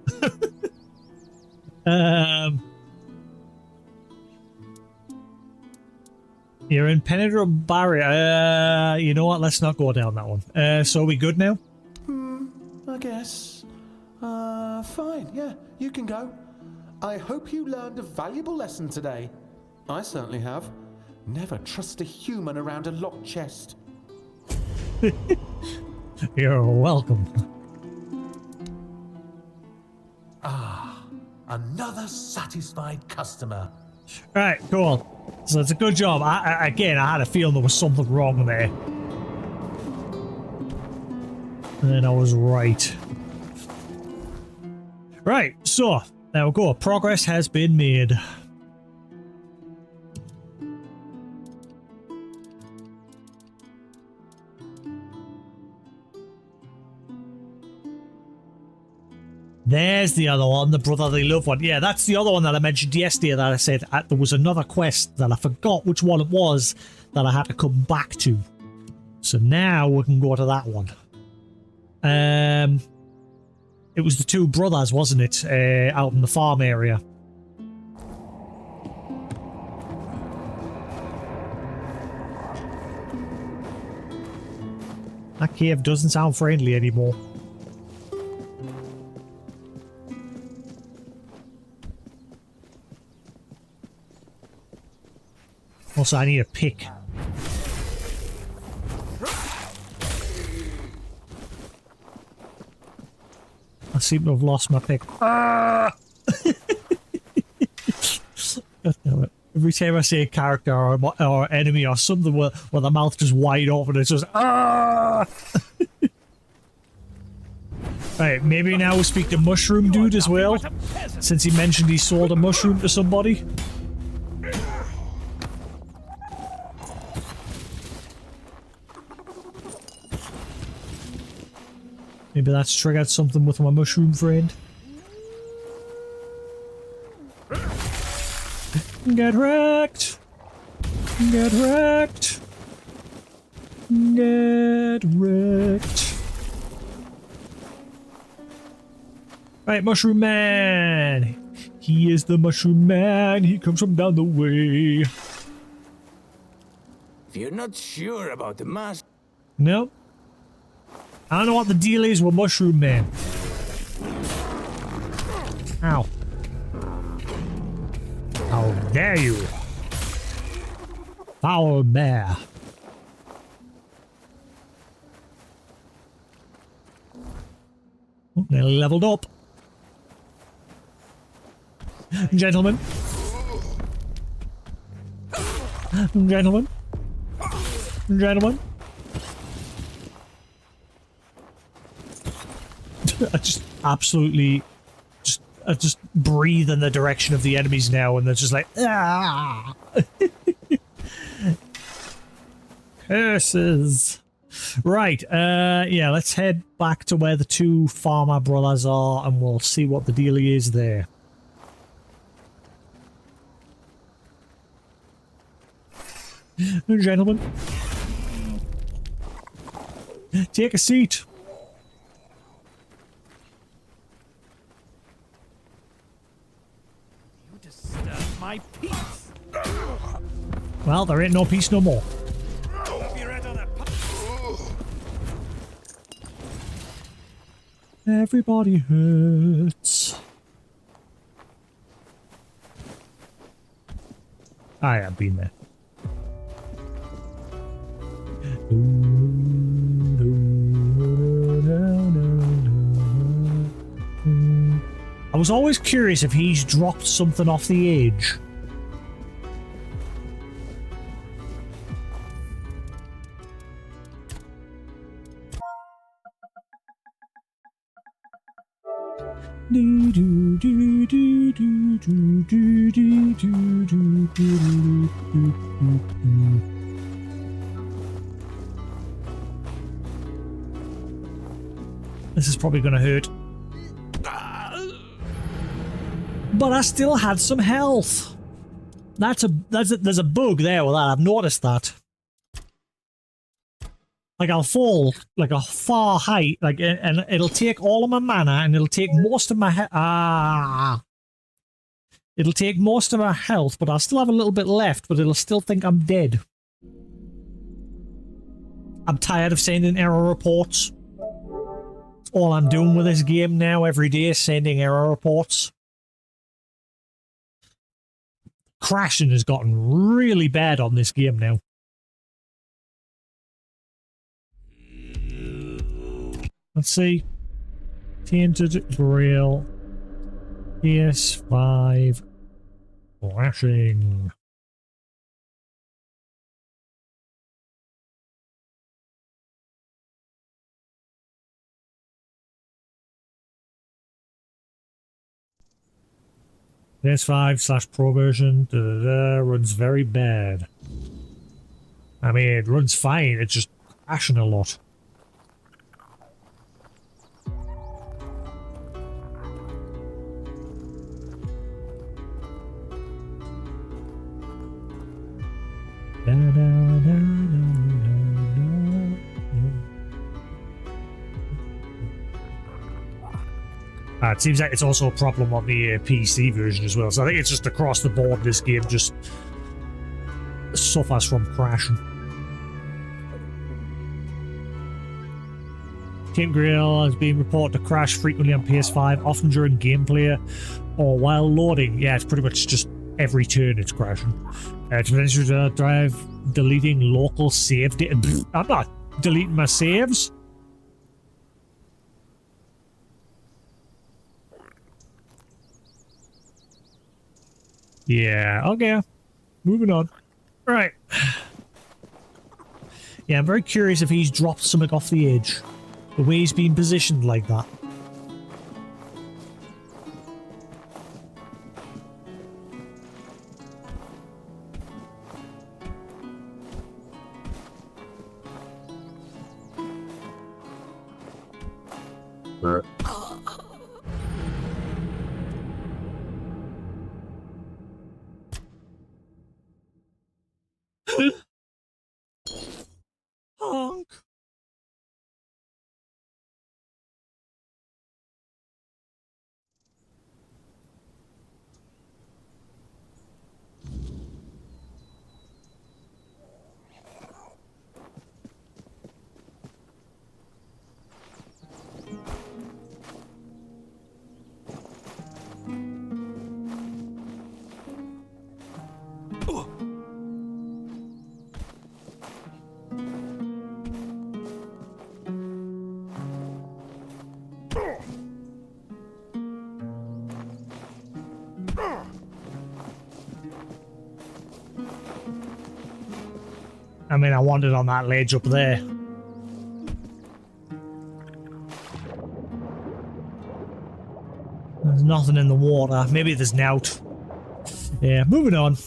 You're impenetrable barrier. You know what? Let's not go down that one. So are we good now? I guess. Fine. Yeah, you can go. I hope you learned a valuable lesson today. I certainly have. Never trust a human around a locked chest. You're welcome. Another satisfied customer. Right, cool. So it's a good job. I had a feeling there was something wrong there. And I was right. Right, so there we go. Progress has been made. There's the other one, the brotherly love one. Yeah, that's the other one that I mentioned yesterday that I said there was another quest that I forgot which one it was that I had to come back to. So now we can go to that one. It was the two brothers, wasn't it? Out in the farm area. That cave doesn't sound friendly anymore. Also, I need a pick. I seem to have lost my pick. Ah! God damn it. Every time I say a character or enemy or something where the mouth just wide open, it's just ah! Right, maybe now we'll speak to Mushroom Dude as well, since he mentioned he sold a mushroom to somebody. Maybe that's triggered something with my mushroom friend. Get wrecked! Get wrecked! Get wrecked! Right, Mushroom Man! He is the Mushroom Man. He comes from down the way. If you're not sure about the mask, No. I don't know what the deal is with Mushroom Man. Ow. How dare you? Foul bear. Oh, nearly leveled up. Gentlemen. Gentlemen. Gentlemen. I just absolutely I just breathe in the direction of the enemies now, and they're just like, ah! Curses. Right, yeah, let's head back to where the two farmer brothers are, and we'll see what the dealie is there. Gentlemen, take a seat. You disturb my peace. Well, there ain't no peace no more. Everybody hurts. I have been there. I was always curious if he's dropped something off the edge. This is probably going to hurt. But I still had some health. There's a bug there with that. I've noticed that. Like, I'll fall like a far height, like, and it'll take all of my mana, and it'll take most of my it'll take most of my health, but I'll still have a little bit left, but it'll still think I'm dead. I'm tired of sending error reports. That's all I'm doing with this game now every day is sending error reports. Crashing has gotten really bad on this game now. Let's see. Tainted Grail. PS5. Flashing. PS5/Pro version. Runs very bad. I mean, it runs fine. It's just crashing a lot. It seems like it's also a problem on the PC version as well, so I think it's just across the board this game just suffers from crashing. Tainted Grail has been reported to crash frequently on PS5, often during gameplay or while loading. Yeah, it's pretty much just every turn it's crashing. To drive deleting local save data. I'm not deleting my saves. Yeah, okay. Moving on. Right. Yeah, I'm very curious if he's dropped something off the edge. The way he's been positioned like that. Honk. I mean, I wanted on that ledge up there. There's nothing in the water. Maybe there's nout. Yeah, moving on.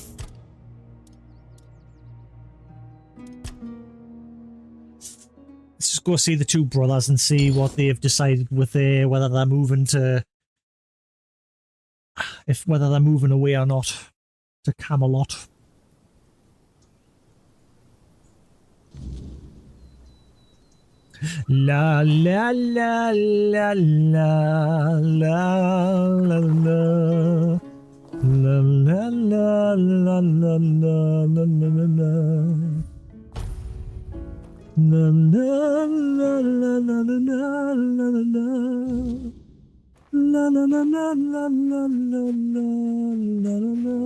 Let's just go see the two brothers and see what they've decided with their, whether they're moving to, whether they're moving away or not to Camelot. La la la la la la la la. La la la la la la la la la. La la la la la la la la la. La la la la la la la la la.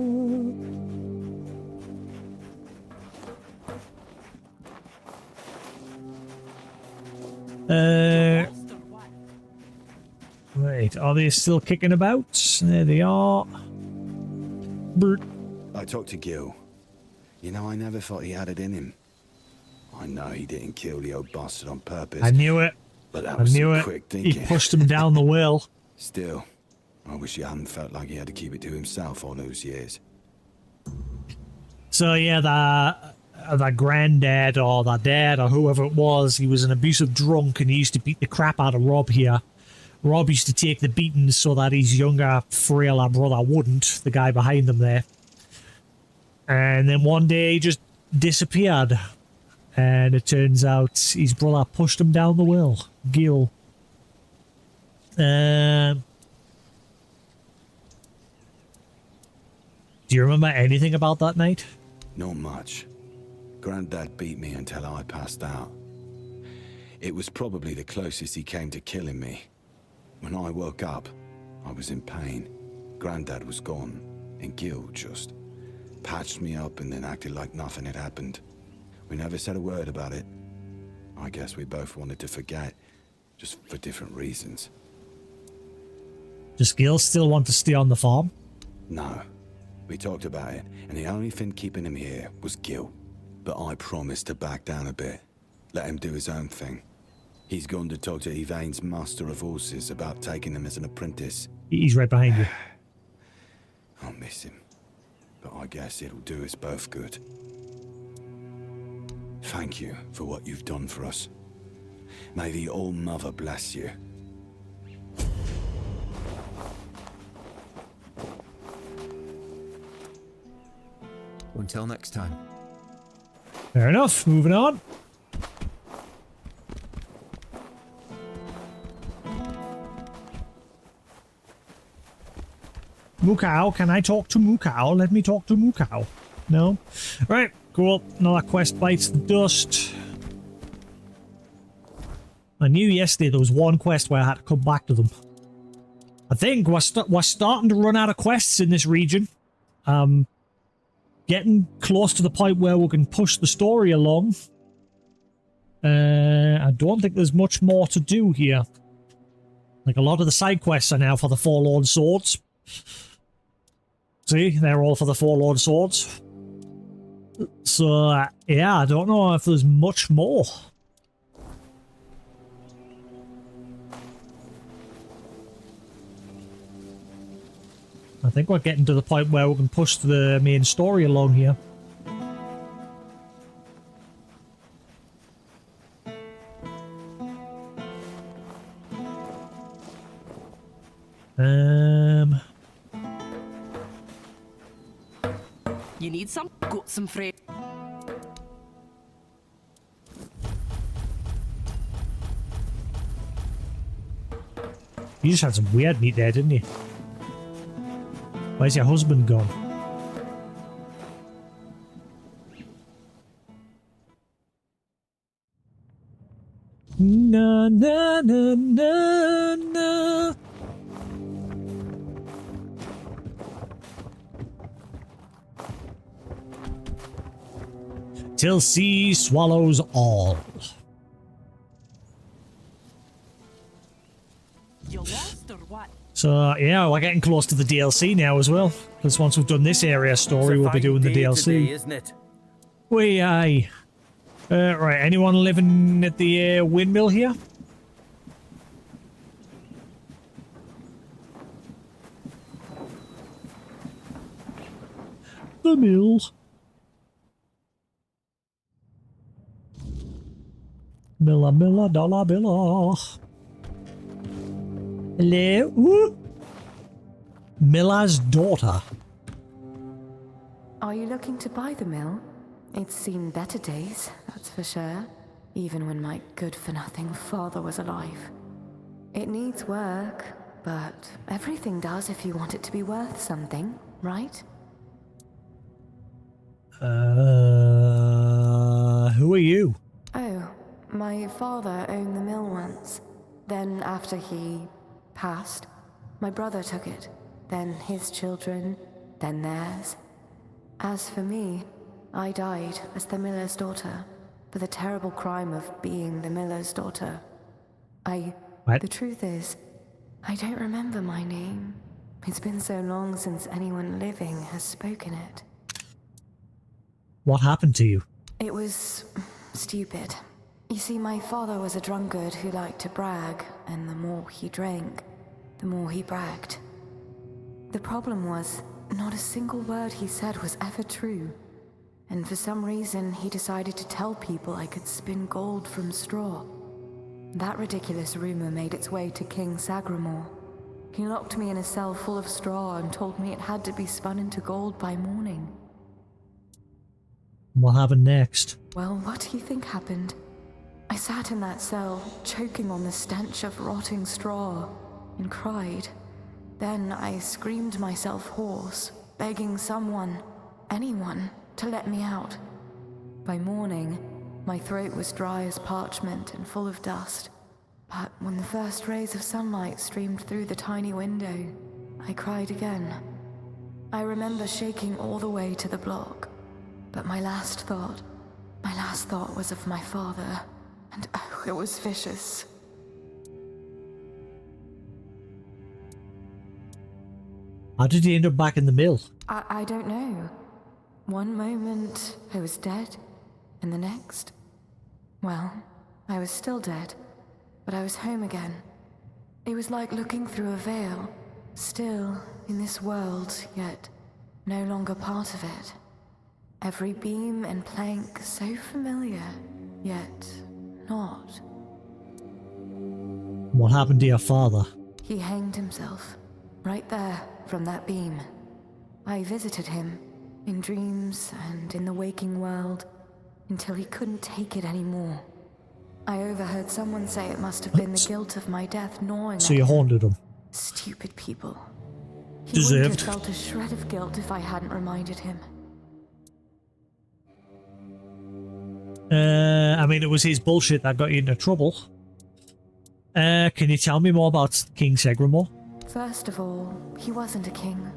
Right, are they still kicking about? There they are. Bert. I talked to Gil. You know, I never thought he had it in him. I know he didn't kill the old bastard on purpose. I knew it. But that was some quick thinking. He pushed him down the well. Still, I wish he hadn't felt like he had to keep it to himself all those years. So yeah, that granddad or that dad or whoever it was, he was an abusive drunk and he used to beat the crap out of Rob here. Rob used to take the beatings so that his younger, frailer brother wouldn't, the guy behind him there. And then one day he just disappeared. And it turns out his brother pushed him down the well. Gil. Do you remember anything about that night? Not much. Granddad beat me until I passed out. It was probably the closest he came to killing me. When I woke up, I was in pain. Granddad was gone, and Gil just patched me up and then acted like nothing had happened. We never said a word about it. I guess we both wanted to forget, just for different reasons. Does Gil still want to stay on the farm? No. We talked about it, and the only thing keeping him here was Gil. But I promised to back down a bit. Let him do his own thing. He's gone to talk to Yvain's master of horses about taking him as an apprentice. He's right behind you. I'll miss him. But I guess it'll do us both good. Thank you for what you've done for us. May the All-Mother bless you. Until next time. Fair enough. Moving on. Mukau, can I talk to Mukau? Let me talk to Mukau. No? Right, cool. Another quest bites the dust. I knew yesterday there was one quest where I had to come back to them. I think we're starting to run out of quests in this region. Getting close to the point where we can push the story along. I don't think there's much more to do here. Like, a lot of the side quests are now for the Forlorn Swords. See, they're all for the Forlorn Swords. So, yeah, I don't know if there's much more. I think we're getting to the point where we can push the main story along here. You need some? Got some fresh. You just had some weird meat there, didn't you? Where's your husband gone? Na na na na na. Till sea swallows all. You lost or what? So, yeah, we're getting close to the DLC now as well. Because once we've done this area story, we'll be doing the DLC. Today, isn't it? Way aye. Right, anyone living at the windmill here? The mill. Miller, miller, dollar, biller. Hello? Ooh. Miller's daughter. Are you looking to buy the mill? It's seen better days, that's for sure. Even when my good-for-nothing father was alive. It needs work, but everything does if you want it to be worth something, right? Who are you? Oh, my father owned the mill once. Then after he passed, my brother took it. Then his children, then theirs. As for me, I died as the miller's daughter, for the terrible crime of being the miller's daughter. What? The truth is, I don't remember my name. It's been so long since anyone living has spoken it. What happened to you? It was stupid. You see, my father was a drunkard who liked to brag, and the more he drank, the more he bragged. The problem was, not a single word he said was ever true. And for some reason, he decided to tell people I could spin gold from straw. That ridiculous rumor made its way to King Sagramore. He locked me in a cell full of straw and told me it had to be spun into gold by morning. What happened next? Well, what do you think happened? I sat in that cell, choking on the stench of rotting straw, and cried. Then I screamed myself hoarse, begging someone, anyone, to let me out. By morning, my throat was dry as parchment and full of dust. But when the first rays of sunlight streamed through the tiny window, I cried again. I remember shaking all the way to the block. But my last thought was of my father. And oh, it was vicious. How did he end up back in the mill? I don't know. One moment, I was dead. And the next, well, I was still dead. But I was home again. It was like looking through a veil. Still in this world, yet no longer part of it. Every beam and plank so familiar, yet not. What happened to your father? He hanged himself, right there, from that beam. I visited him, in dreams and in the waking world, until he couldn't take it anymore. I overheard someone say it must have been the guilt of my death gnawing So at you him. haunted him. Stupid people. He Deserved. wouldn't have felt a shred of guilt if I hadn't reminded him. I mean, it was his bullshit that got you into trouble. Can you tell me more about King Sagramore? First of all, he wasn't a king.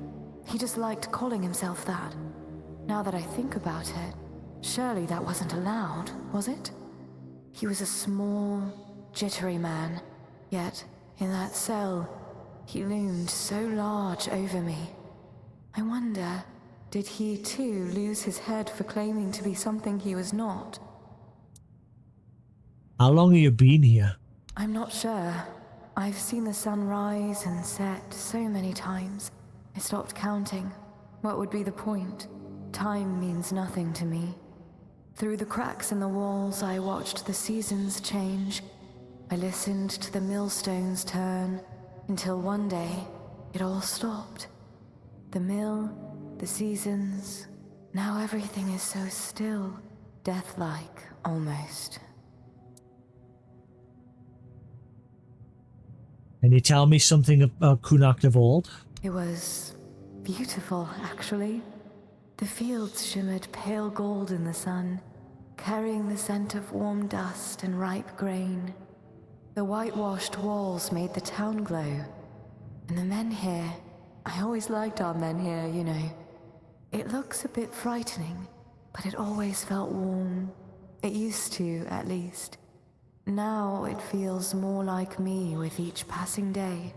He just liked calling himself that. Now that I think about it, surely that wasn't allowed, was it? He was a small, jittery man, yet in that cell, he loomed so large over me. I wonder, did he too lose his head for claiming to be something he was not? How long have you been here? I'm not sure. I've seen the sun rise and set so many times. I stopped counting. What would be the point? Time means nothing to me. Through the cracks in the walls, I watched the seasons change. I listened to the millstones turn, until one day, it all stopped. The mill, the seasons, now everything is so still, death-like, almost. Can you tell me something about Kunakt of old? It was beautiful, actually. The fields shimmered pale gold in the sun, carrying the scent of warm dust and ripe grain. The whitewashed walls made the town glow. And the men here, I always liked our men here, you know. It looks a bit frightening, but it always felt warm. It used to, at least. Now it feels more like me with each passing day.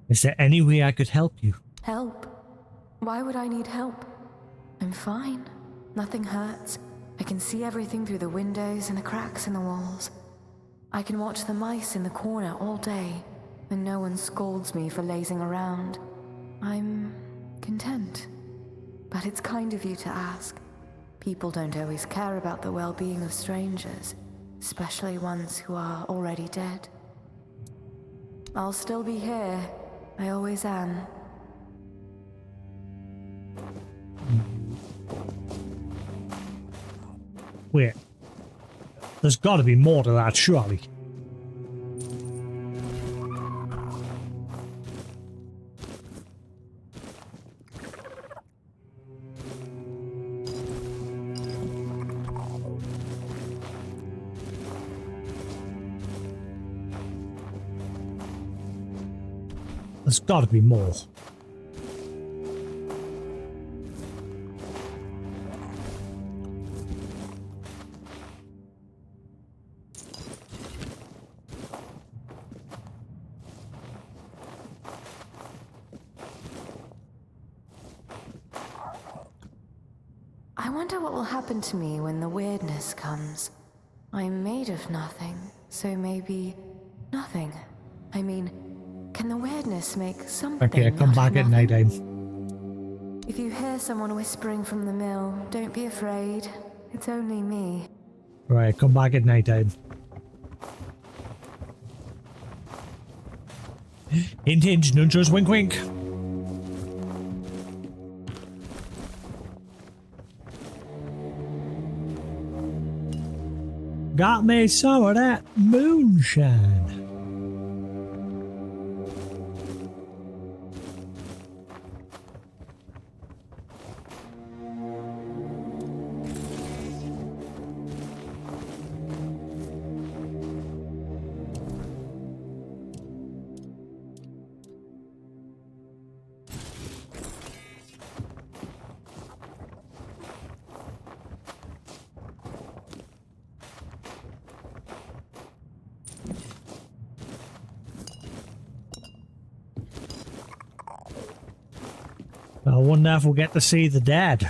Is there any way I could help you? Help? Why would I need help? I'm fine. Nothing hurts. I can see everything through the windows and the cracks in the walls. I can watch the mice in the corner all day, and no one scolds me for lazing around. I'm content. But it's kind of you to ask. People don't always care about the well-being of strangers, especially ones who are already dead. I'll still be here. I always am. Wait. There's got to be more to that, surely. There's got to be more. I wonder what will happen to me when the weirdness comes. I'm made of nothing, so maybe nothing. I mean, can the weirdness make something? Okay, come back at night time. If you hear someone whispering from the mill, don't be afraid. It's only me. Right, come back at night time. Hint, hint, nunchos, wink, wink. Got me some of that moonshine. I wonder if we'll get to see the dead.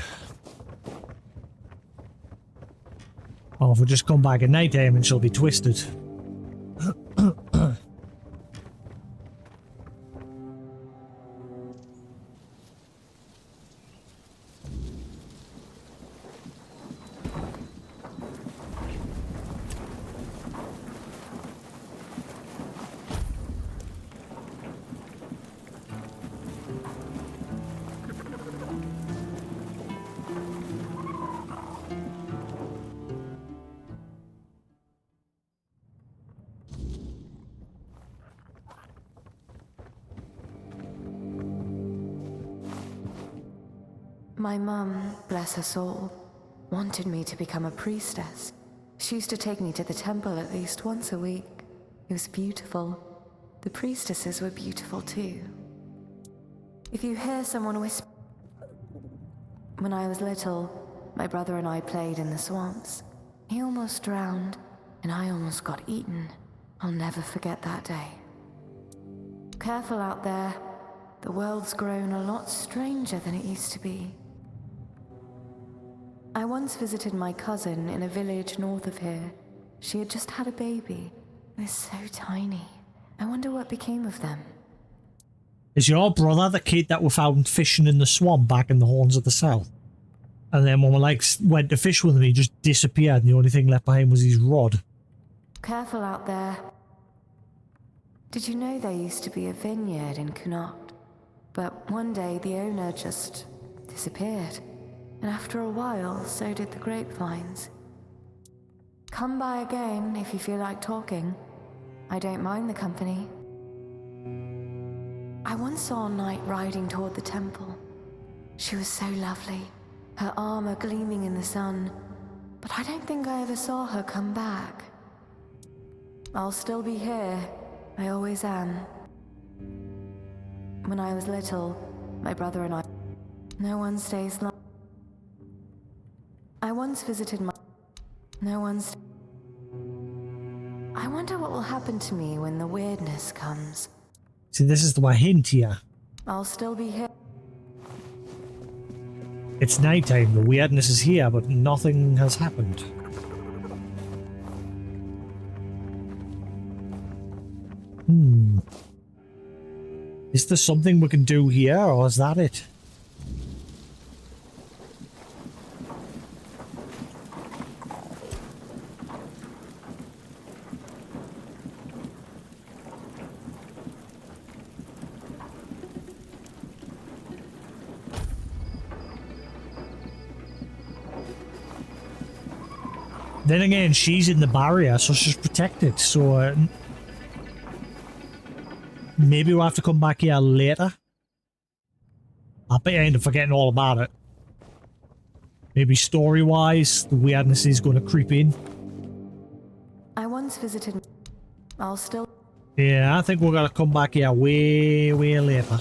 Or if we'll just come back at night time and she'll be twisted. My mum, bless her soul, wanted me to become a priestess. She used to take me to the temple at least once a week. It was beautiful. The priestesses were beautiful too. If you hear someone whisper... When I was little, my brother and I played in the swamps. He almost drowned, and I almost got eaten. I'll never forget that day. Careful out there. The world's grown a lot stranger than it used to be. I once visited my cousin in a village north of here. She had just had a baby. They're so tiny. I wonder what became of them. Is your brother the kid that we found fishing in the swamp back in the Horns of the South? And then when we went to fish with him, he just disappeared and the only thing left behind was his rod. Careful out there. Did you know there used to be a vineyard in Connacht? But one day the owner just disappeared. And after a while, so did the grapevines. Come by again if you feel like talking. I don't mind the company. I once saw a knight riding toward the temple. She was so lovely, her armor gleaming in the sun, but I don't think I ever saw her come back. I'll still be here. I always am. When I was little, my brother and I... No one stays long. I once visited my... No one's... I wonder what will happen to me when the weirdness comes. See, this is the hint here. I'll still be here. It's nighttime. The weirdness is here, but nothing has happened. Is there something we can do here, or is that it? Then again, she's in the barrier, so she's protected, so maybe we'll have to come back here later. I bet I end up forgetting all about it. Maybe story-wise, the weirdness is going to creep in. I once visited... I'll still... Yeah, I think we're going to come back here way, way later.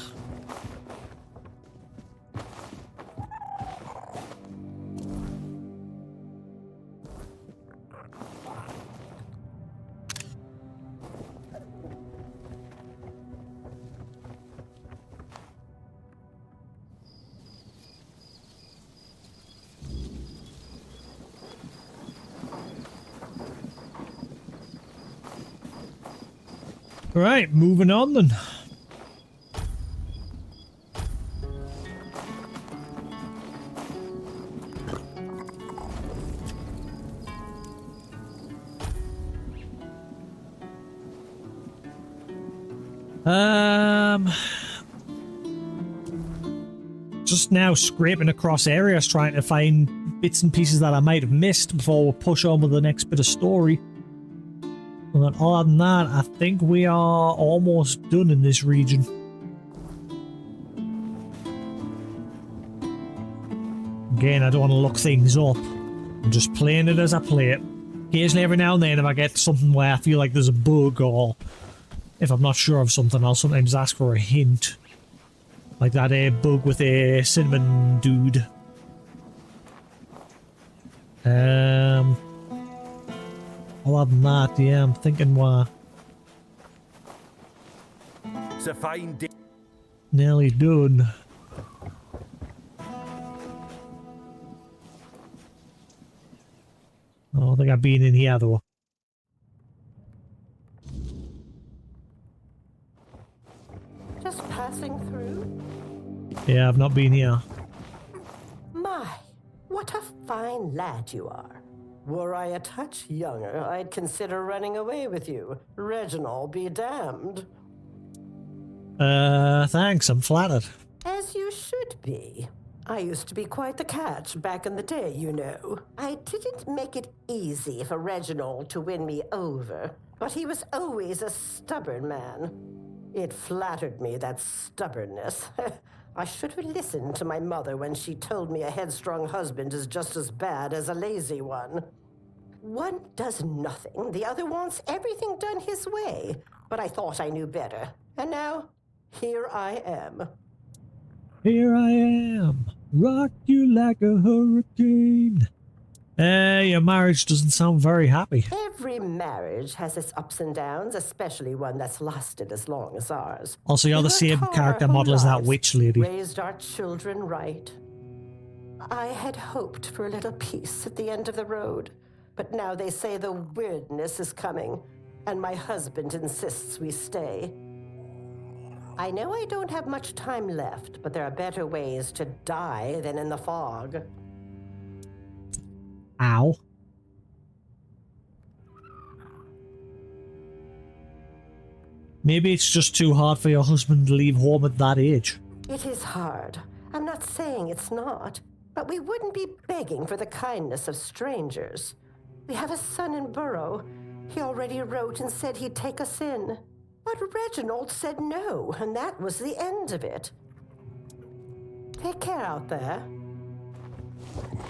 Right, moving on then. Just now scraping across areas trying to find bits and pieces that I might have missed before we push on with the next bit of story. But other than that, I think we are almost done in this region. Again, I don't want to look things up. I'm just playing it as I play it. Occasionally, every now and then, if I get something where I feel like there's a bug, or if I'm not sure of something, I'll sometimes ask for a hint. Like that bug with a cinnamon dude. Other than that, yeah, I'm thinking we're It's a fine day. nearly done. I don't think I've been in here though. Just passing through? Yeah, I've not been here. My, what a fine lad you are. Were I a touch younger, I'd consider running away with you. Reginald be damned. Thanks, I'm flattered. As you should be. I used to be quite the catch back in the day, you know. I didn't make it easy for Reginald to win me over, but he was always a stubborn man. It flattered me, that stubbornness. I should have listened to my mother when she told me a headstrong husband is just as bad as a lazy one. One does nothing, the other wants everything done his way. But I thought I knew better. And now, here I am. Here I am, rock you like a hurricane. Your marriage doesn't sound very happy. Every marriage has its ups and downs, especially one that's lasted as long as ours. Also, you're the same character model as that witch lady. Raised our children right. I had hoped for a little peace at the end of the road, but now they say the weirdness is coming, and my husband insists we stay. I know I don't have much time left, but there are better ways to die than in the fog. Ow. Maybe it's just too hard for your husband to leave home at that age. It is hard. I'm not saying it's not, but we wouldn't be begging for the kindness of strangers. We have a son in Burrow. He already wrote and said he'd take us in. But Reginald said no, and that was the end of it. Take care out there.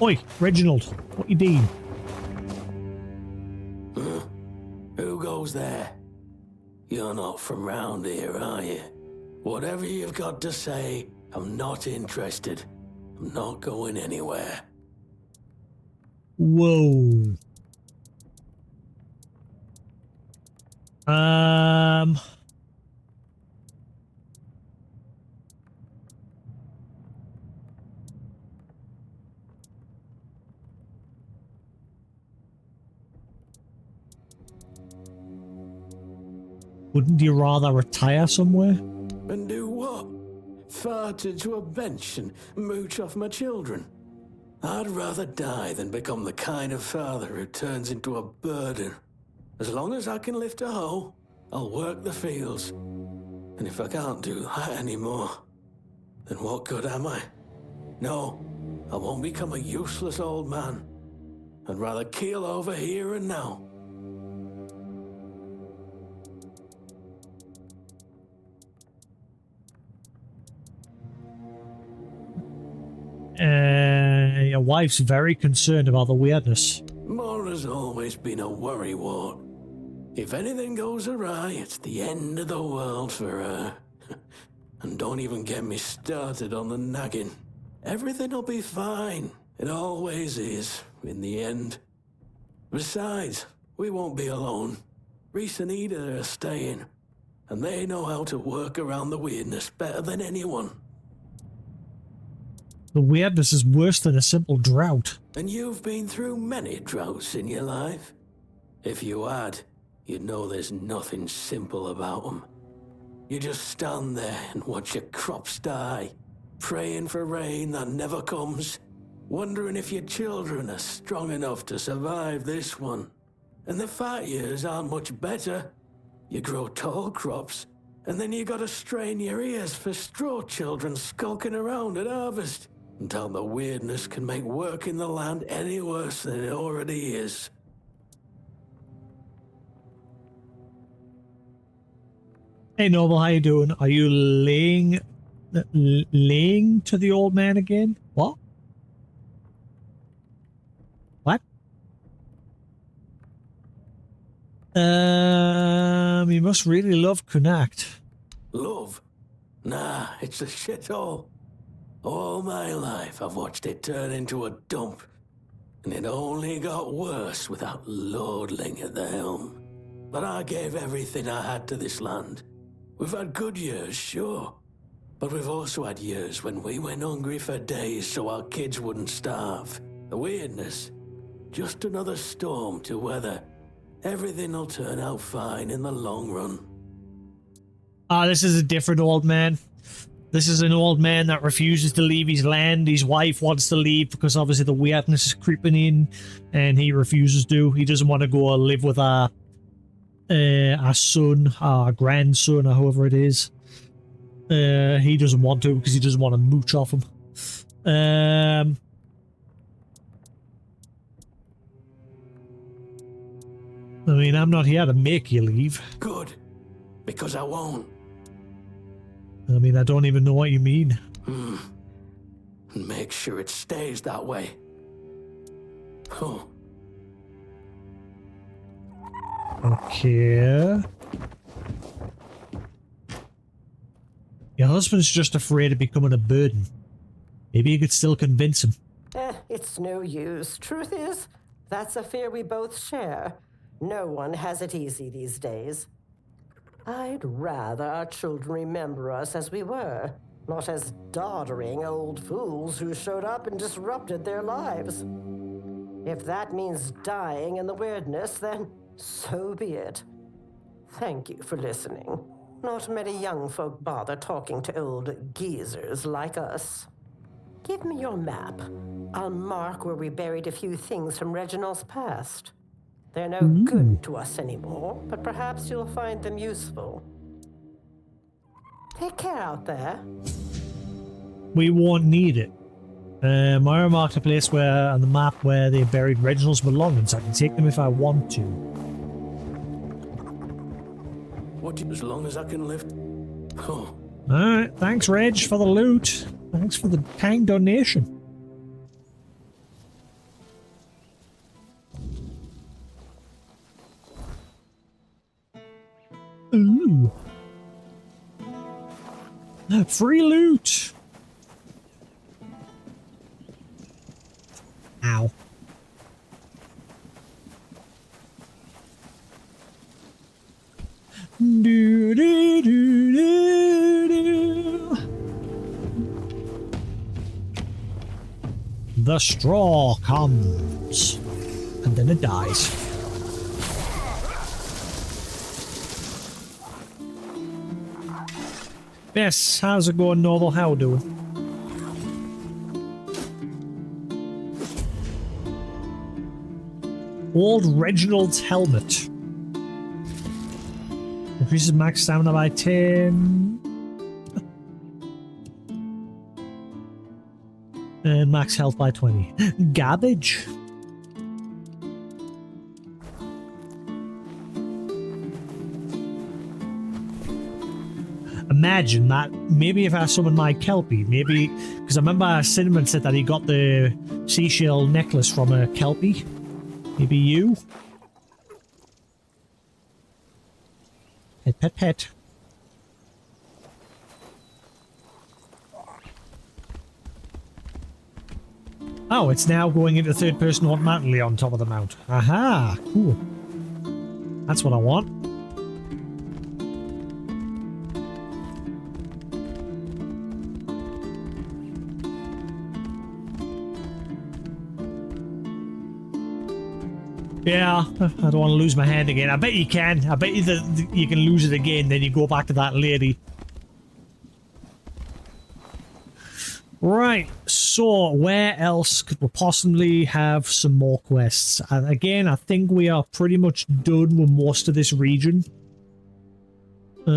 Oi, Reginald, what you doing? Who goes there? You're not from round here, are you? Whatever you've got to say, I'm not interested. I'm not going anywhere. Whoa. Wouldn't you rather retire somewhere? And do what? Fart into a bench and mooch off my children? I'd rather die than become the kind of father who turns into a burden. As long as I can lift a hoe, I'll work the fields. And if I can't do that anymore, then what good am I? No, I won't become a useless old man. I'd rather keel over here and now. Your wife's very concerned about the weirdness. Mora's always been a worrywart. If anything goes awry, it's the end of the world for her. And don't even get me started on the nagging. Everything'll be fine. It always is, in the end. Besides, we won't be alone. Reese and Ida are staying, and they know how to work around the weirdness better than anyone. The weirdness is worse than a simple drought. And you've been through many droughts in your life. If you had, you'd know there's nothing simple about them. You just stand there and watch your crops die, praying for rain that never comes, wondering if your children are strong enough to survive this one. And the fat years aren't much better. You grow tall crops, and then you gotta strain your ears for straw children skulking around at harvest, until the weirdness can make work in the land any worse than it already is. Hey Noble, how you doing? Are you laying to the old man again? What? What? You must really love Connacht. Love? Nah, it's a shithole. All my life I've watched it turn into a dump, and it only got worse without lordling at the helm. But I gave everything I had to this land. We've had good years, sure, but we've also had years when we went hungry for days so our kids wouldn't starve. The weirdness, just another storm to weather. Everything'll turn out fine in the long run. This is a different old man. This is an old man that refuses to leave his land. His wife wants to leave because obviously the weirdness is creeping in, and he refuses to. He doesn't want to go live with our son, our grandson, or whoever it is. He doesn't want to because he doesn't want to mooch off him. I mean, I'm not here to make you leave. Good, because I won't. I mean, I don't even know what you mean. Make sure it stays that way. Oh. Okay. Your husband's just afraid of becoming a burden. Maybe you could still convince him. It's no use. Truth is, that's a fear we both share. No one has it easy these days. I'd rather our children remember us as we were, not as doddering old fools who showed up and disrupted their lives. If that means dying in the weirdness, then so be it. Thank you for listening. Not many young folk bother talking to old geezers like us. Give me your map. I'll mark where we buried a few things from Reginald's past. They're no good to us anymore, but perhaps you'll find them useful. Take care out there. We won't need it. Myra marked a place where on the map where they buried Reginald's belongings. I can take them if I want to. What, as long as I can lift? Oh. Alright, thanks Reg for the loot. Thanks for the kind donation. Ooh. Free loot. Ow. Do, do, do, do, do. The straw comes, and then it dies. Yes, how's it going, Norval? How are doing? Old Reginald's helmet. Increases max stamina by 10. And max health by 20. Garbage. Imagine that. Maybe if I summon my Kelpie, maybe because I remember Cinnamon said that he got the seashell necklace from a Kelpie. Maybe you. Pet, pet, pet. Oh, it's now going into third person automatically on top of the mount. Aha! Cool. That's what I want. Yeah, I don't want to lose my hand again. I bet you can. I bet you that you can lose it again, then you go back to that lady. Right, so where else could we possibly have some more quests? And again, I think we are pretty much done with most of this region. I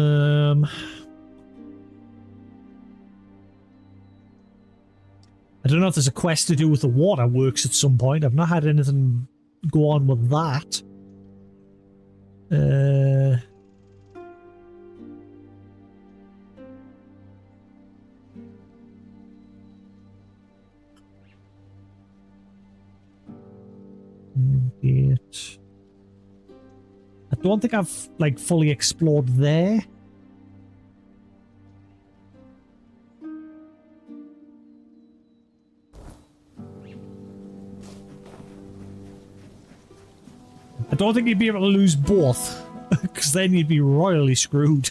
don't know if there's a quest to do with the waterworks at some point. I've not had anything go on with that. I don't think I've like fully explored there. I don't think you'd be able to lose both, because then you'd be royally screwed.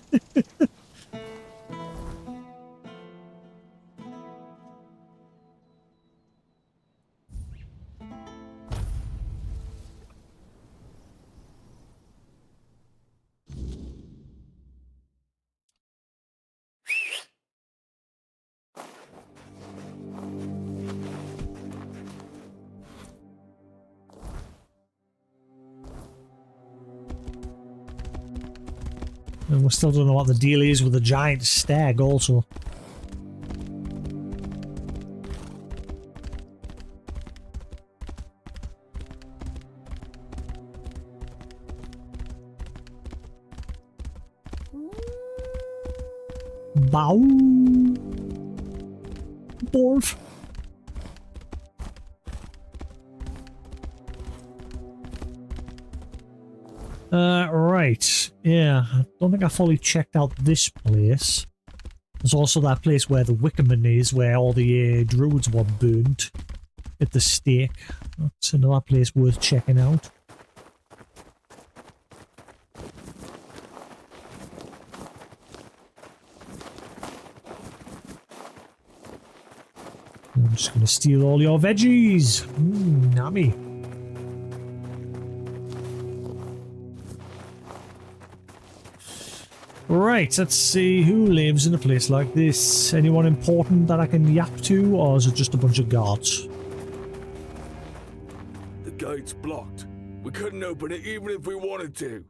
And we still don't know what the deal is with the giant stag also. Bow. Borf. Right. Yeah, I don't think I fully checked out this place. There's also that place where the Wickerman is, where all the druids were burnt at the stake. That's another place worth checking out. I'm just going to steal all your veggies. Yummy. Right, let's see who lives in a place like this. Anyone important that I can yap to, or is it just a bunch of guards? The gate's blocked. We couldn't open it even if we wanted to.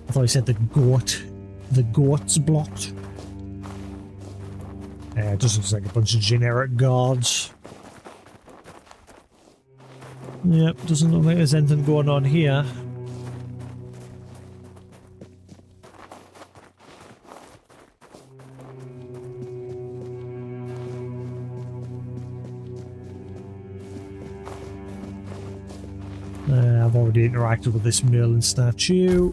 I thought he said the goat. The goat's blocked. Yeah, it just looks like a bunch of generic guards. Yep, doesn't look like there's anything going on here. I've already interacted with this Merlin statue.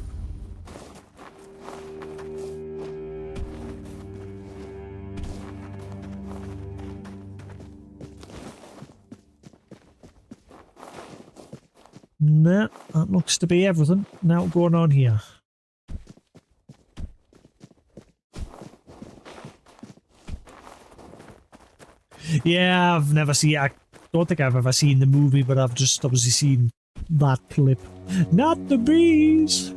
Nah, that looks to be everything. Now going on here. Yeah, I've never seen... I don't think I've ever seen the movie, but I've just obviously seen that clip. Not the bees!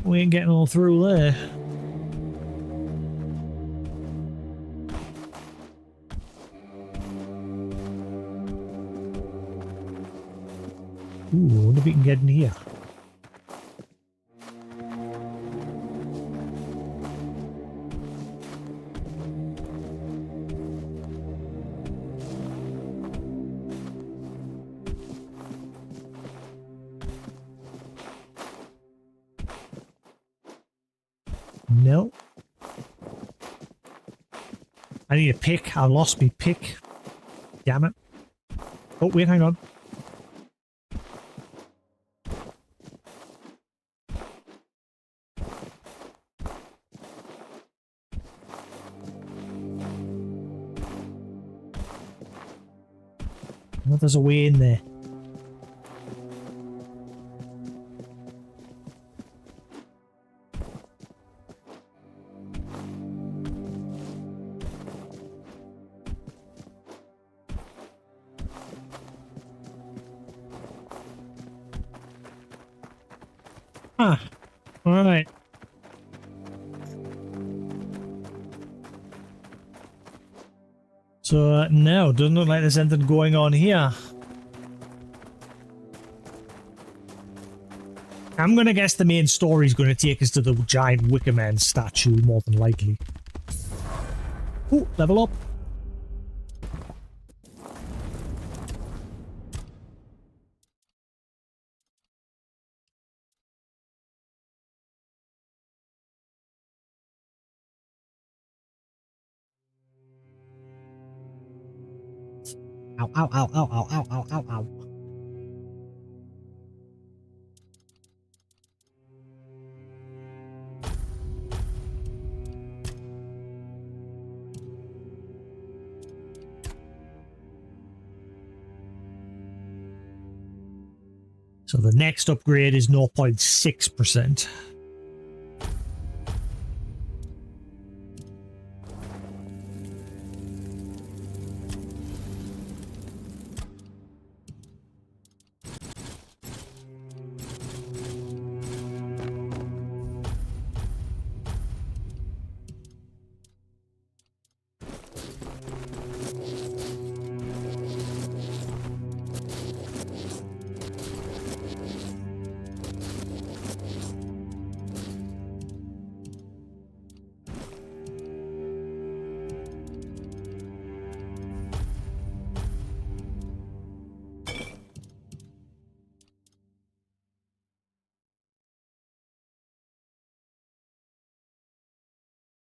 We ain't getting all through there. Ooh, I wonder if we can get in here. No. I need a pick. I lost my pick. Damn it. Oh, wait, hang on. Well, there's a way in there. Huh. Alright. So, no, doesn't look like there's anything going on here. I'm gonna guess the main story is gonna take us to the giant Wicker Man statue, more than likely. Ooh, level up. Ow, ow, ow, ow, ow, ow, ow, ow, ow. So the next upgrade is 0.6%.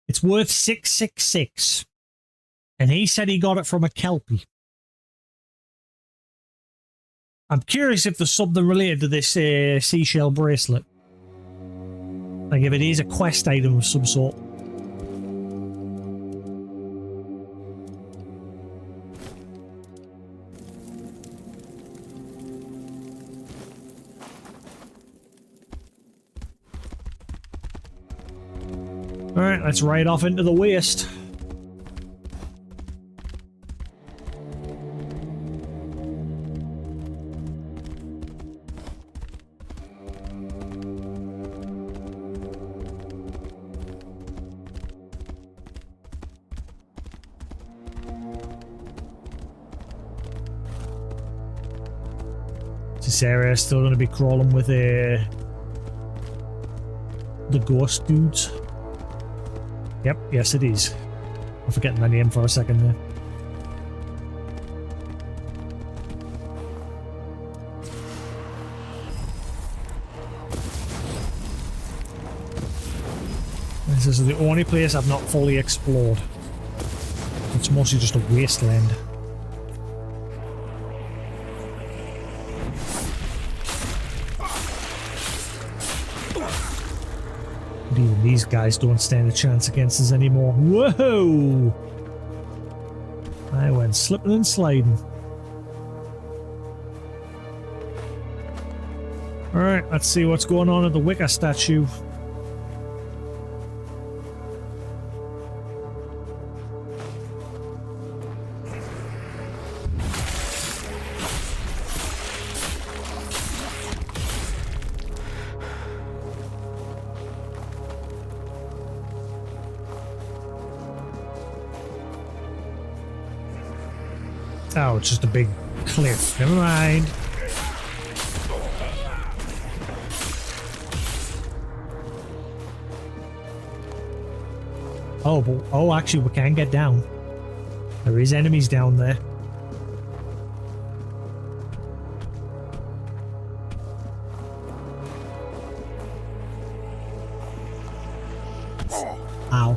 It's worth 666. And he said he got it from a Kelpie. I'm curious if there's something related to this seashell bracelet. Like if it is a quest item of some sort. Alright, let's ride off into the waste. This area is still going to be crawling with the ghost dudes. Yep, yes it is. I'm forgetting my name for a second there. This is the only place I've not fully explored. It's mostly just a wasteland. Even these guys don't stand a chance against us anymore. Whoa! I went slipping and sliding. Alright, let's see what's going on at the Wicker statue. Oh, it's just a big cliff. Never mind. Oh, actually, we can get down. There is enemies down there. Ow.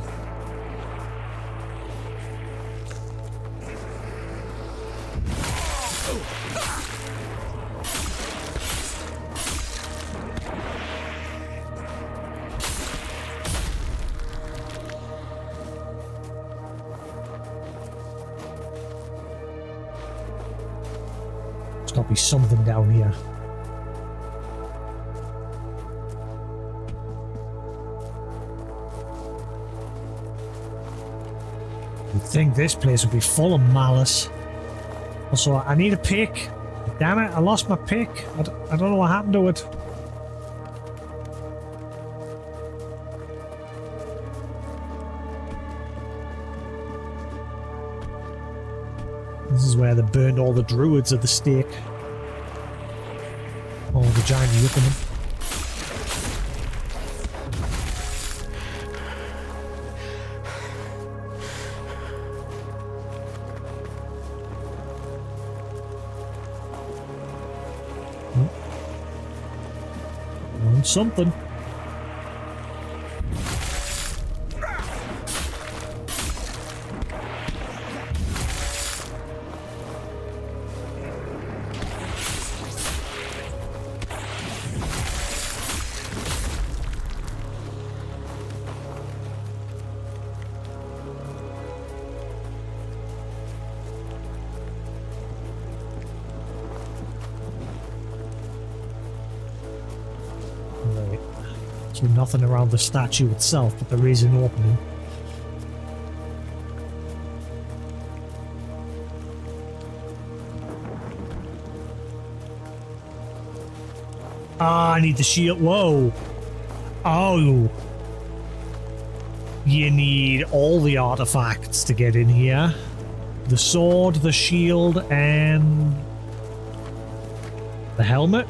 There's got to be something down here. You'd think this place would be full of malice. Also, I need a pick. Damn it, I lost my pick. I don't know what happened to it. This is where they burned all the druids at the stake. Oh, the giant yuccaman. Something. So nothing around the statue itself, but there is an opening. Ah, I need the shield. Whoa. Oh. You need all the artifacts to get in here. The sword, the shield, and the helmet.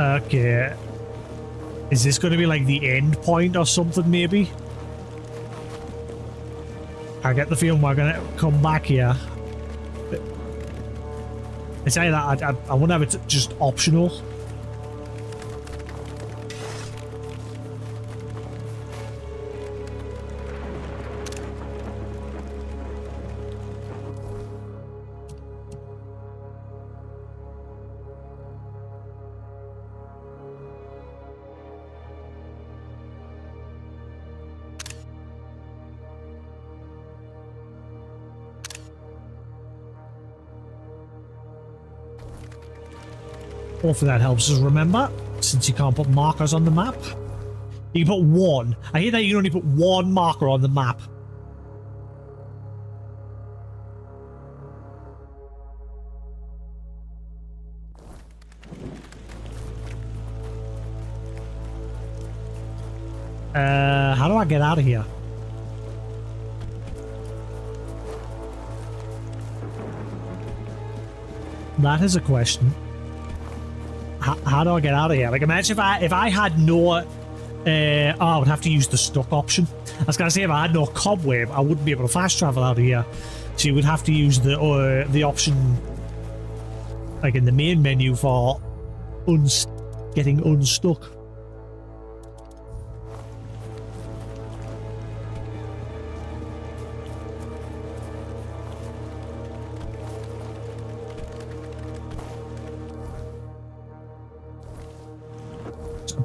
Okay. Is this going to be like the end point or something, maybe? I get the feeling we're going to come back here. It's either I wonder if it's just optional. Hopefully that helps us remember, since you can't put markers on the map. You can put one. I hear that you can only put one marker on the map. How do I get out of here? That is a question. How do I get out of here? Like, imagine if I had no... I would have to use the stuck option. I was gonna say, if I had no cobweb, I wouldn't be able to fast travel out of here. So you would have to use the option, like in the main menu, for getting unstuck.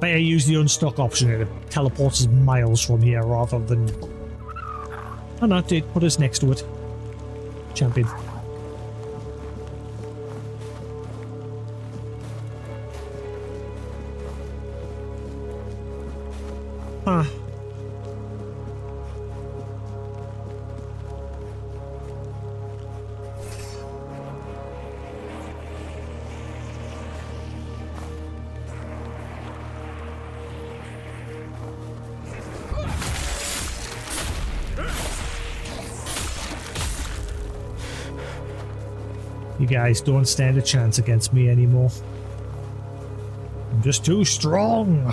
Better use the unstuck option. It teleports us miles from here rather than... Oh no, it did put us next to it. Champion. Huh. You guys don't stand a chance against me anymore. I'm just too strong.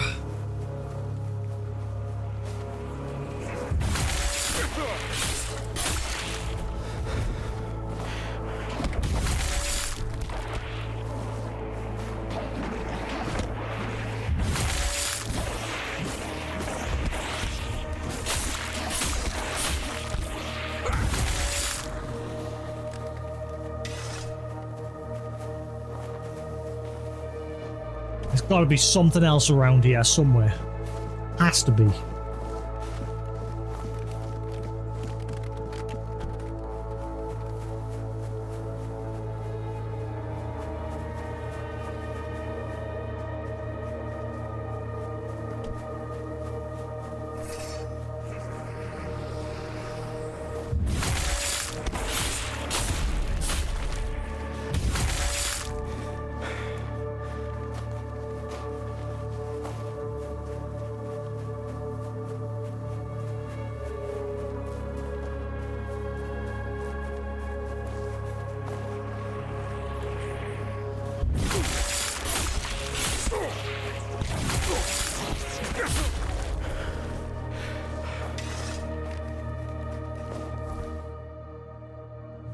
There's got to be something else around here somewhere. Has to be.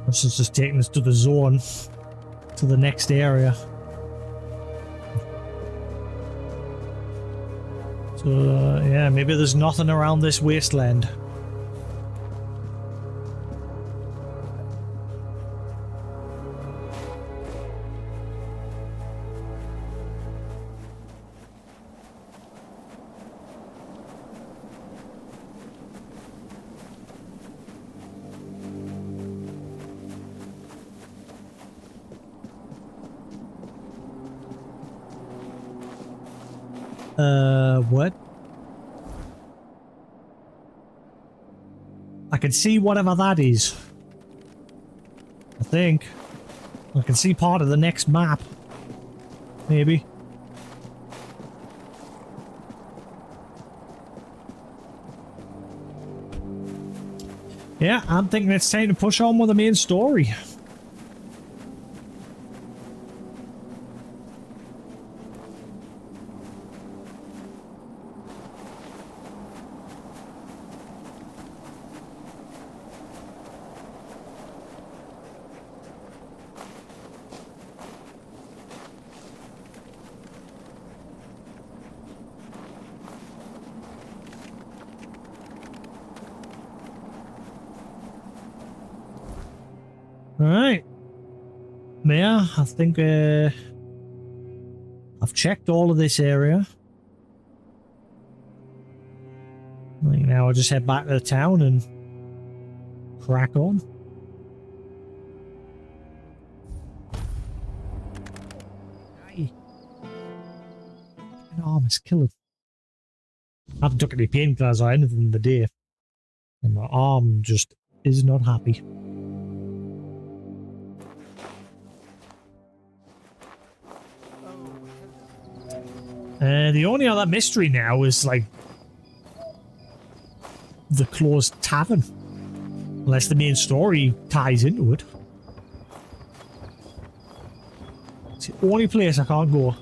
This is just taking us to the zone, to the next area. So, yeah, maybe there's nothing around this wasteland. What? I can see whatever that is. I think. I can see part of the next map. Maybe. Yeah, I'm thinking it's time to push on with the main story. Alright. Yeah, I think I've checked all of this area. I think now I'll just head back to the town and crack on. Aye. My arm is killing. I haven't took any painkillers or anything in the day. And my arm just is not happy. The only other mystery now is, like, the closed tavern. Unless the main story ties into it. It's the only place I can't go.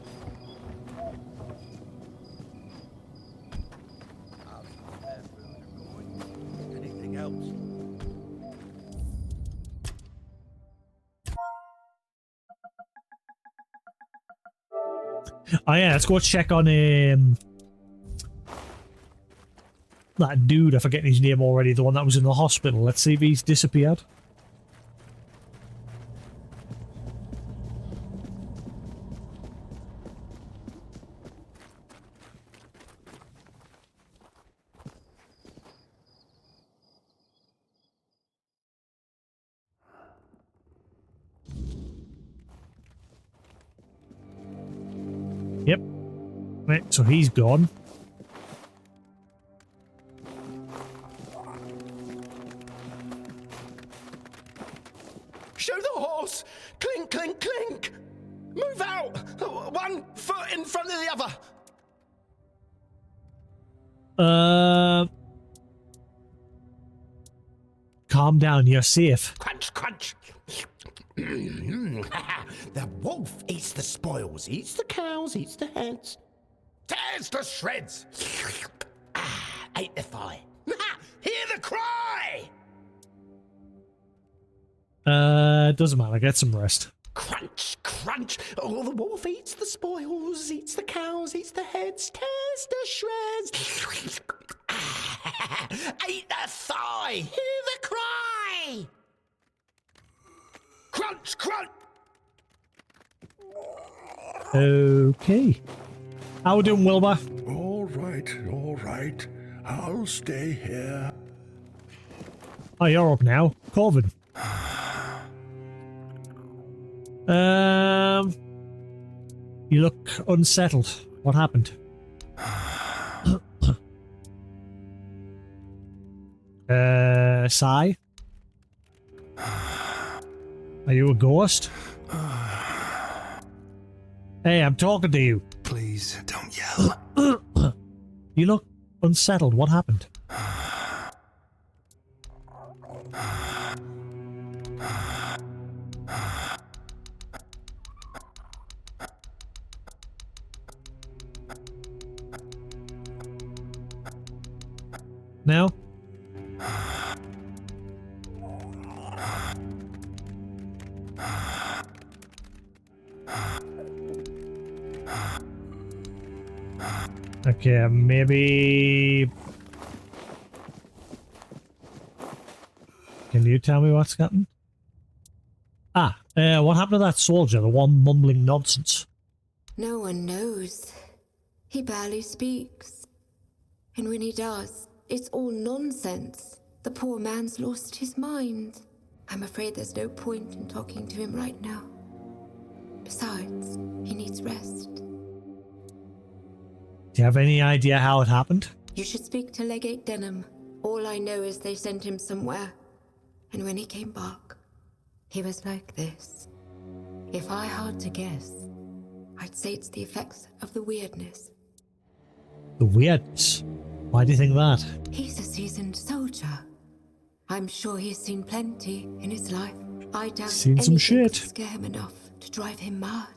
Anything else? Oh yeah, let's go check on that dude. I forget his name already. The one that was in the hospital. Let's see if he's disappeared. Yep. Right, so he's gone. Show the horse! Clink, clink, clink! Move out! 1 foot in front of the other! calm down. You're safe. Crunch, crunch. The wolf eats the spoils, eats the cows, eats the heads, tears to shreds. Ate the thigh. Hear the cry! Doesn't matter. Get some rest. Crunch, crunch. Oh, the wolf eats the spoils, eats the cows, eats the heads, tears to shreds. Ate the thigh. Hear the cry! Crunch, crunch. Okay. How we doing, Wilbur? All right. I'll stay here. Oh, you're up now. Corvin. You look unsettled. What happened? Sai? Are you a ghost? Hey, I'm talking to you. Please, don't yell. You look unsettled. What happened? Now? Okay, maybe... Can you tell me what's happened? What happened to that soldier, the one mumbling nonsense? No one knows. He barely speaks. And when he does, it's all nonsense. The poor man's lost his mind. I'm afraid there's no point in talking to him right now. Besides, he needs rest. Do you have any idea how it happened? You should speak to Legate Denham. All I know is they sent him somewhere. And when he came back, he was like this. If I had to guess, I'd say it's the effects of the weirdness. The weirdness? Why do you think that? He's a seasoned soldier. I'm sure he's seen plenty in his life. I doubt Seen some anything shit. could scare him enough to drive him mad.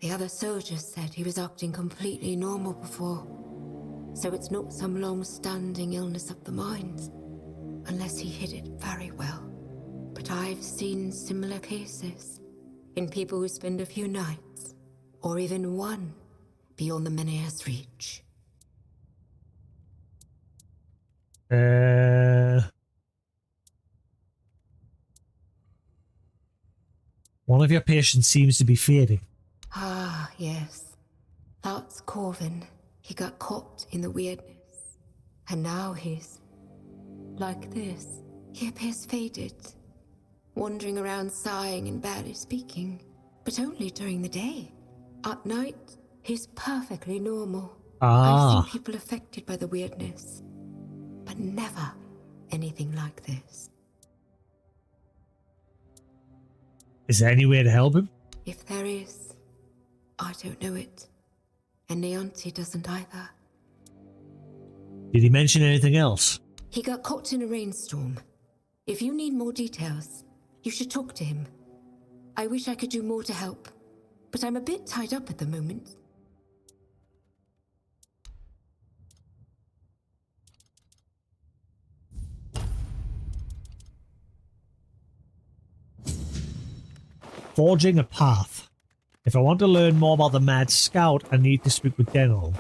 The other soldiers said he was acting completely normal before. So it's not some long-standing illness of the mind, unless he hid it very well. But I've seen similar cases in people who spend a few nights, or even one, beyond the Menhir's reach. One of your patients seems to be fading. Ah, yes. That's Corvin. He got caught in the weirdness. And now he's... like this. He appears faded. Wandering around sighing and barely speaking. But only during the day. At night, he's perfectly normal. I've seen people affected by the weirdness. But never anything like this. Is there any way to help him? If there is, I don't know it. And Neonti doesn't either. Did he mention anything else? He got caught in a rainstorm. If you need more details, you should talk to him. I wish I could do more to help, but I'm a bit tied up at the moment. Forging a path. If I want to learn more about the Mad Scout, I need to speak with Denham.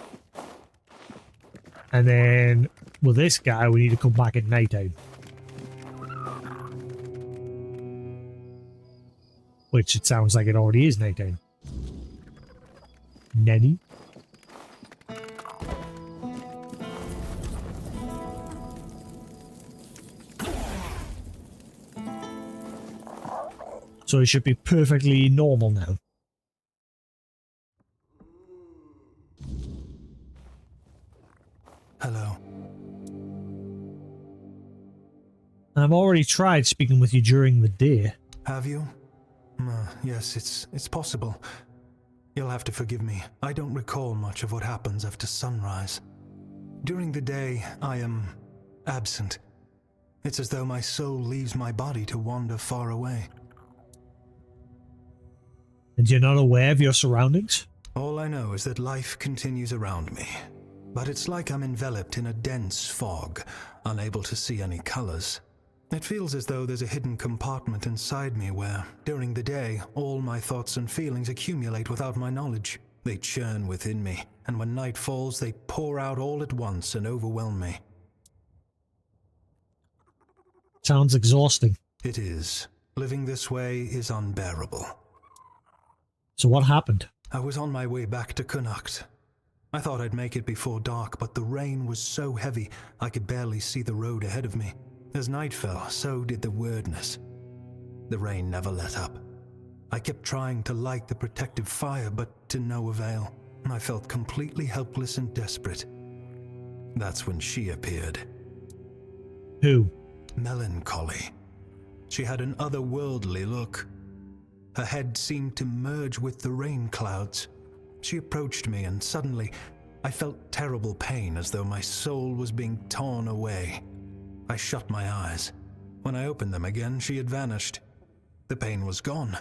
And then with this guy, we need to come back at night time. Which it sounds like it already is night time. Nanny? So it should be perfectly normal now. Hello. I've already tried speaking with you during the day. Have you? Yes, it's possible. You'll have to forgive me. I don't recall much of what happens after sunrise. During the day, I am absent. It's as though my soul leaves my body to wander far away. And you're not aware of your surroundings? All I know is that life continues around me. But it's like I'm enveloped in a dense fog, unable to see any colors. It feels as though there's a hidden compartment inside me where, during the day, all my thoughts and feelings accumulate without my knowledge. They churn within me, and when night falls, they pour out all at once and overwhelm me. Sounds exhausting. It is. Living this way is unbearable. So what happened? I was on my way back to Connacht. I thought I'd make it before dark, but the rain was so heavy I could barely see the road ahead of me. As night fell, so did the weirdness. The rain never let up. I kept trying to light the protective fire, but to no avail. I felt completely helpless and desperate. That's when she appeared. Who? Melancholy. She had an otherworldly look. Her head seemed to merge with the rain clouds. She approached me, and suddenly I felt terrible pain, as though my soul was being torn away. I shut my eyes. When I opened them again, she had vanished. The pain was gone.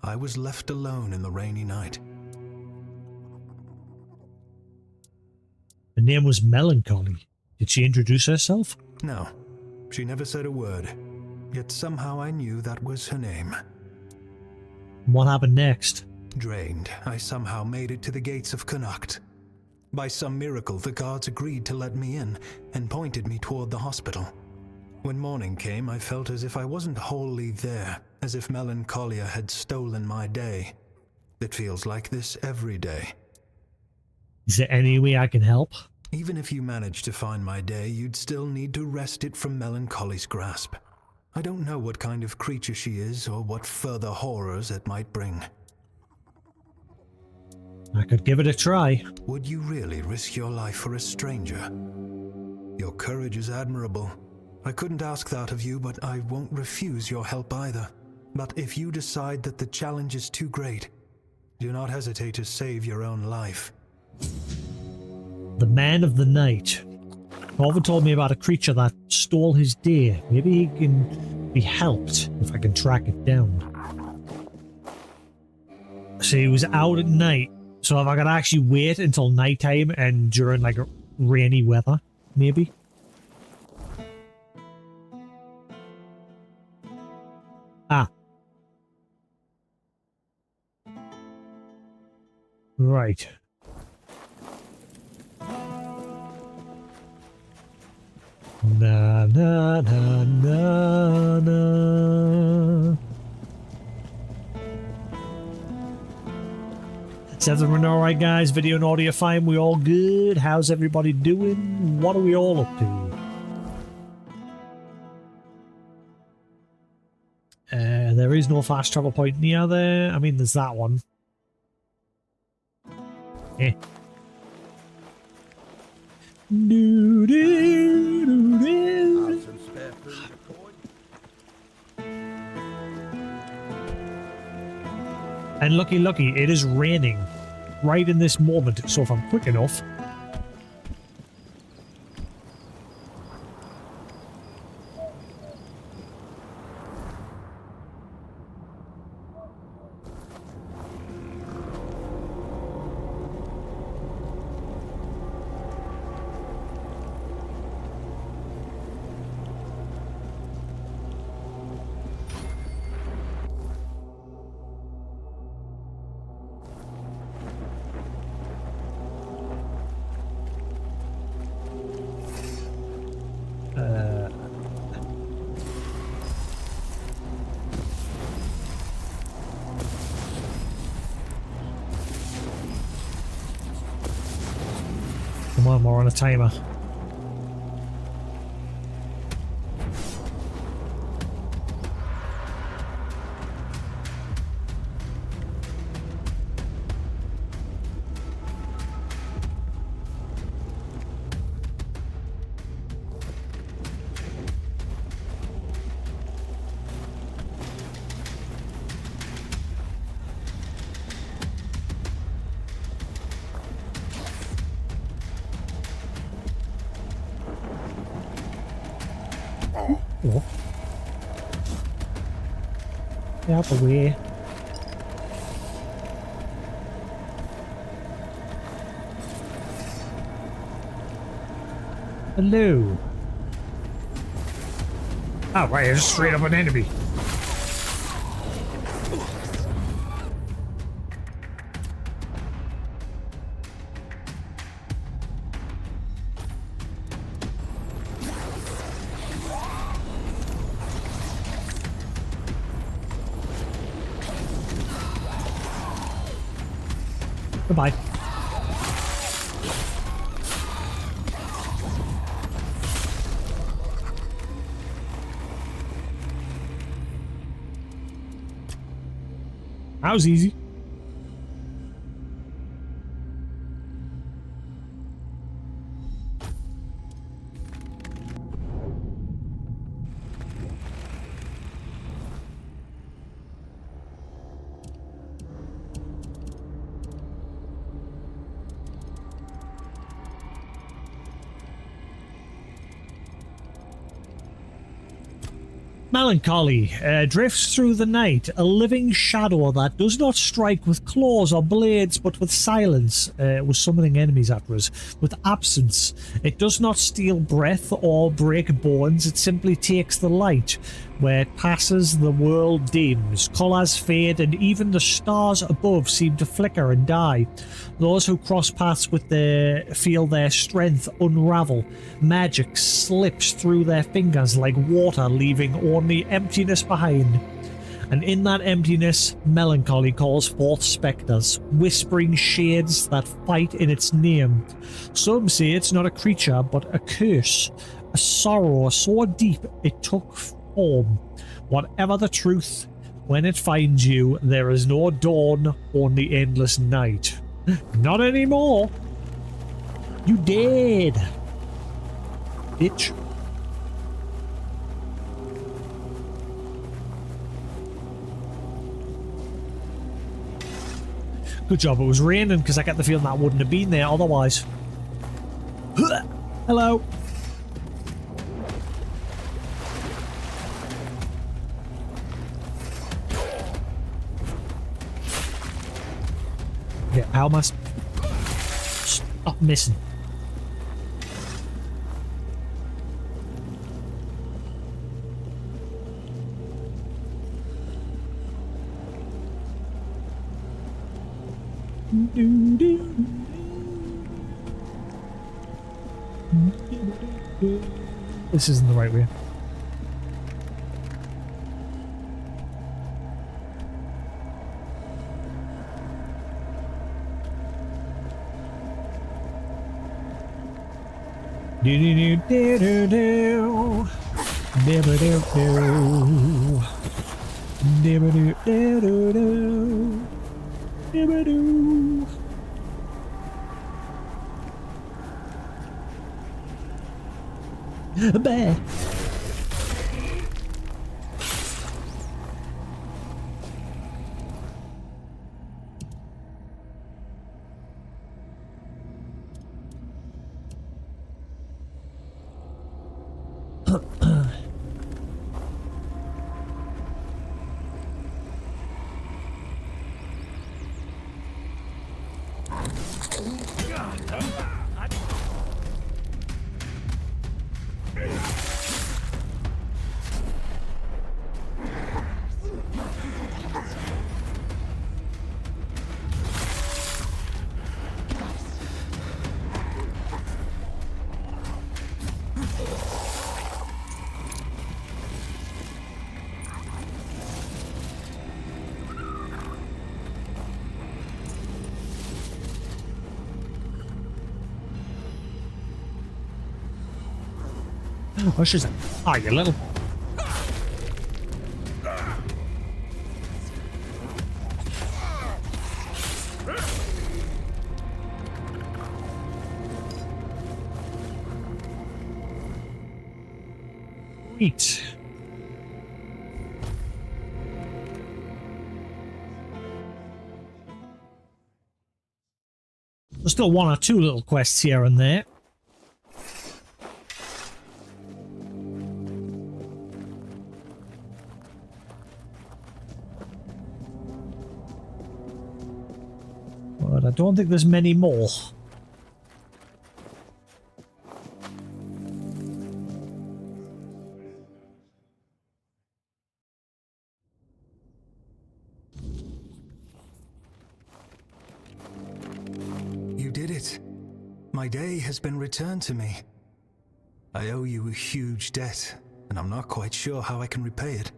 I was left alone in the rainy night. Her name was Melancholy. Did she introduce herself? No, she never said a word. Yet somehow I knew that was her name. What happened next? Drained, I somehow made it to the gates of Connacht. By some miracle, the guards agreed to let me in and pointed me toward the hospital. When morning came, I felt as if I wasn't wholly there, as if Melancholia had stolen my day. It feels like this every day. Is there any way I can help? Even if you managed to find my day, you'd still need to wrest it from Melancholy's grasp. I don't know what kind of creature she is or what further horrors it might bring. I could give it a try. Would you really risk your life for a stranger? Your courage is admirable. I couldn't ask that of you, but I won't refuse your help either. But if you decide that the challenge is too great, do not hesitate to save your own life. The Man of the Night. Corvin told me about a creature that stole his day. Maybe he can be helped if I can track it down. So he was out at night. So if I could actually wait until nighttime and during like rainy weather, maybe. Ah. Right. Na na na na na. Is everyone alright, guys? Video and audio fine? We all good? How's everybody doing? What are we all up to? There is no fast travel point near there. I mean, there's that one. Eh. Do, do, do, do. And lucky, it is raining right in this moment, so if I'm quick enough... Come on, we're on a timer. Oh. Get out the way. Hello. Oh, right, it's straight up an enemy. Goodbye. That was easy. Melancholy drifts through the night, a living shadow that does not strike with claws or blades, but with silence, with summoning enemies after us. With absence, it does not steal breath or break bones, it simply takes the light. Where it passes, the world dims, colours fade, and even the stars above seem to flicker and die. Those who cross paths with feel their strength unravel. Magic slips through their fingers like water, leaving only emptiness behind. And in that emptiness, melancholy calls forth spectres, whispering shades that fight in its name. Some say it's not a creature, but a curse, a sorrow so deep it took form. Whatever the truth, when it finds you, there is no dawn, only endless night. Not anymore. You dead, bitch. Good job it was raining, because I get the feeling that wouldn't have been there otherwise. Hello. Yeah, how am I stop missing? This isn't the right way. Do do do do do do do do do do do do do. Bear. Oh, she's ah, you little. Sweet. There's still one or two little quests here and there. But I don't think there's many more. You did it. My day has been returned to me. I owe you a huge debt, and I'm not quite sure how I can repay it.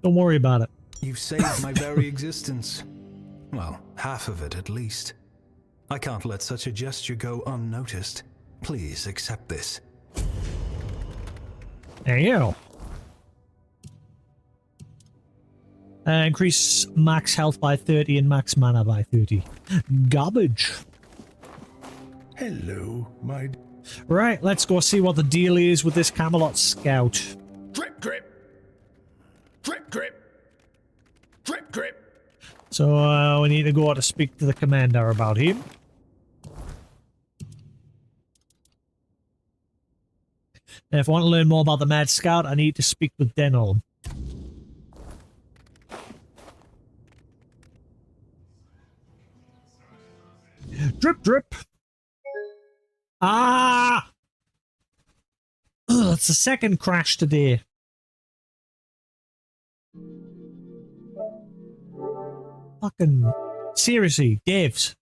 Don't worry about it. You've saved my very existence. Well, half of it at least. I can't let such a gesture go unnoticed. Please accept this. There you go. Increase max health by 30 and max mana by 30. Garbage. Hello, my... Right, let's go see what the deal is with this Camelot scout. Drip, drip. Drip, drip. Drip, drip. So we need to go to speak to the commander about him. And if I want to learn more about the Mad Scout, I need to speak with Denholm. Drip, drip. Ah! Ugh, it's the second crash today. Fucking seriously, devs,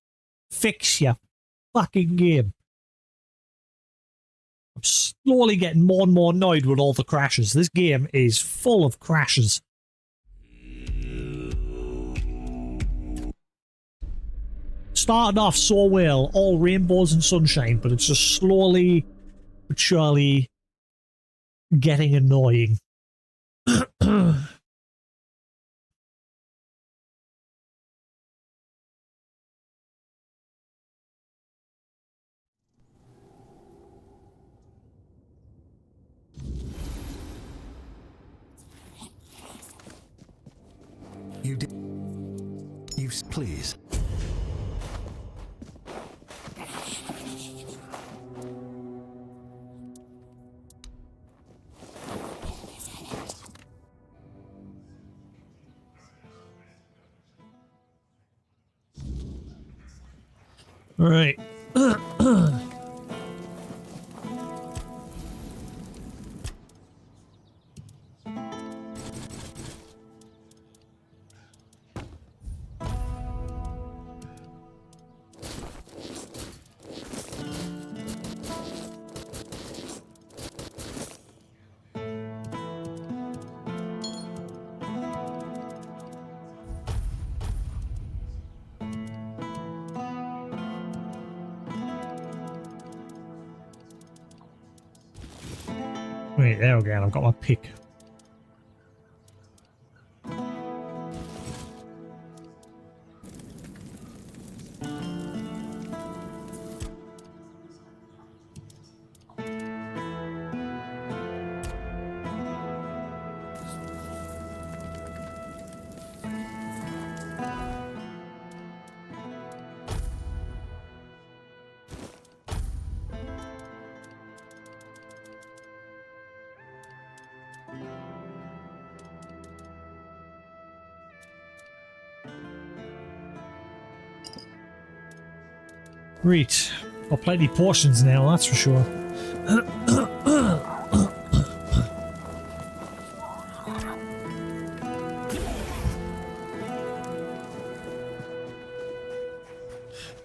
fix your fucking game. I'm slowly getting more and more annoyed with all the crashes. This game is full of crashes. Started off so well, all rainbows and sunshine, but it's just slowly but surely getting annoying. You did... You... Please. Right. Wait, there we go. I've got my pick. Great. Got plenty of portions now, that's for sure.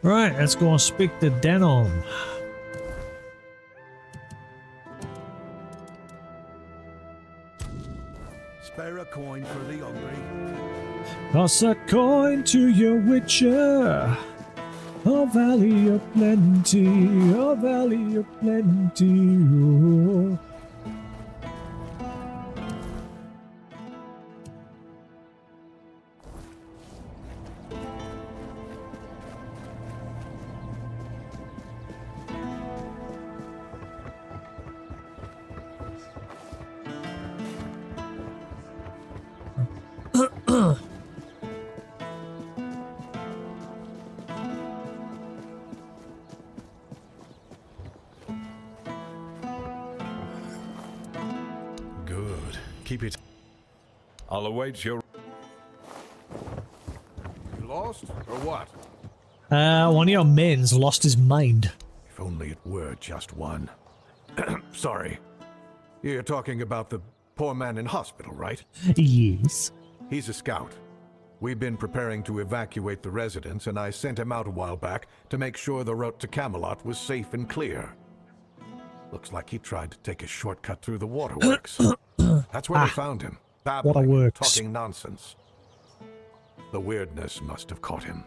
Right, let's go and speak to Denholm. Spare a coin for the hungry. Toss a coin to your witcher. A valley of plenty, a valley of plenty. Oh. Keep it. I'll await your... lost, or what? One of your men's lost his mind. If only it were just one. Sorry. You're talking about the poor man in hospital, right? Yes. He's a scout. We've been preparing to evacuate the residents, and I sent him out a while back to make sure the route to Camelot was safe and clear. Looks like he tried to take a shortcut through the waterworks. That's where they found him, babbling, and talking nonsense. The weirdness must have caught him.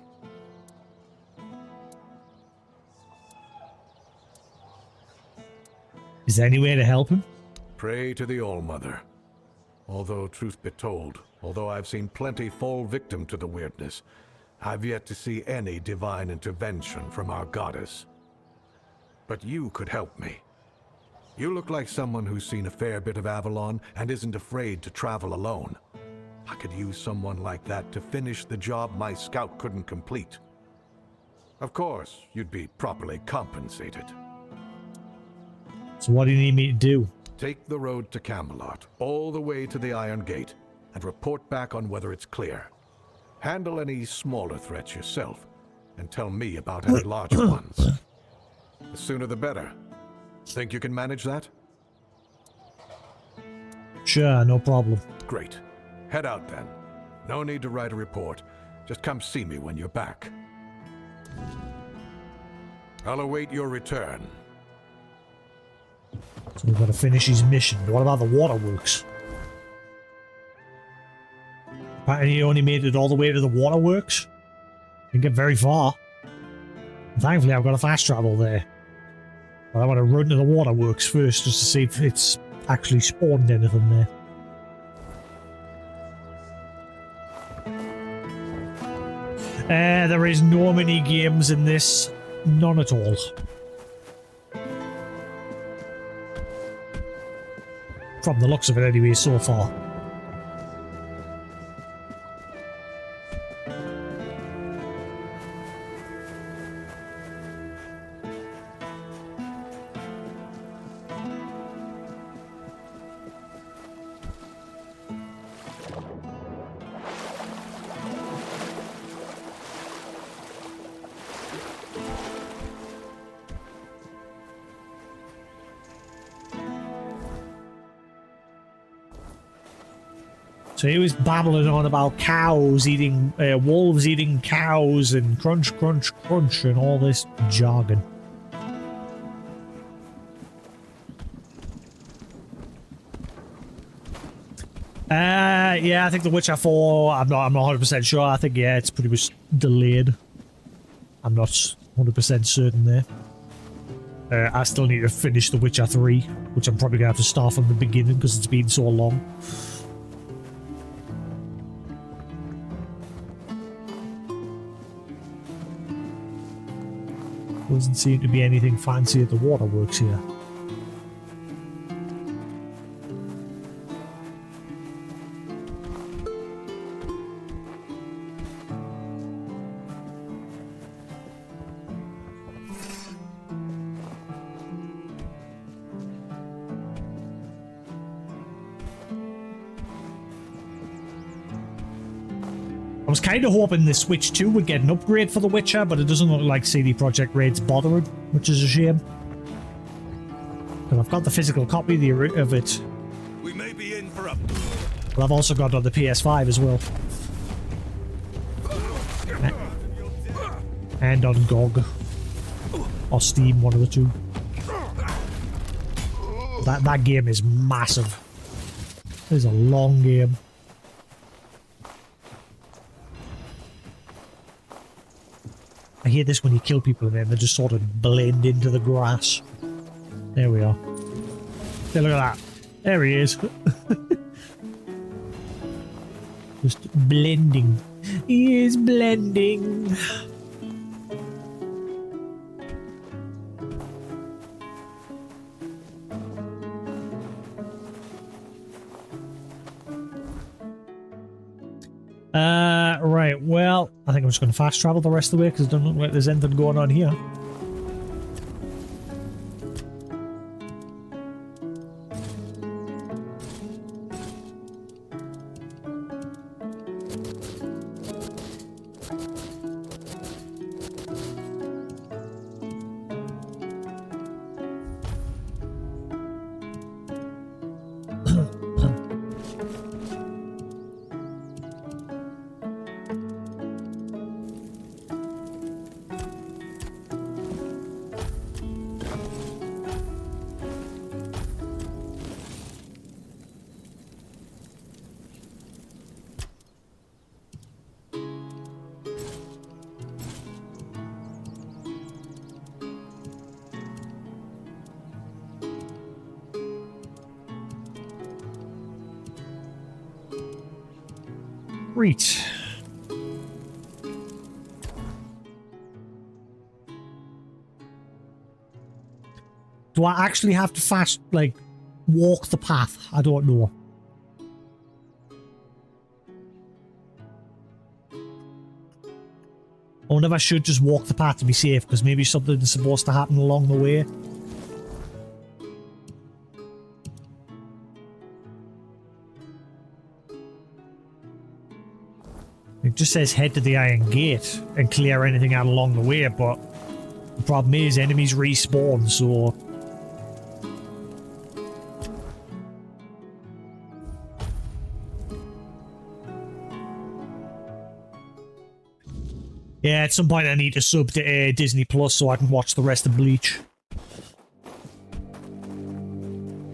Is there any way to help him? Pray to the All-Mother. Although, truth be told, although I've seen plenty fall victim to the weirdness, I've yet to see any divine intervention from our goddess. But you could help me. You look like someone who's seen a fair bit of Avalon and isn't afraid to travel alone. I could use someone like that to finish the job my scout couldn't complete. Of course, you'd be properly compensated. So what do you need me to do? Take the road to Camelot, all the way to the Iron Gate, and report back on whether it's clear. Handle any smaller threats yourself, and tell me about any larger ones. The sooner the better. Think you can manage that? Sure, no problem. Great. Head out then. No need to write a report. Just come see me when you're back. I'll await your return. So we've got to finish his mission. What about the waterworks? Apparently he only made it all the way to the waterworks. Didn't get very far. Thankfully I've got a fast travel there. But I want to run to the waterworks first just to see if it's actually spawned anything there. There is no mini games in this. None at all. From the looks of it anyway so far. So he was babbling on about cows eating, wolves eating cows and crunch, crunch, crunch and all this jargon. Yeah, I think The Witcher 4, I'm not 100% sure. I think, yeah, it's pretty much delayed. I'm not 100% certain there. I still need to finish The Witcher 3, which I'm probably going to have to start from the beginning because it's been so long. Doesn't seem to be anything fancy at the waterworks here. I was kind of hoping the Switch 2 would get an upgrade for The Witcher, but it doesn't look like CD Projekt Red's bothering, which is a shame. Because I've got the physical copy of it. We may be in for a... But I've also got it on the PS5 as well. And on GOG. Or Steam, one of the two. That game is massive. It's a long game. I hear this when you kill people and then they just sort of blend into the grass. There we are. Hey, look at that. There he is. Just blending. He is blending. Right, well, I think I'm just going to fast travel the rest of the way because it doesn't look like there's anything going on here. Right. Do I actually have to walk the path? I don't know. I wonder if I should just walk the path to be safe, because maybe something's supposed to happen along the way. It just says head to the Iron Gate and clear anything out along the way, but the problem is enemies respawn, so... Yeah, at some point I need to sub to Disney Plus so I can watch the rest of Bleach.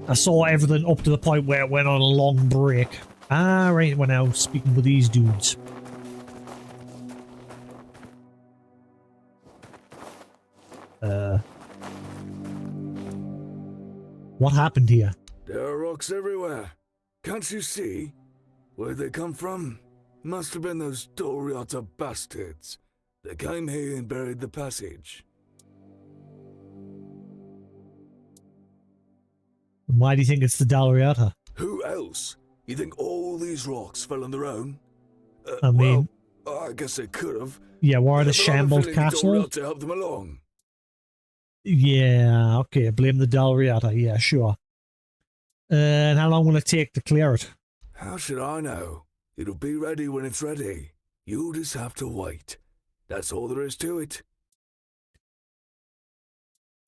I saw everything up to the point where it went on a long break. Ah, right, we're now speaking with these dudes. What happened here? There are rocks everywhere. Can't you see? Where'd they come from? Must have been those Doriata bastards. They came here and buried the passage. Why do you think it's the Dalriata? Who else? You think all these rocks fell on their own? I mean... Well, I guess they could have. Yeah, why the But shambled I'm castle? to help them along. Yeah, okay, blame the Dalriata, yeah, sure. And how long will it take to clear it? How should I know? It'll be ready when it's ready. You'll just have to wait. That's all there is to it.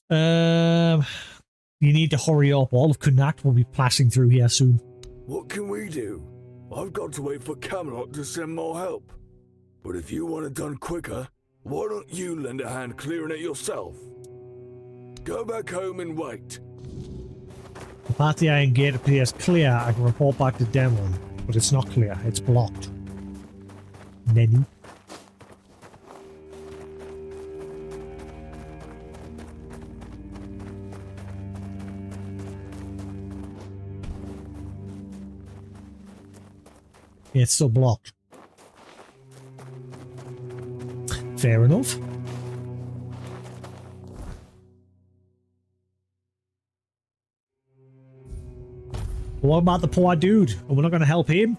You need to hurry up. All of Connacht will be passing through here soon. What can we do? I've got to wait for Camelot to send more help. But if you want it done quicker, why don't you lend a hand clearing it yourself? Go back home and wait. The path to the Iron Gate appears clear. I can report back to Demon, but it's not clear. It's blocked. Nenny. Yeah, it's still blocked. Fair enough. What about the poor dude? Are we not going to help him?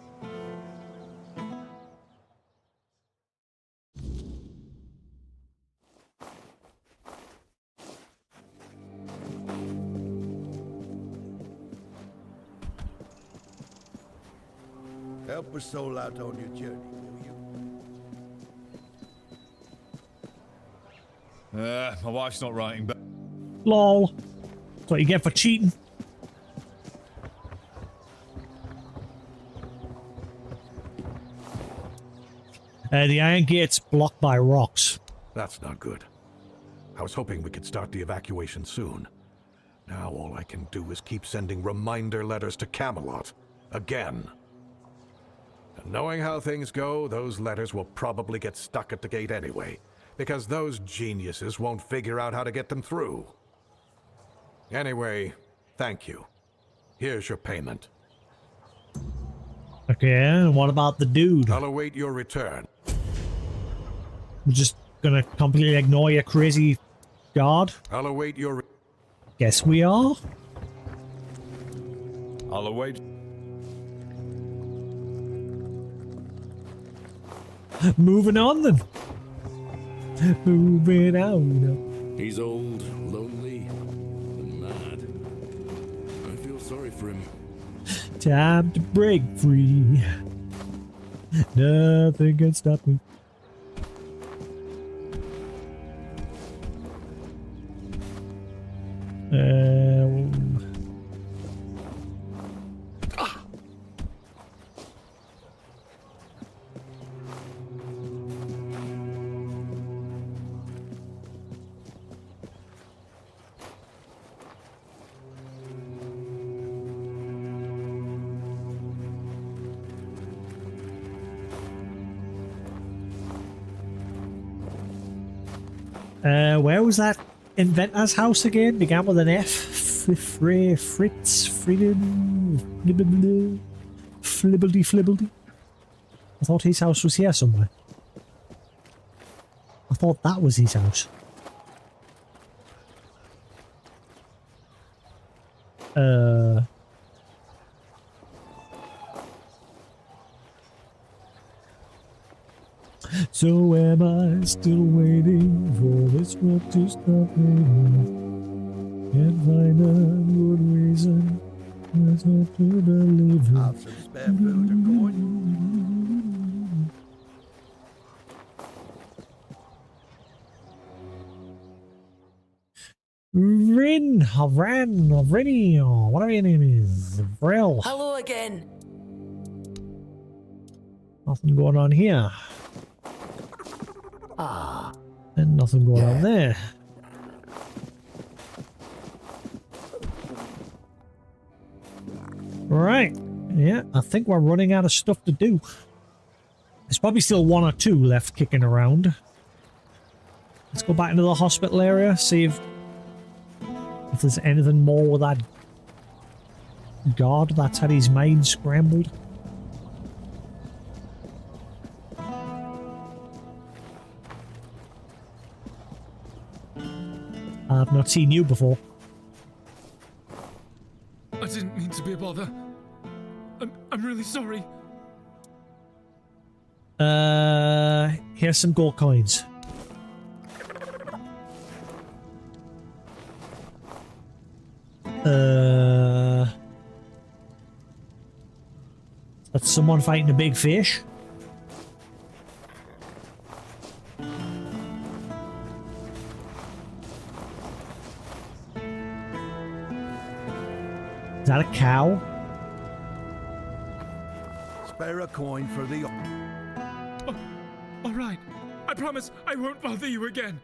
Help a soul out on your journey, will you? My wife's not writing, but... LOL. That's what you get for cheating. The Iron Gate's blocked by rocks. That's not good. I was hoping we could start the evacuation soon. Now all I can do is keep sending reminder letters to Camelot. Again. And knowing how things go, those letters will probably get stuck at the gate anyway, because those geniuses won't figure out how to get them through. Anyway, thank you. Here's your payment. Okay, and what about the dude? I'll await your return. We're just gonna completely ignore your crazy guard? I'll await your... Guess we are. I'll await... Moving on then. Moving on. He's old, lonely, and mad. I feel sorry for him. Time to break free. Nothing can stop me. Where was that inventor's house again? Began with an F. Fritz, Frieden, Flibbledy. I thought his house was here somewhere. I thought that was his house. So am I still waiting for this world to stop raining? Can't find a good reason. Let's hope to believe it. Have some spare food and going. Rinny, or whatever your name is. Vril. Hello again. Nothing going on here. And nothing going on there. Right. Yeah, I think we're running out of stuff to do. There's probably still one or two left kicking around. Let's go back into the hospital area, see if there's anything more with that guard that's had his mind scrambled. I've not seen you before. I didn't mean to be a bother. I'm really sorry. Here's some gold coins. That's someone fighting a big fish. Is that a cow? Spare a coin for the... Oh, all right. I promise I won't bother you again.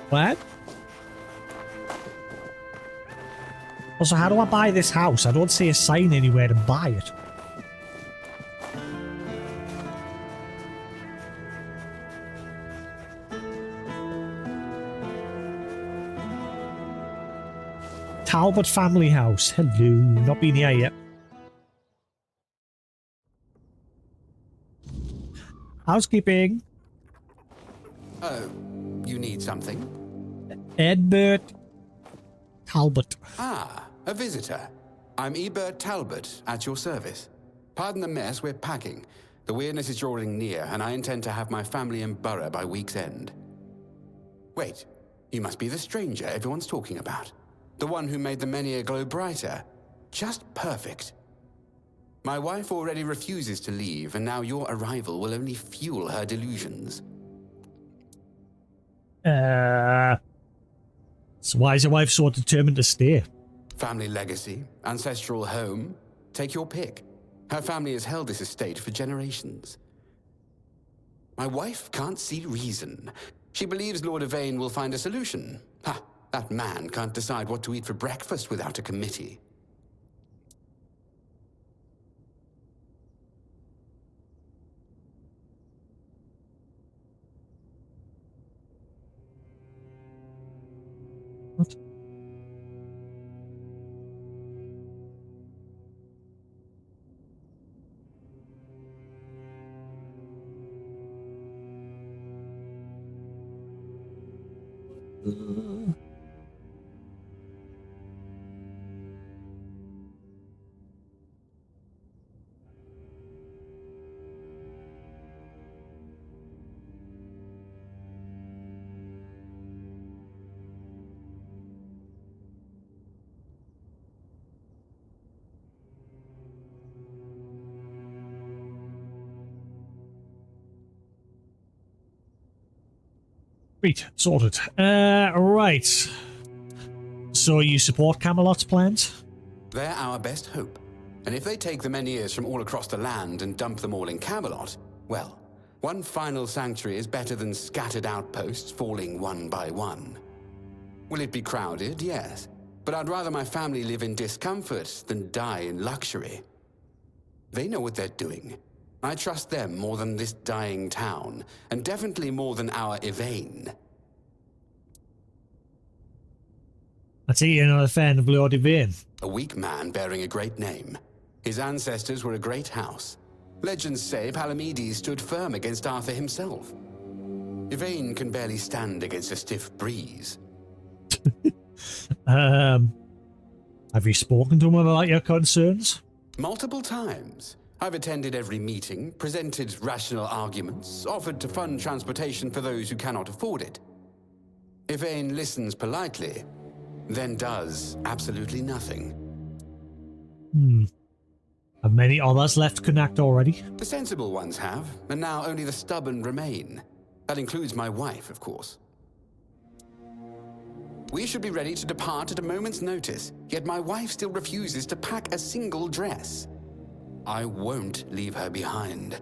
What? Also, how do I buy this house? I don't see a sign anywhere to buy it. Talbot family house. Hello. Not been here yet. Housekeeping. Oh, you need something? Edbert Talbot. Ah, a visitor. I'm Ebert Talbot, at your service. Pardon the mess, we're packing. The weirdness is drawing near, and I intend to have my family in Borough by week's end. Wait, you must be the stranger everyone's talking about. The one who made the Menhir glow brighter. Just perfect. My wife already refuses to leave, and now your arrival will only fuel her delusions. So why is your wife so determined to stay? Family legacy, ancestral home, take your pick. Her family has held this estate for generations. My wife can't see reason. She believes Lord Yvain will find a solution. Ha! That man can't decide what to eat for breakfast without a committee. What? Sweet, sorted. Right. So you support Camelot's plans? They're our best hope. And if they take the Menhirs from all across the land and dump them all in Camelot, well, one final sanctuary is better than scattered outposts falling one by one. Will it be crowded? Yes. But I'd rather my family live in discomfort than die in luxury. They know what they're doing. I trust them more than this dying town, and definitely more than our Yvain. I see you're not a fan of Lord Yvain. A weak man bearing a great name. His ancestors were a great house. Legends say Palamedes stood firm against Arthur himself. Yvain can barely stand against a stiff breeze. Have you spoken to him about your concerns? Multiple times. I've attended every meeting, presented rational arguments, offered to fund transportation for those who cannot afford it. Yvain listens politely, then does absolutely nothing. Have many others left Connacht already? The sensible ones have, and now only the stubborn remain. That includes my wife, of course. We should be ready to depart at a moment's notice, yet my wife still refuses to pack a single dress. I won't leave her behind,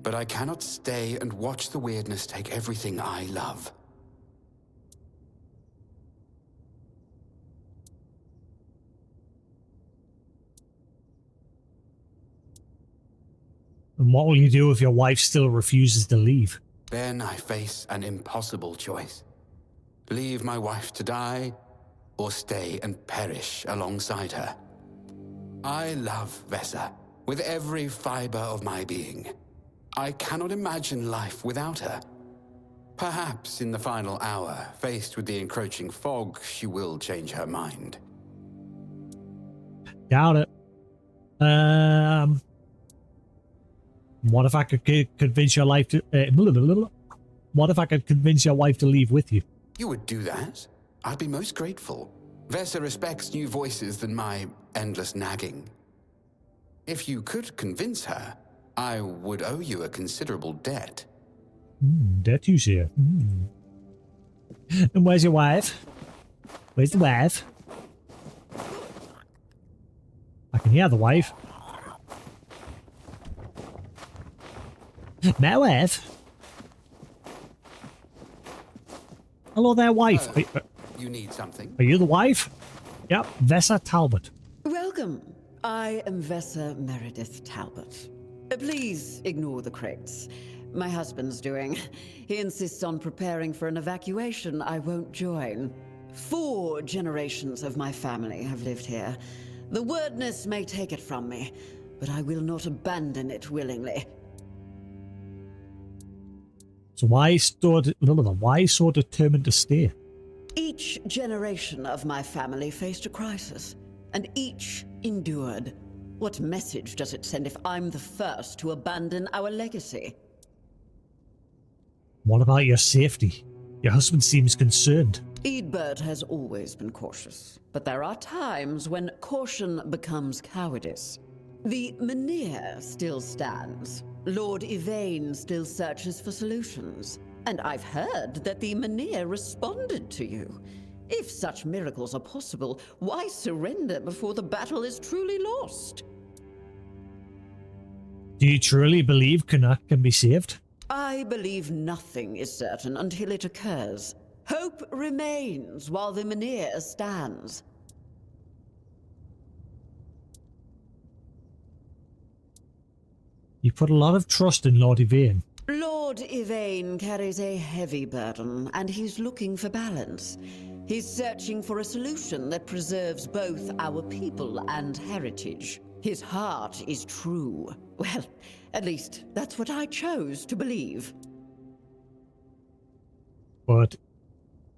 but I cannot stay and watch the weirdness take everything I love. And what will you do if your wife still refuses to leave? Then I face an impossible choice. Leave my wife to die, or stay and perish alongside her. I love Vesa with every fiber of my being. I cannot imagine life without her. Perhaps in the final hour, faced with the encroaching fog, she will change her mind. Doubt it. What if I could convince your wife to? What if I could convince your wife to leave with you? You would do that? I'd be most grateful. Vesa respects new voices than my endless nagging. If you could convince her, I would owe you a considerable debt. Debt, you say? And where's your wife? Where's the wife? I can hear the wife. My wife? Hello there, wife. You need something? Are you the wife? Yep, Vesa Talbot. Welcome. I am Vesa Meredith Talbot. Please ignore the crates. My husband's doing. He insists on preparing for an evacuation I won't join. 4 generations of my family have lived here. The wordness may take it from me, but I will not abandon it willingly. So why so determined to stay? Each generation of my family faced a crisis, and each endured. What message does it send if I'm the first to abandon our legacy? What about your safety? Your husband seems concerned. Eadbert has always been cautious, but there are times when caution becomes cowardice. The Menhir still stands. Lord Yvain still searches for solutions. And I've heard that the Menhir responded to you. If such miracles are possible, why surrender before the battle is truly lost? Do you truly believe Connacht can be saved? I believe nothing is certain until it occurs. Hope remains while the Menhir stands. You put a lot of trust in Lord Yvain. Lord Yvain carries a heavy burden, and he's looking for balance. He's searching for a solution that preserves both our people and heritage. His heart is true. Well, at least that's what I chose to believe. But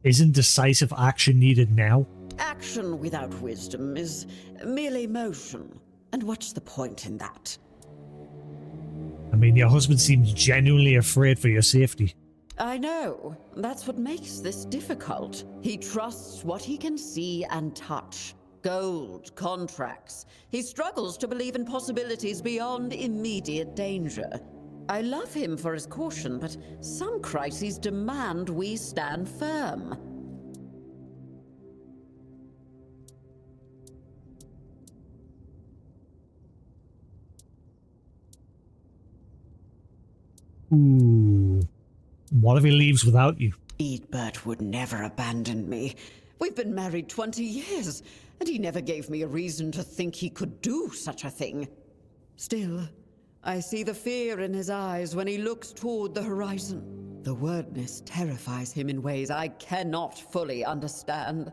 isn't decisive action needed now? Action without wisdom is merely motion. And what's the point in that? I mean, your husband seems genuinely afraid for your safety. I know. That's what makes this difficult. He trusts what he can see and touch. Gold, contracts. He struggles to believe in possibilities beyond immediate danger. I love him for his caution, but some crises demand we stand firm. Ooh. What if he leaves without you? Eadbert would never abandon me. We've been married 20 years, and he never gave me a reason to think he could do such a thing. Still, I see the fear in his eyes when he looks toward the horizon. The wordness terrifies him in ways I cannot fully understand.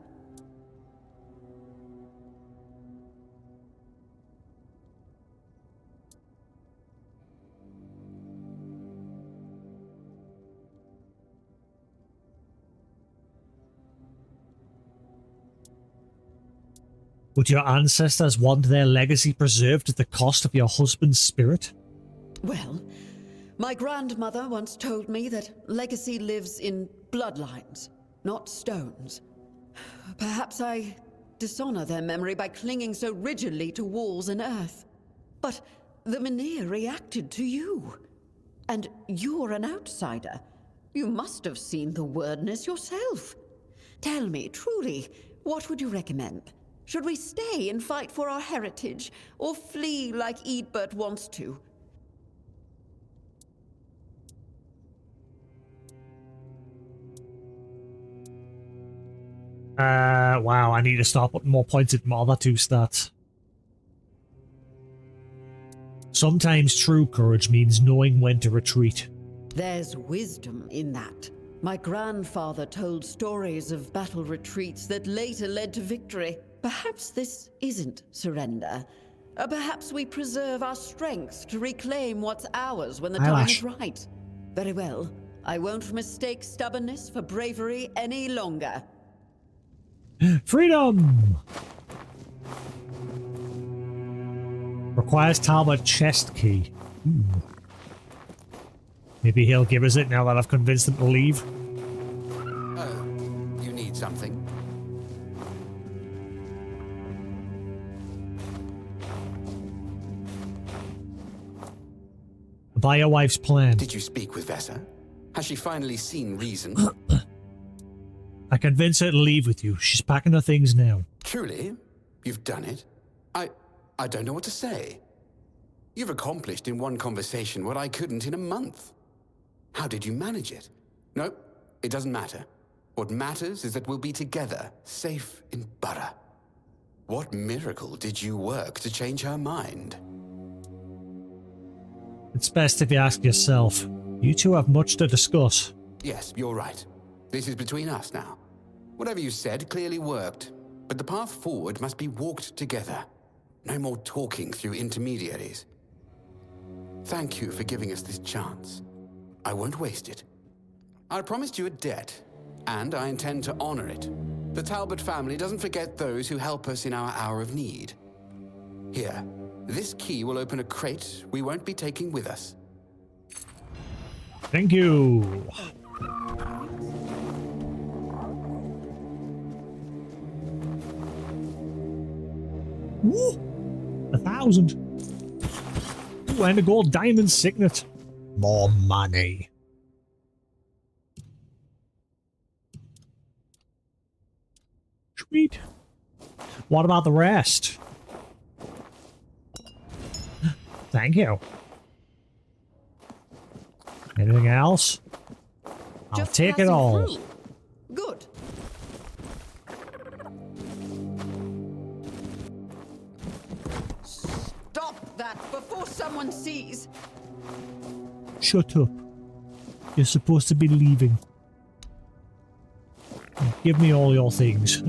Would your ancestors want their legacy preserved at the cost of your husband's spirit? Well, my grandmother once told me that legacy lives in bloodlines, not stones. Perhaps I dishonor their memory by clinging so rigidly to walls and earth. But the Mynheer reacted to you. And you're an outsider. You must have seen the wordness yourself. Tell me, truly, what would you recommend? Should we stay and fight for our heritage, or flee like Eadbert wants to? Wow, I need to start putting more points in my other two stats. Sometimes true courage means knowing when to retreat. There's wisdom in that. My grandfather told stories of battle retreats that later led to victory. Perhaps this isn't surrender. Perhaps we preserve our strength to reclaim what's ours when the time is right. Very well. I won't mistake stubbornness for bravery any longer. Freedom! Requires Talbot chest key. Ooh. Maybe he'll give us it now that I've convinced him to leave. Oh, you need something? By your wife's plan. Did you speak with Vessa? Has she finally seen reason? I convinced her to leave with you. She's packing her things now. Truly? You've done it? I don't know what to say. You've accomplished in one conversation what I couldn't in a month. How did you manage it? No, it doesn't matter. What matters is that we'll be together, safe in Burra. What miracle did you work to change her mind? It's best if you ask yourself. You two have much to discuss. Yes, you're right. This is between us now. Whatever you said clearly worked, but the path forward must be walked together. No more talking through intermediaries. Thank you for giving us this chance. I won't waste it. I promised you a debt, and I intend to honor it. The Talbot family doesn't forget those who help us in our hour of need. Here, this key will open a crate we won't be taking with us. Thank you. Woo! 1,000. Ooh, and a gold diamond signet. More money. Sweet. What about the rest? Thank you. Anything else? I'll Just take it passing all. through. Good. Stop that before someone sees. Shut up. You're supposed to be leaving. Give me all your things.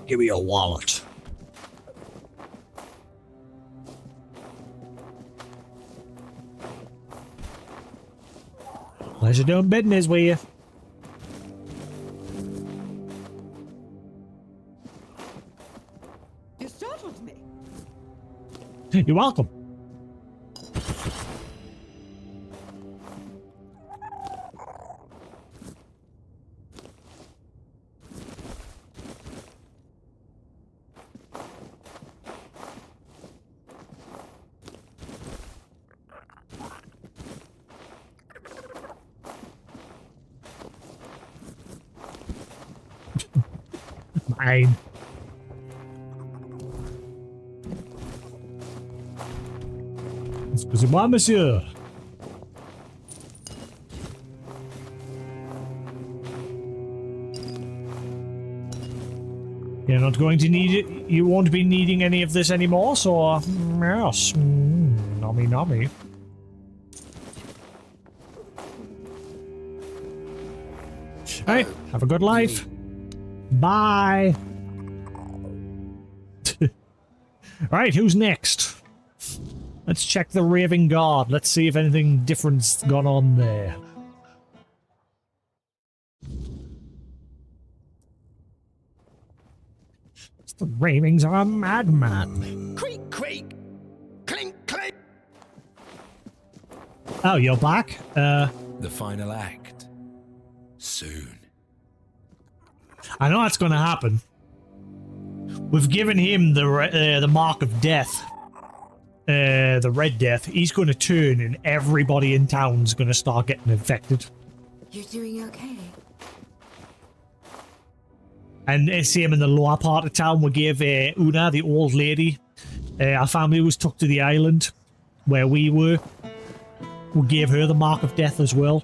Give me your wallet. Pleasure doing business with you. You startled me. You're welcome. Mine. Excusez-moi, monsieur. You're not going to need it. You won't be needing any of this anymore, so yes. Nommy nommy. Hey, have a good life. Bye. Right, who's next? Let's check the Raving Guard. Let's see if anything different's gone on there. The ravings of a madman. Creak, creak. Clink, clink. Oh, you're back? The final act. Soon. I know that's going to happen. We've given him the mark of death. The Red Death. He's going to turn and everybody in town's going to start getting infected. You're doing okay? And same in the lower part of town, we gave Una, the old lady, our family was took to the island where we were. We gave her the mark of death as well.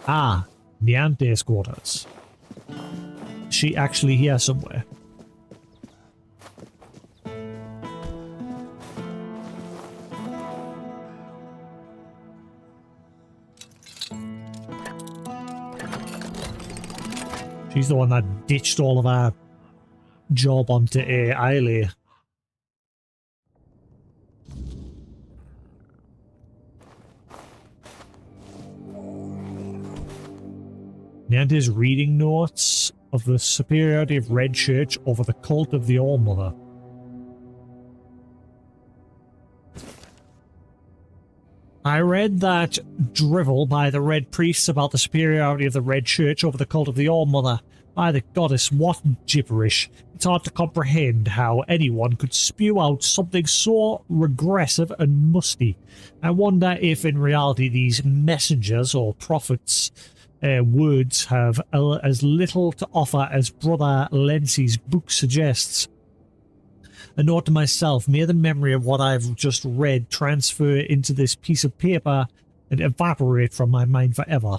Ah, Niante's quarters. Is she actually here somewhere? She's the one that ditched all of our job onto Islay. Niante's reading notes of the superiority of Red Church over the cult of the All-Mother. I read that drivel by the Red Priests about the superiority of the Red Church over the cult of the All-Mother. By the goddess, what gibberish. It's hard to comprehend how anyone could spew out something so regressive and musty. I wonder if in reality these messengers or prophets' words have as little to offer as Brother Lency's book suggests. A note to myself, may the memory of what I've just read transfer into this piece of paper and evaporate from my mind forever.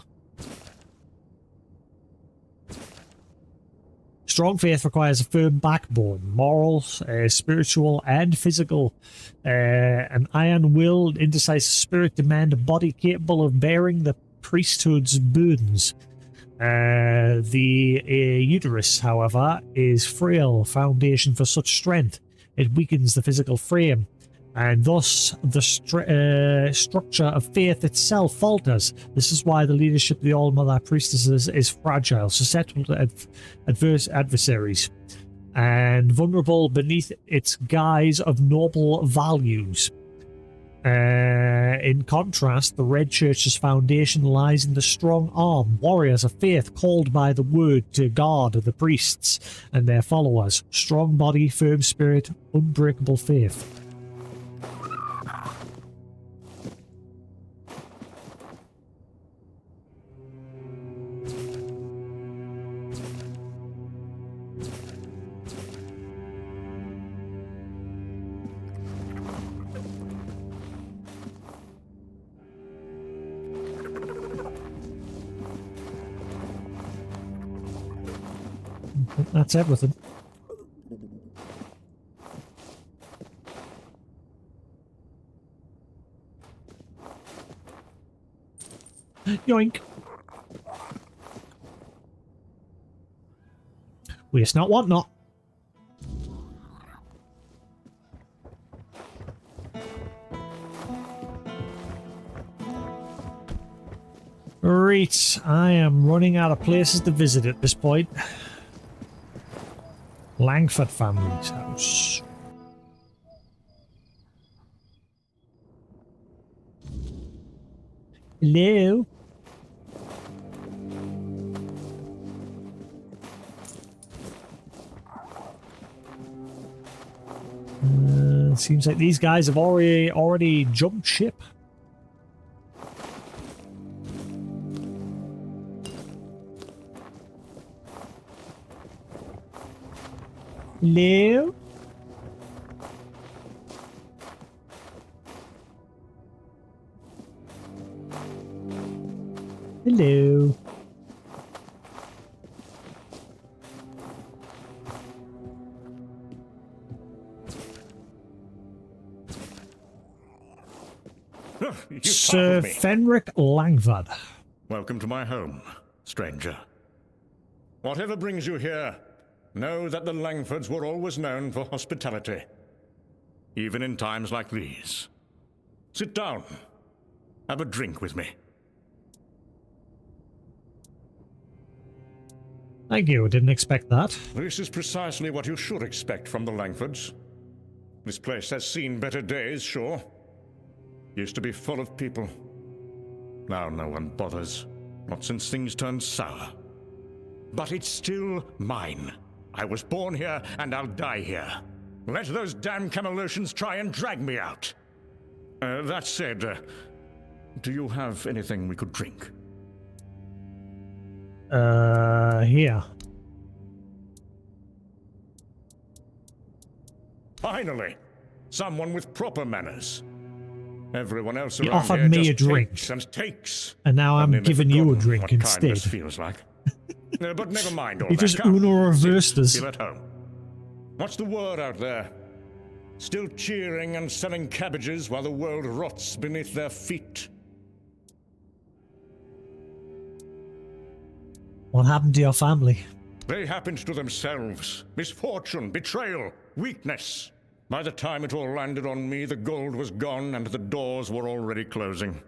Strong faith requires a firm backbone, moral, spiritual and physical. An iron will, indecisive spirit demand a body capable of bearing the priesthood's burdens. The uterus, however, is frail foundation for such strength. It weakens the physical frame, and thus the structure of faith itself falters. This is why the leadership of the All-Mother Priestesses is fragile, susceptible to adverse adversaries, and vulnerable beneath its guise of noble values. In contrast, the Red Church's foundation lies in the strong arm, warriors of faith called by the word to guard the priests and their followers. Strong body, firm spirit, unbreakable faith. That's everything. Yoink. Waste not, want not. Right, I am running out of places to visit at this point. Langford family's house. Hello? Seems like these guys have already jumped ship. Hello? Hello? Sir Fenric Langvad. Welcome to my home, stranger. Whatever brings you here, know that the Langfords were always known for hospitality, even in times like these. Sit down. Have a drink with me. Thank you, didn't expect that. This is precisely what you should expect from the Langfords. This place has seen better days, sure. Used to be full of people. Now no one bothers. Not since things turned sour. But it's still mine. I was born here, and I'll die here. Let those damn Camelosians try and drag me out. That said, do you have anything we could drink? Here. Finally! Someone with proper manners. Everyone else You around offered here me just a drink. takes and takes. And now I'm they've giving you a forgotten drink what instead. kindness feels like. But never mind all You that. just Come, Uno reversed us. feel at home. What's the word out there? Still cheering and selling cabbages while the world rots beneath their feet. What happened to your family? They happened to themselves. Misfortune, betrayal, weakness. By the time it all landed on me, the gold was gone and the doors were already closing.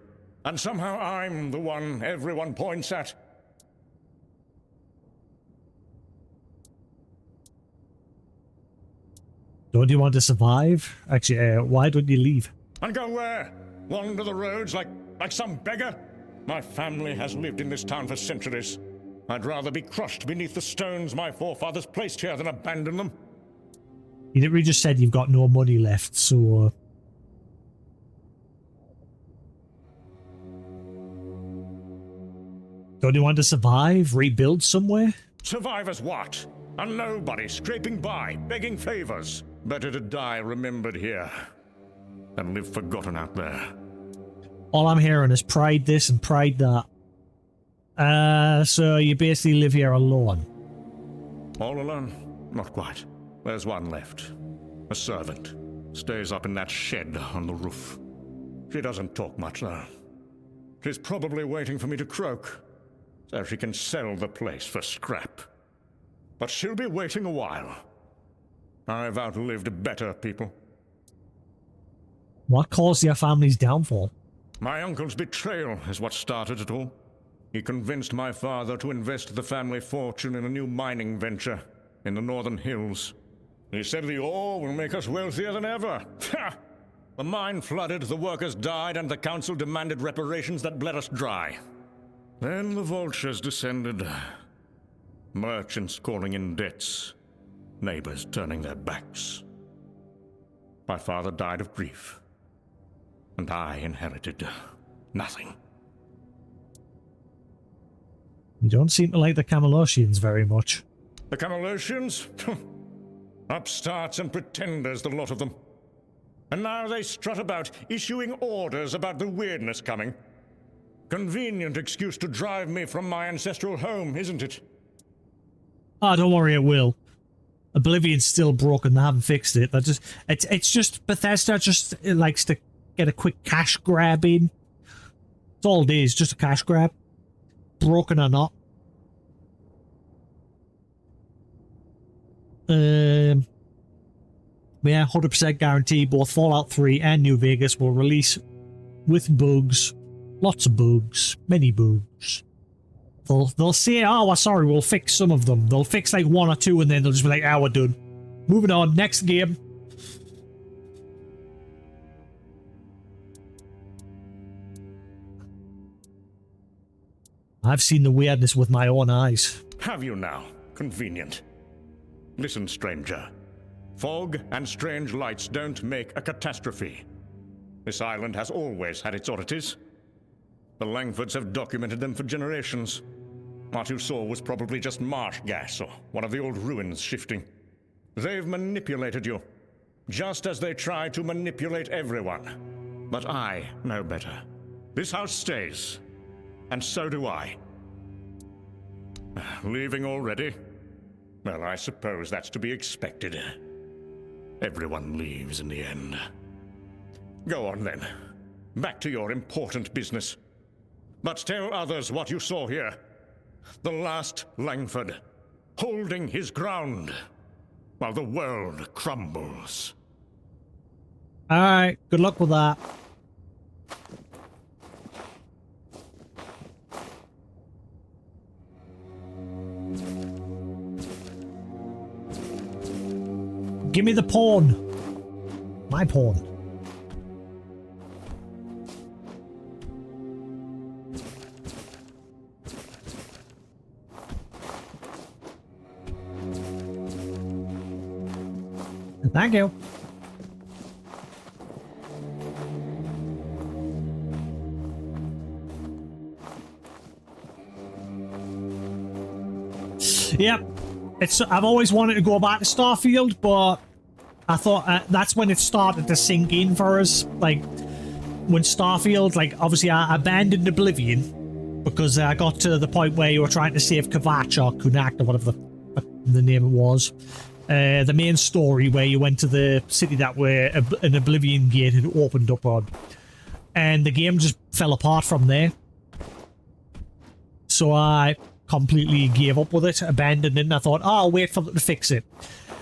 And somehow I'm the one everyone points at. Don't you want to survive? Actually, why don't you leave? And go where? Wander the roads like some beggar? My family has lived in this town for centuries. I'd rather be crushed beneath the stones my forefathers placed here than abandon them. You literally just said you've got no money left, so... Don't you want to survive? Rebuild somewhere? Survive as what? A nobody scraping by, begging favors. Better to die remembered here than live forgotten out there. All I'm hearing is pride this and pride that. So you basically live here alone? All alone? Not quite. There's one left. A servant. Stays up in that shed on the roof. She doesn't talk much, though. She's probably waiting for me to croak, so she can sell the place for scrap. But she'll be waiting a while. I've outlived better people. What caused your family's downfall? My uncle's betrayal is what started it all. He convinced my father to invest the family fortune in a new mining venture in the northern hills. He said the ore will make us wealthier than ever. The mine flooded, the workers died, and the council demanded reparations that bled us dry. Then the vultures descended. Merchants calling in debts. Neighbors turning their backs. My father died of grief. And I inherited nothing. You don't seem to like the Camelosians very much. The Camelosians? Upstarts and pretenders, the lot of them. And now they strut about, issuing orders about the weirdness coming. Convenient excuse to drive me from my ancestral home, isn't it? Ah, don't worry, it will. Oblivion's still broken, they haven't fixed it. It's just Bethesda just likes to get a quick cash grab in. That's all it is, just a cash grab. Broken or not. Yeah, 100% guarantee both Fallout 3 and New Vegas will release with bugs. Lots of bugs. Many bugs. They'll say, oh, we're sorry, we'll fix some of them. They'll fix like one or two and then they'll just be like, ah, we're done. Moving on, next game. I've seen the weirdness with my own eyes. Have you now? Convenient. Listen, stranger. Fog and strange lights don't make a catastrophe. This island has always had its oddities. The Langfords have documented them for generations. What you saw was probably just marsh gas or one of the old ruins shifting. They've manipulated you, just as they try to manipulate everyone. But I know better. This house stays, and so do I. Leaving already? Well, I suppose that's to be expected. Everyone leaves in the end. Go on then. Back to your important business. But tell others what you saw here. The last Langford, holding his ground, while the world crumbles. Alright, good luck with that. Give me the pawn. My pawn. Thank you. Yep. I've always wanted to go back to Starfield, but I thought that's when it started to sink in for us. Like, when Starfield, like, obviously I abandoned Oblivion because I got to the point where you were trying to save Kvatch or Kunak or whatever the name it was. The main story where you went to the city that where an Oblivion gate had opened up on. And the game just fell apart from there. So I completely gave up with it, abandoned it, and I thought, oh, I'll wait for them to fix it.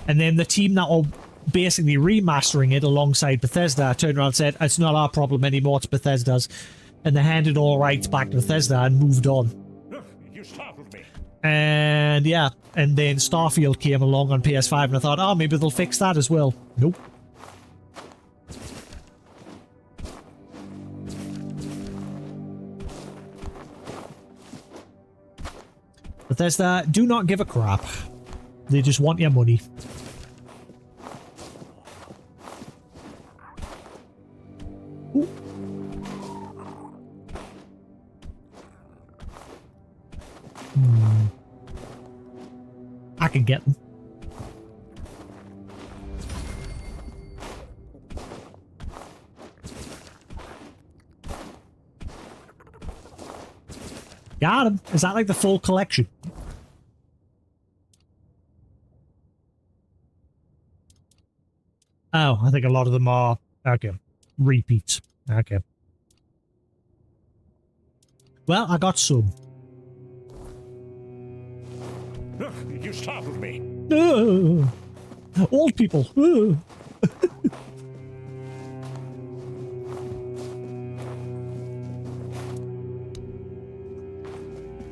And then the team that were basically remastering it alongside Bethesda turned around and said, it's not our problem anymore, it's Bethesda's. And they handed all rights back to Bethesda and moved on. You startled me. And yeah, and then Starfield came along on PS5 and I thought, oh, maybe they'll fix that as well. Nope. Bethesda do not give a crap. They just want your money. Ooh. I can get them. Got him. Is that like the full collection? Oh, I think a lot of them are, okay, repeats. Okay. Well, I got some. You startled me. Old people.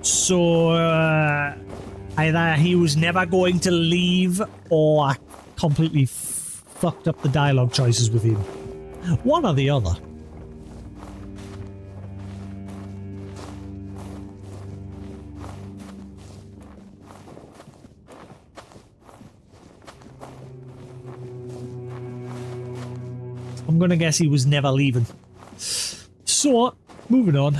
So, either he was never going to leave or I completely fucked up the dialogue choices with him. One or the other. I'm gonna guess he was never leaving. So, moving on.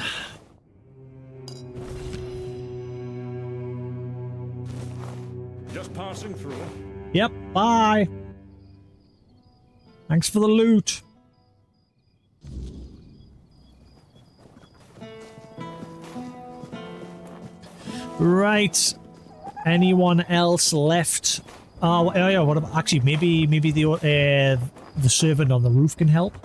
Just passing through. Yep, bye. Thanks for the loot. Right. Anyone else left? Oh yeah. What about, actually, maybe the servant on the roof can help.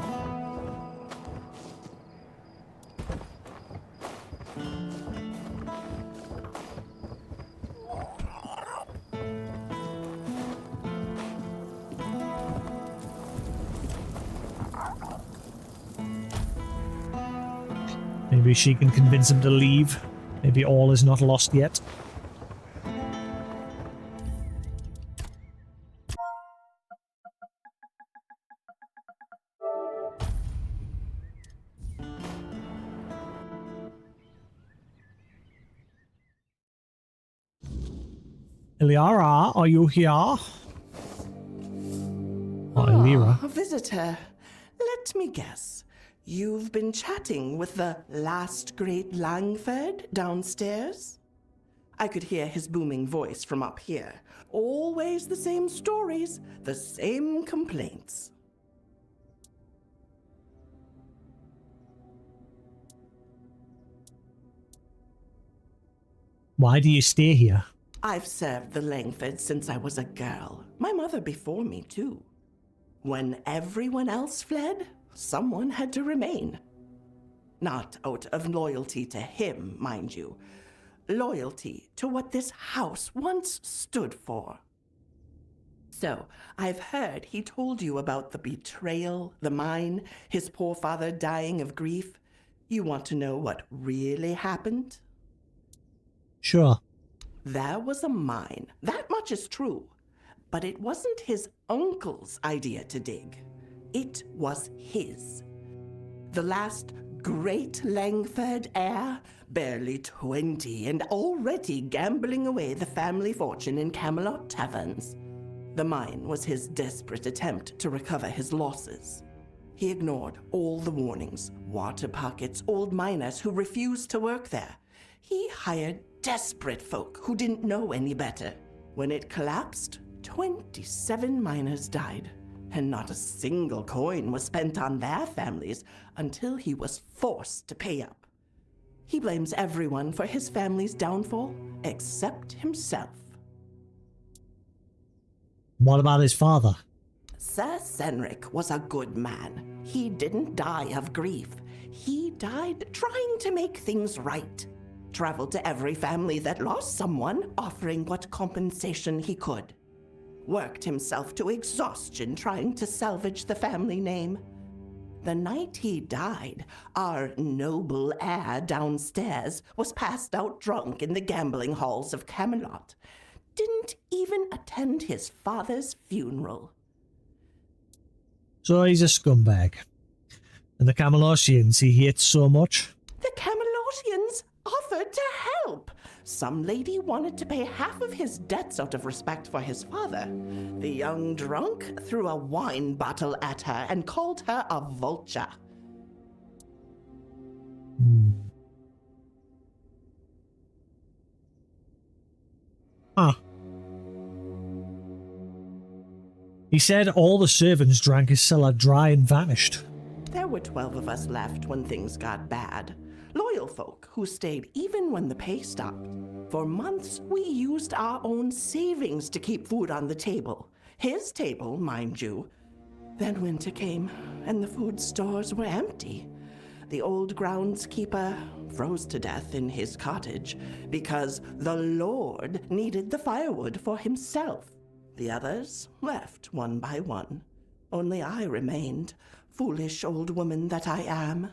Maybe she can convince him to leave. Maybe all is not lost yet. Iliara, are you here? Oh, Ilira. A visitor. Let me guess. You've been chatting with the last great Langford downstairs? I could hear his booming voice from up here. Always the same stories, the same complaints. Why do you stay here? I've served the Langfords since I was a girl. My mother before me, too. When everyone else fled, someone had to remain. Not out of loyalty to him, mind you. Loyalty to what this house once stood for. So, I've heard he told you about the betrayal, the mine, his poor father dying of grief. You want to know what really happened? Sure. There was a mine. That much is true. But it wasn't his uncle's idea to dig. It was his. The last great Langford heir, barely 20 and already gambling away the family fortune in Camelot taverns. The mine was his desperate attempt to recover his losses. He ignored all the warnings, water pockets, old miners who refused to work there. He hired desperate folk who didn't know any better. When it collapsed, 27 miners died, and not a single coin was spent on their families until he was forced to pay up. He blames everyone for his family's downfall except himself. What about his father? Sir Senric was a good man. He didn't die of grief. He died trying to make things right. Traveled to every family that lost someone, offering what compensation he could. Worked himself to exhaustion trying to salvage the family name. The night he died, our noble heir downstairs was passed out drunk in the gambling halls of Camelot. Didn't even attend his father's funeral. So he's a scumbag. And the Camelotians he hates so much? The Camelotians offered to help. Some lady wanted to pay half of his debts out of respect for his father. The young drunk threw a wine bottle at her and called her a vulture. Huh. He said all the servants drank his cellar dry and vanished. There were 12 of us left when things got bad. Loyal folk who stayed even when the pay stopped. For months, we used our own savings to keep food on the table. His table, mind you. Then winter came, and the food stores were empty. The old groundskeeper froze to death in his cottage because the Lord needed the firewood for himself. The others left one by one. Only I remained, foolish old woman that I am.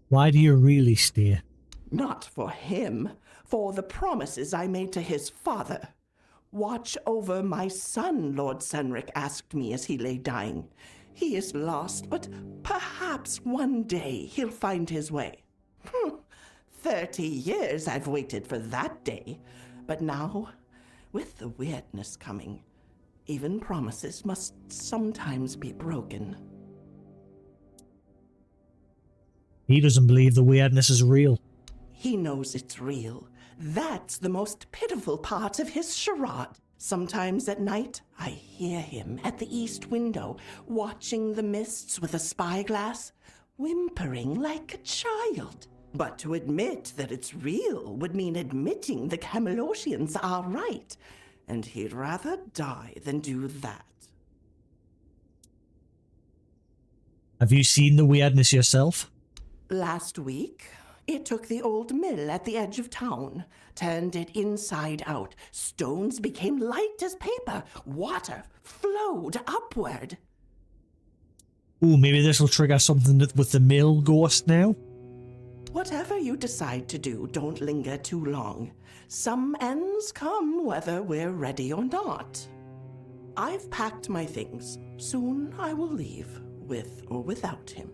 Why do you really stay? Not for him, for the promises I made to his father. Watch over my son, Lord Senric asked me as he lay dying. He is lost, but perhaps one day he'll find his way. 30 years I've waited for that day. But now, with the weirdness coming, even promises must sometimes be broken. He doesn't believe the weirdness is real. He knows it's real. That's the most pitiful part of his charade. Sometimes at night, I hear him at the east window, watching the mists with a spyglass, whimpering like a child. But to admit that it's real would mean admitting the Camelotians are right, and he'd rather die than do that. Have you seen the weirdness yourself? Last week, it took the old mill at the edge of town, turned it inside out. Stones became light as paper. Water flowed upward. Ooh, maybe this will trigger something with the mill ghost now? Whatever you decide to do, don't linger too long. Some ends come whether we're ready or not. I've packed my things. Soon I will leave, with or without him.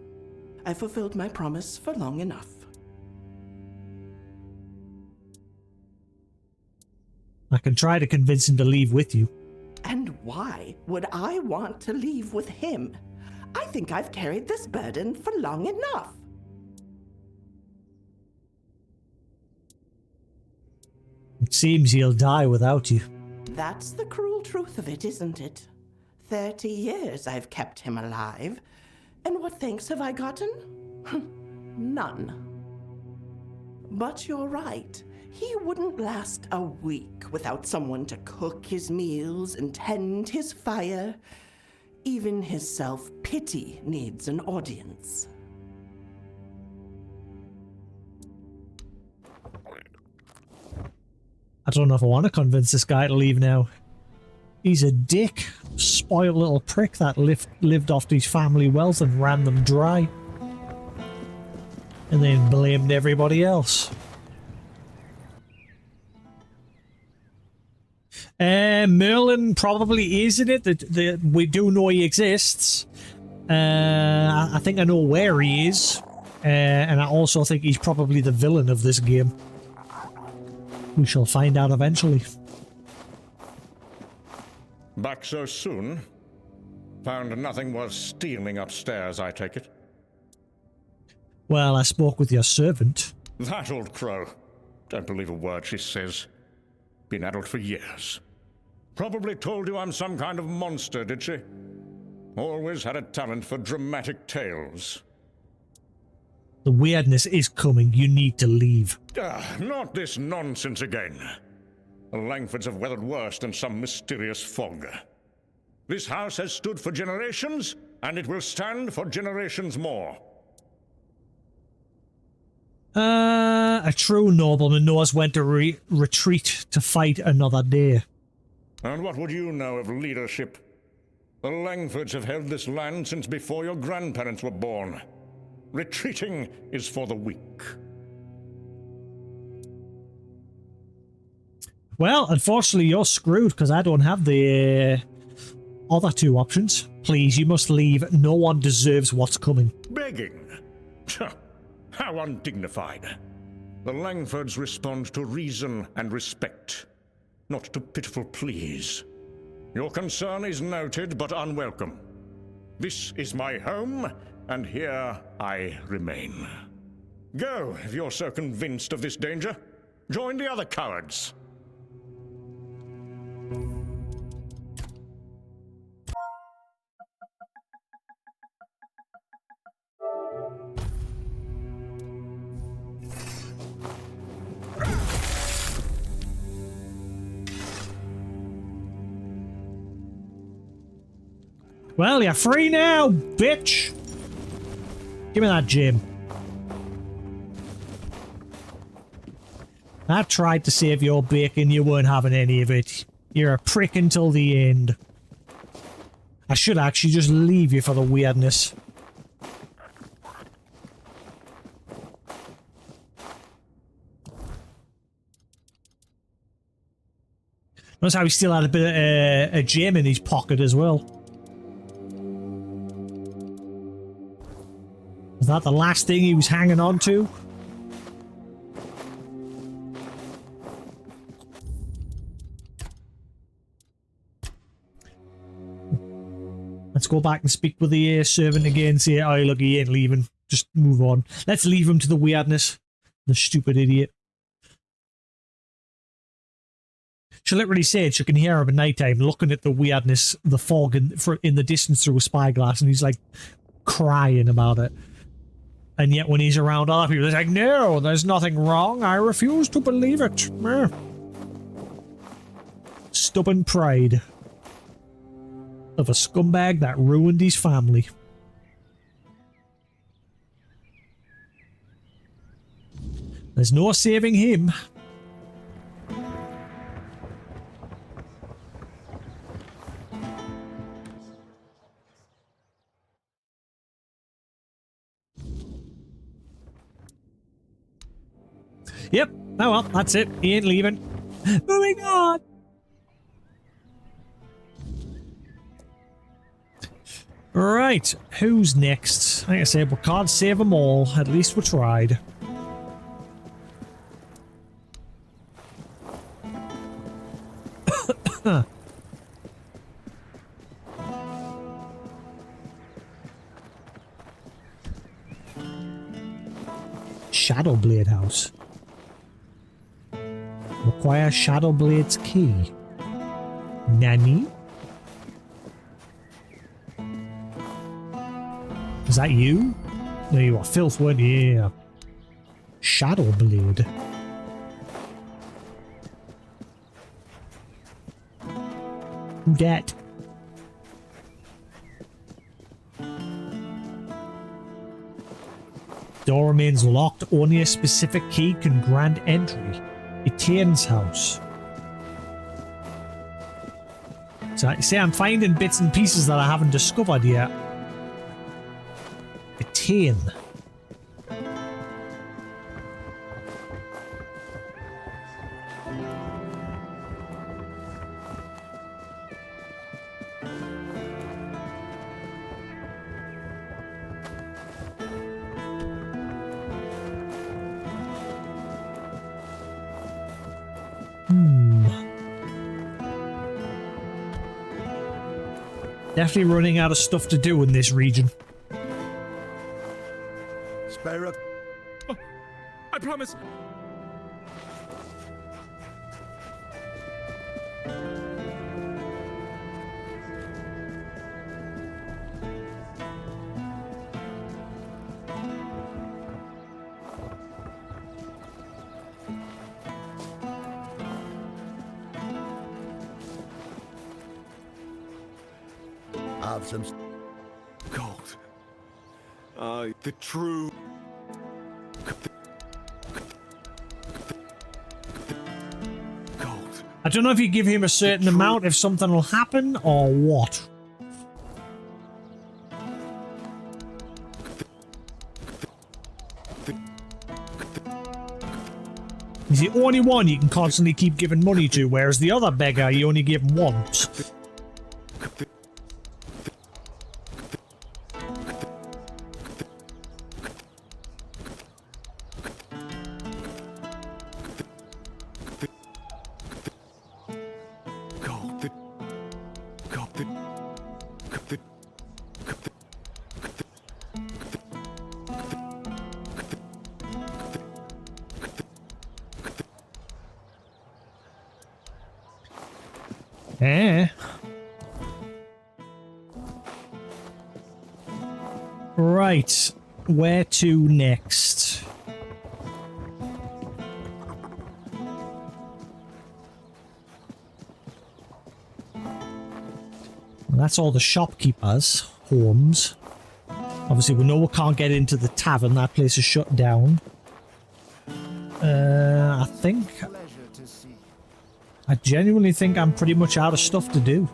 I fulfilled my promise for long enough. I can try to convince him to leave with you. And why would I want to leave with him? I think I've carried this burden for long enough. It seems he'll die without you. That's the cruel truth of it, isn't it? 30 years I've kept him alive. And what thanks have I gotten? None. But you're right. He wouldn't last a week without someone to cook his meals and tend his fire. Even his self-pity needs an audience. I don't know if I want to convince this guy to leave now. He's a dick. Spoiled little prick that lived off these family wealth and ran them dry. And then blamed everybody else. Merlin probably is in it. We do know he exists. I think I know where he is. And I also think he's probably the villain of this game. We shall find out eventually. Back so soon? Found nothing worth stealing upstairs, I take it? Well, I spoke with your servant. That old crow. Don't believe a word she says. Been addled for years. Probably told you I'm some kind of monster, did she? Always had a talent for dramatic tales. The weirdness is coming. You need to leave. Not this nonsense again. The Langfords have weathered worse than some mysterious fog. This house has stood for generations, and it will stand for generations more. A true nobleman knows when to retreat to fight another day. And what would you know of leadership? The Langfords have held this land since before your grandparents were born. Retreating is for the weak. Well, unfortunately, you're screwed because I don't have the other two options. Please, you must leave. No one deserves what's coming. Begging? How undignified. The Langfords respond to reason and respect, not to pitiful pleas. Your concern is noted but unwelcome. This is my home, and here I remain. Go, if you're so convinced of this danger. Join the other cowards. Well, you're free now, bitch! Give me that gem. I tried to save your bacon, you weren't having any of it. You're a prick until the end. I should actually just leave you for the weirdness. Notice how he still had a bit of a gem in his pocket as well. Was that the last thing he was hanging on to? Let's go back and speak with the servant again. Say, oh, look, he ain't leaving. Just move on. Let's leave him to the weirdness. The stupid idiot. She literally said she can hear him at night time looking at the weirdness, the fog in the distance through a spyglass, and he's like crying about it. And yet when he's around other people, he's like, no, there's nothing wrong. I refuse to believe it. Stubborn pride of a scumbag that ruined his family. There's no saving him. Yep. Oh well, that's it. He ain't leaving. Moving on. Right. Who's next? Like I said, we can't save them all. At least we tried. Shadowblade House. Require Shadowblade's key. Nani? Is that you? No, you are filth, weren't you? Yeah. Shadowblade. Who dat? Door remains locked. Only a specific key can grant entry. Etienne's house. So I say I'm finding bits and pieces that I haven't discovered yet. Etienne. Definitely running out of stuff to do in this region. Spare a... Oh, I promise. Have some... Gold. The true... Gold. I don't know if you give him a certain amount, if something will happen, or what. He's the only one you can constantly keep giving money to, whereas the other beggar you only give him once. Right, where to next? Well, that's all the shopkeepers' homes. Obviously, we know we can't get into the tavern. That place is shut down. I genuinely think I'm pretty much out of stuff to do.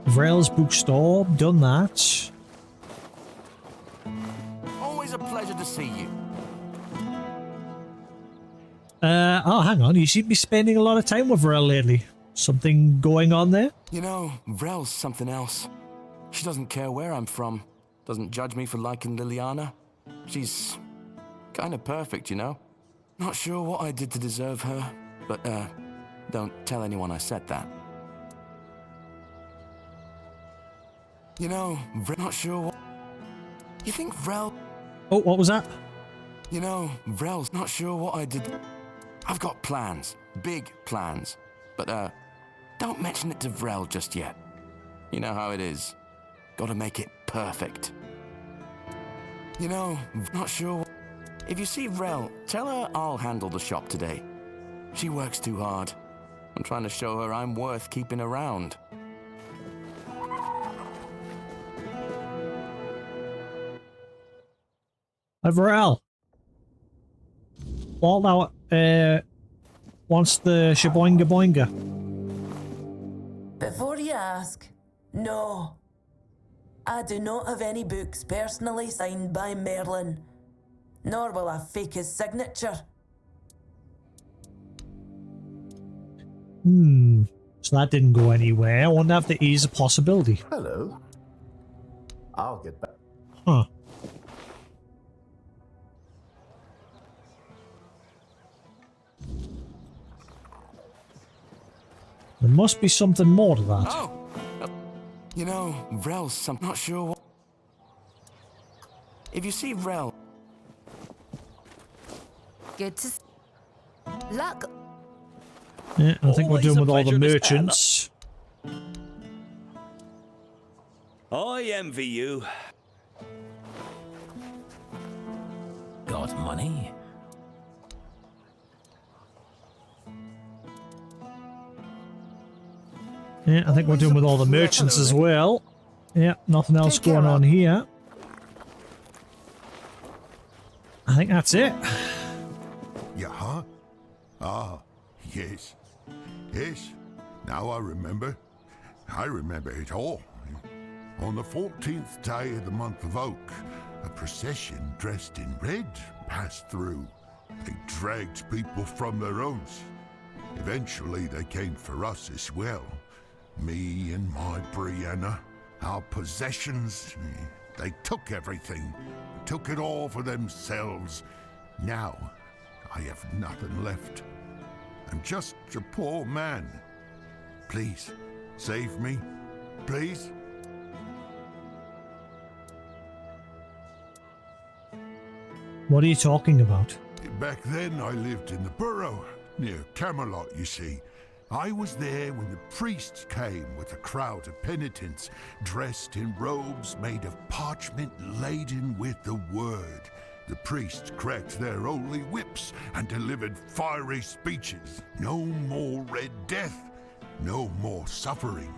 Vrel's bookstore, done that. Always a pleasure to see you. Oh, hang on. You seem to be spending a lot of time with Vrel lately. Something going on there? You know, Vrel's something else. She doesn't care where I'm from. Doesn't judge me for liking Liliana. She's kind of perfect, you know? Not sure what I did to deserve her, but, don't tell anyone I said that. You know, Vrel, not sure what... You think Vrel... Oh, what was that? You know, Vrel's not sure what I did... I've got plans. Big plans. But, don't mention it to Vrel just yet. You know how it is. Gotta make it perfect. You know, not sure what... If you see Vrel, tell her I'll handle the shop today. She works too hard. I'm trying to show her I'm worth keeping around. Vrel. Walt now wants the shaboinga boinga. Before you ask, no. I do not have any books personally signed by Merlin, nor will I fake his signature. So that didn't go anywhere. I wonder if there is a possibility. Hello. I'll get back. Huh. There must be something more to that. Oh! You know, Vrel's something... Not sure what... If you see Vrel... Good to... Luck. Yeah, I think we're doing with all the merchants. I envy you. Got money? Yeah, I think we're doing with all the merchants as well. Yeah, nothing else going on here. I think that's it. Yeah, huh? Ah, yes. Yes, now I remember. I remember it all. On the 14th day of the month of Oak, a procession dressed in red passed through. They dragged people from their homes. Eventually they came for us as well. Me and my Brianna, our possessions. They took everything. Took it all for themselves. Now, I have nothing left. I'm just a poor man. Please, save me. Please? What are you talking about? Back then, I lived in the borough, near Camelot, you see. I was there when the priests came with a crowd of penitents, dressed in robes made of parchment laden with the word. The priests cracked their holy whips and delivered fiery speeches. No more red death, no more suffering.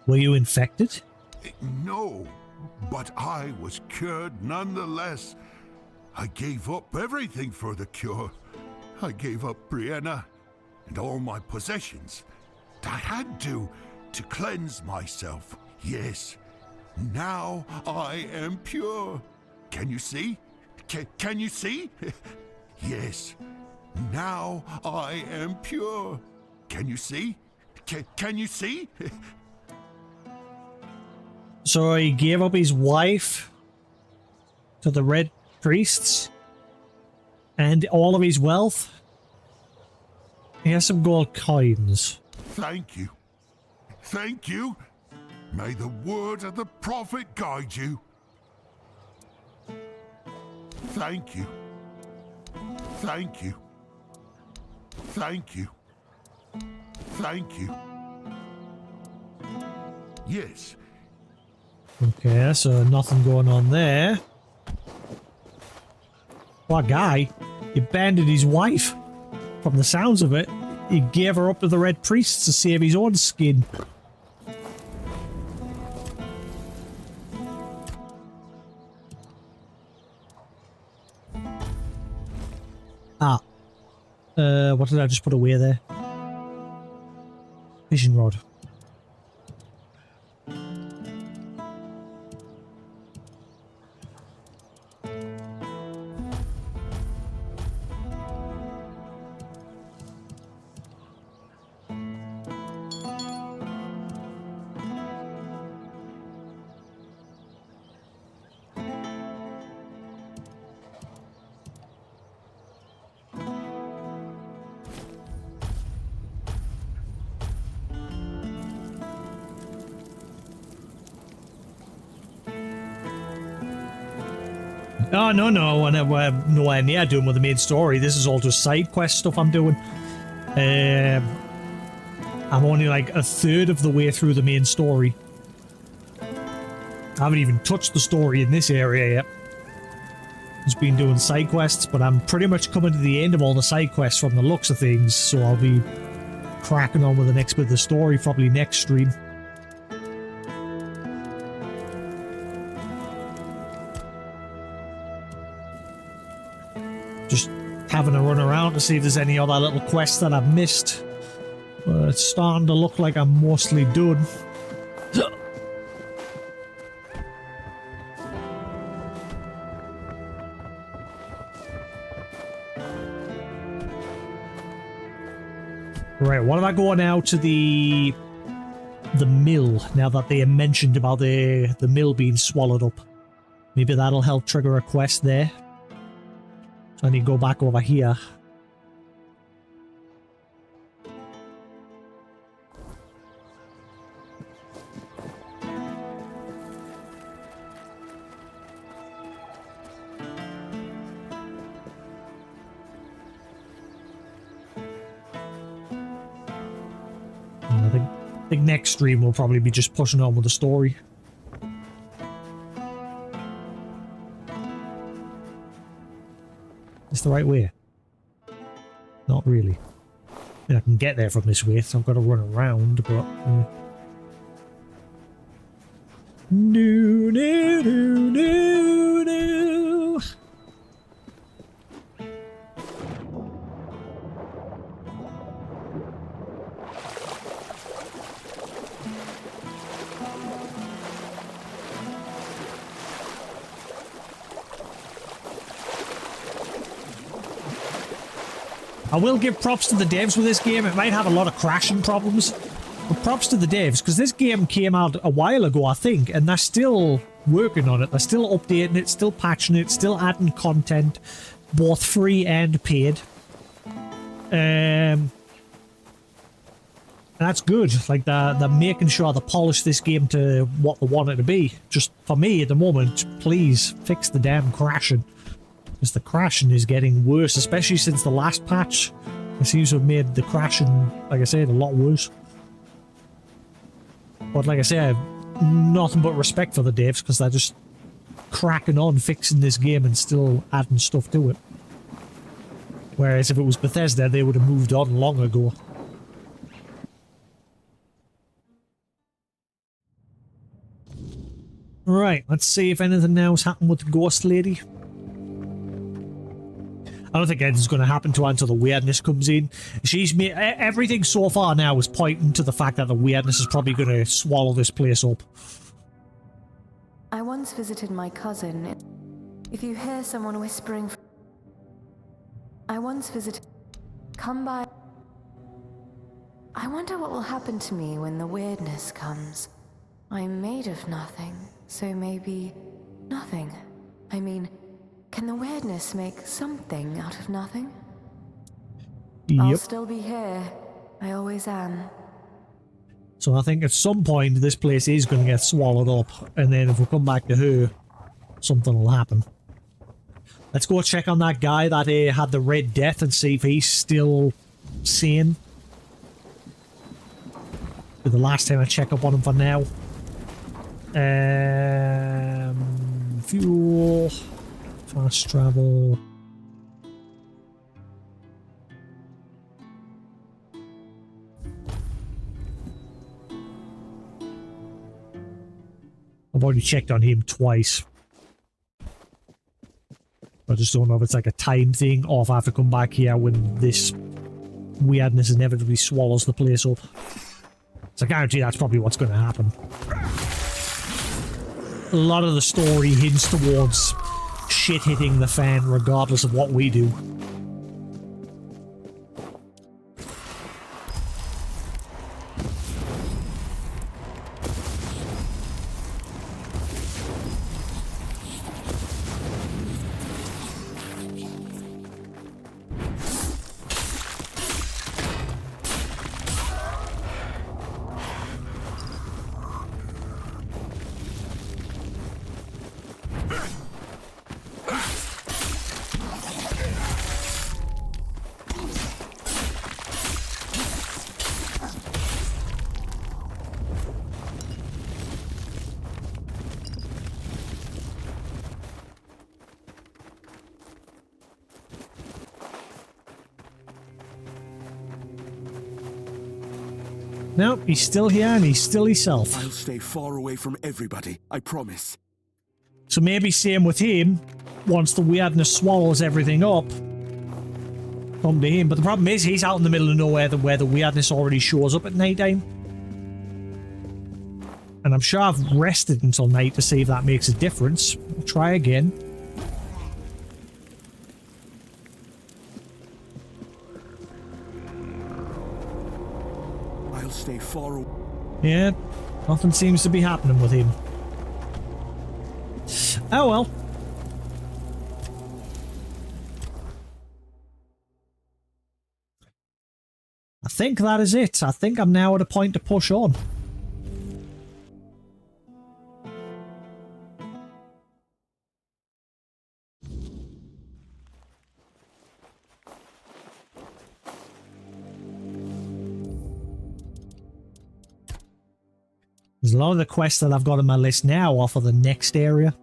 Were you infected? No, but I was cured nonetheless. I gave up everything for the cure. I gave up Brianna and all my possessions. I had to cleanse myself. Yes, now I am pure. Can you see? Can you see? Yes, now I am pure. Can you see? Can you see? So he gave up his wife to the Red Priests and all of his wealth. He has some gold coins. Thank you. Thank you. May the word of the prophet guide you. Thank you. Thank you. Thank you. Thank you. Yes. Okay, so nothing going on there. What guy? He abandoned his wife. From the sounds of it, he gave her up to the Red Priests to save his own skin. What did I just put away there? Vision rod. Oh, no, I'm nowhere near doing with the main story. This is all just side quest stuff I'm doing. I'm only like a third of the way through the main story. I haven't even touched the story in this area yet. Just been doing side quests, but I'm pretty much coming to the end of all the side quests from the looks of things, so I'll be cracking on with the next bit of the story probably next stream. Just having a run around to see if there's any other little quests that I've missed. But it's starting to look like I'm mostly done. Right, what am I going now to the mill, now that they mentioned about the mill being swallowed up? Maybe that'll help trigger a quest there. So I need to go back over here. I think next stream will probably be just pushing on with the story. It's the right way. Not really. I mean, I can get there from this way, so I've got to run around, but... No, no, no, no, no. I will give props to the devs with this game. It might have a lot of crashing problems, but props to the devs, because this game came out a while ago, I think, and they're still working on it. They're still updating it, still patching it, still adding content, both free and paid. And that's good. Like, they're making sure they polish this game to what they want it to be. Just, for me, at the moment, please fix the damn crashing. Because the crashing is getting worse, especially since the last patch. It seems to have made the crashing, like I said, a lot worse. But like I say, I have nothing but respect for the devs, because they're just cracking on fixing this game and still adding stuff to it. Whereas if it was Bethesda, they would have moved on long ago. Right, let's see if anything now has happened with the ghost lady. I don't think anything's going to happen to her until the weirdness comes in. She's made everything so far now is pointing to the fact that the weirdness is probably going to swallow this place up. I once visited my cousin. If you hear someone whispering, I once visited. Come by. I wonder what will happen to me when the weirdness comes. I'm made of nothing, so maybe nothing. I mean, can the weirdness make something out of nothing? Yep. I'll still be here. I always am. So I think at some point this place is going to get swallowed up, and then if we come back to her, something will happen. Let's go check on that guy that had the Red Death and see if he's still sane. The last time I check up on him for now. Fuel, fast travel. I've already checked on him twice. I just don't know if it's like a time thing or if I have to come back here when this weirdness inevitably swallows the place up. So I guarantee that's probably what's going to happen. A lot of the story hints towards shit hitting the fan regardless of what we do. Nope, he's still here and he's still himself. I'll stay far away from everybody, I promise. So maybe same with him. Once the weirdness swallows everything up, come to him. But the problem is he's out in the middle of nowhere where the weirdness already shows up at night time. And I'm sure I've rested until night to see if that makes a difference. I'll try again. I'll stay far away. Yeah, nothing seems to be happening with him. Oh well. I think that is it. I think I'm now at a point to push on. There's a lot of the quests that I've got on my list now are for the next area.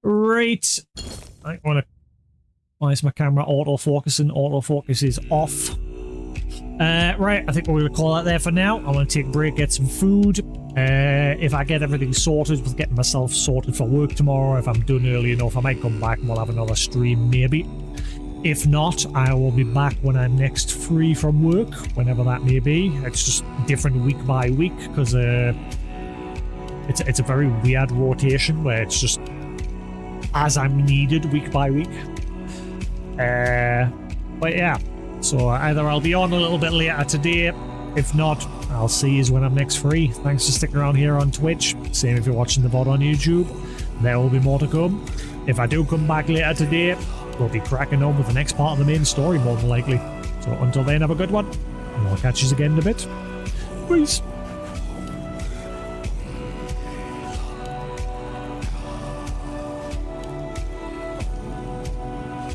Right. I want to... Why is my camera auto-focusing? Autofocus is off. Right, I think we're going to call that there for now. I'm going to take a break, get some food. If I get everything sorted with getting myself sorted for work tomorrow, if I'm done early enough, I might come back and we'll have another stream maybe. If not, I will be back when I'm next free from work, whenever that may be. It's just different week by week because it's a very weird rotation where it's just as I'm needed week by week. But yeah, so either I'll be on a little bit later today If not, I'll see you when I'm next free. Thanks for sticking around here on Twitch. Same if you're watching the VOD on YouTube. There will be more to come. If I do come back later today, we'll be cracking on with the next part of the main story, more than likely. So until then, have a good one, and I'll catch you again in a bit. Peace.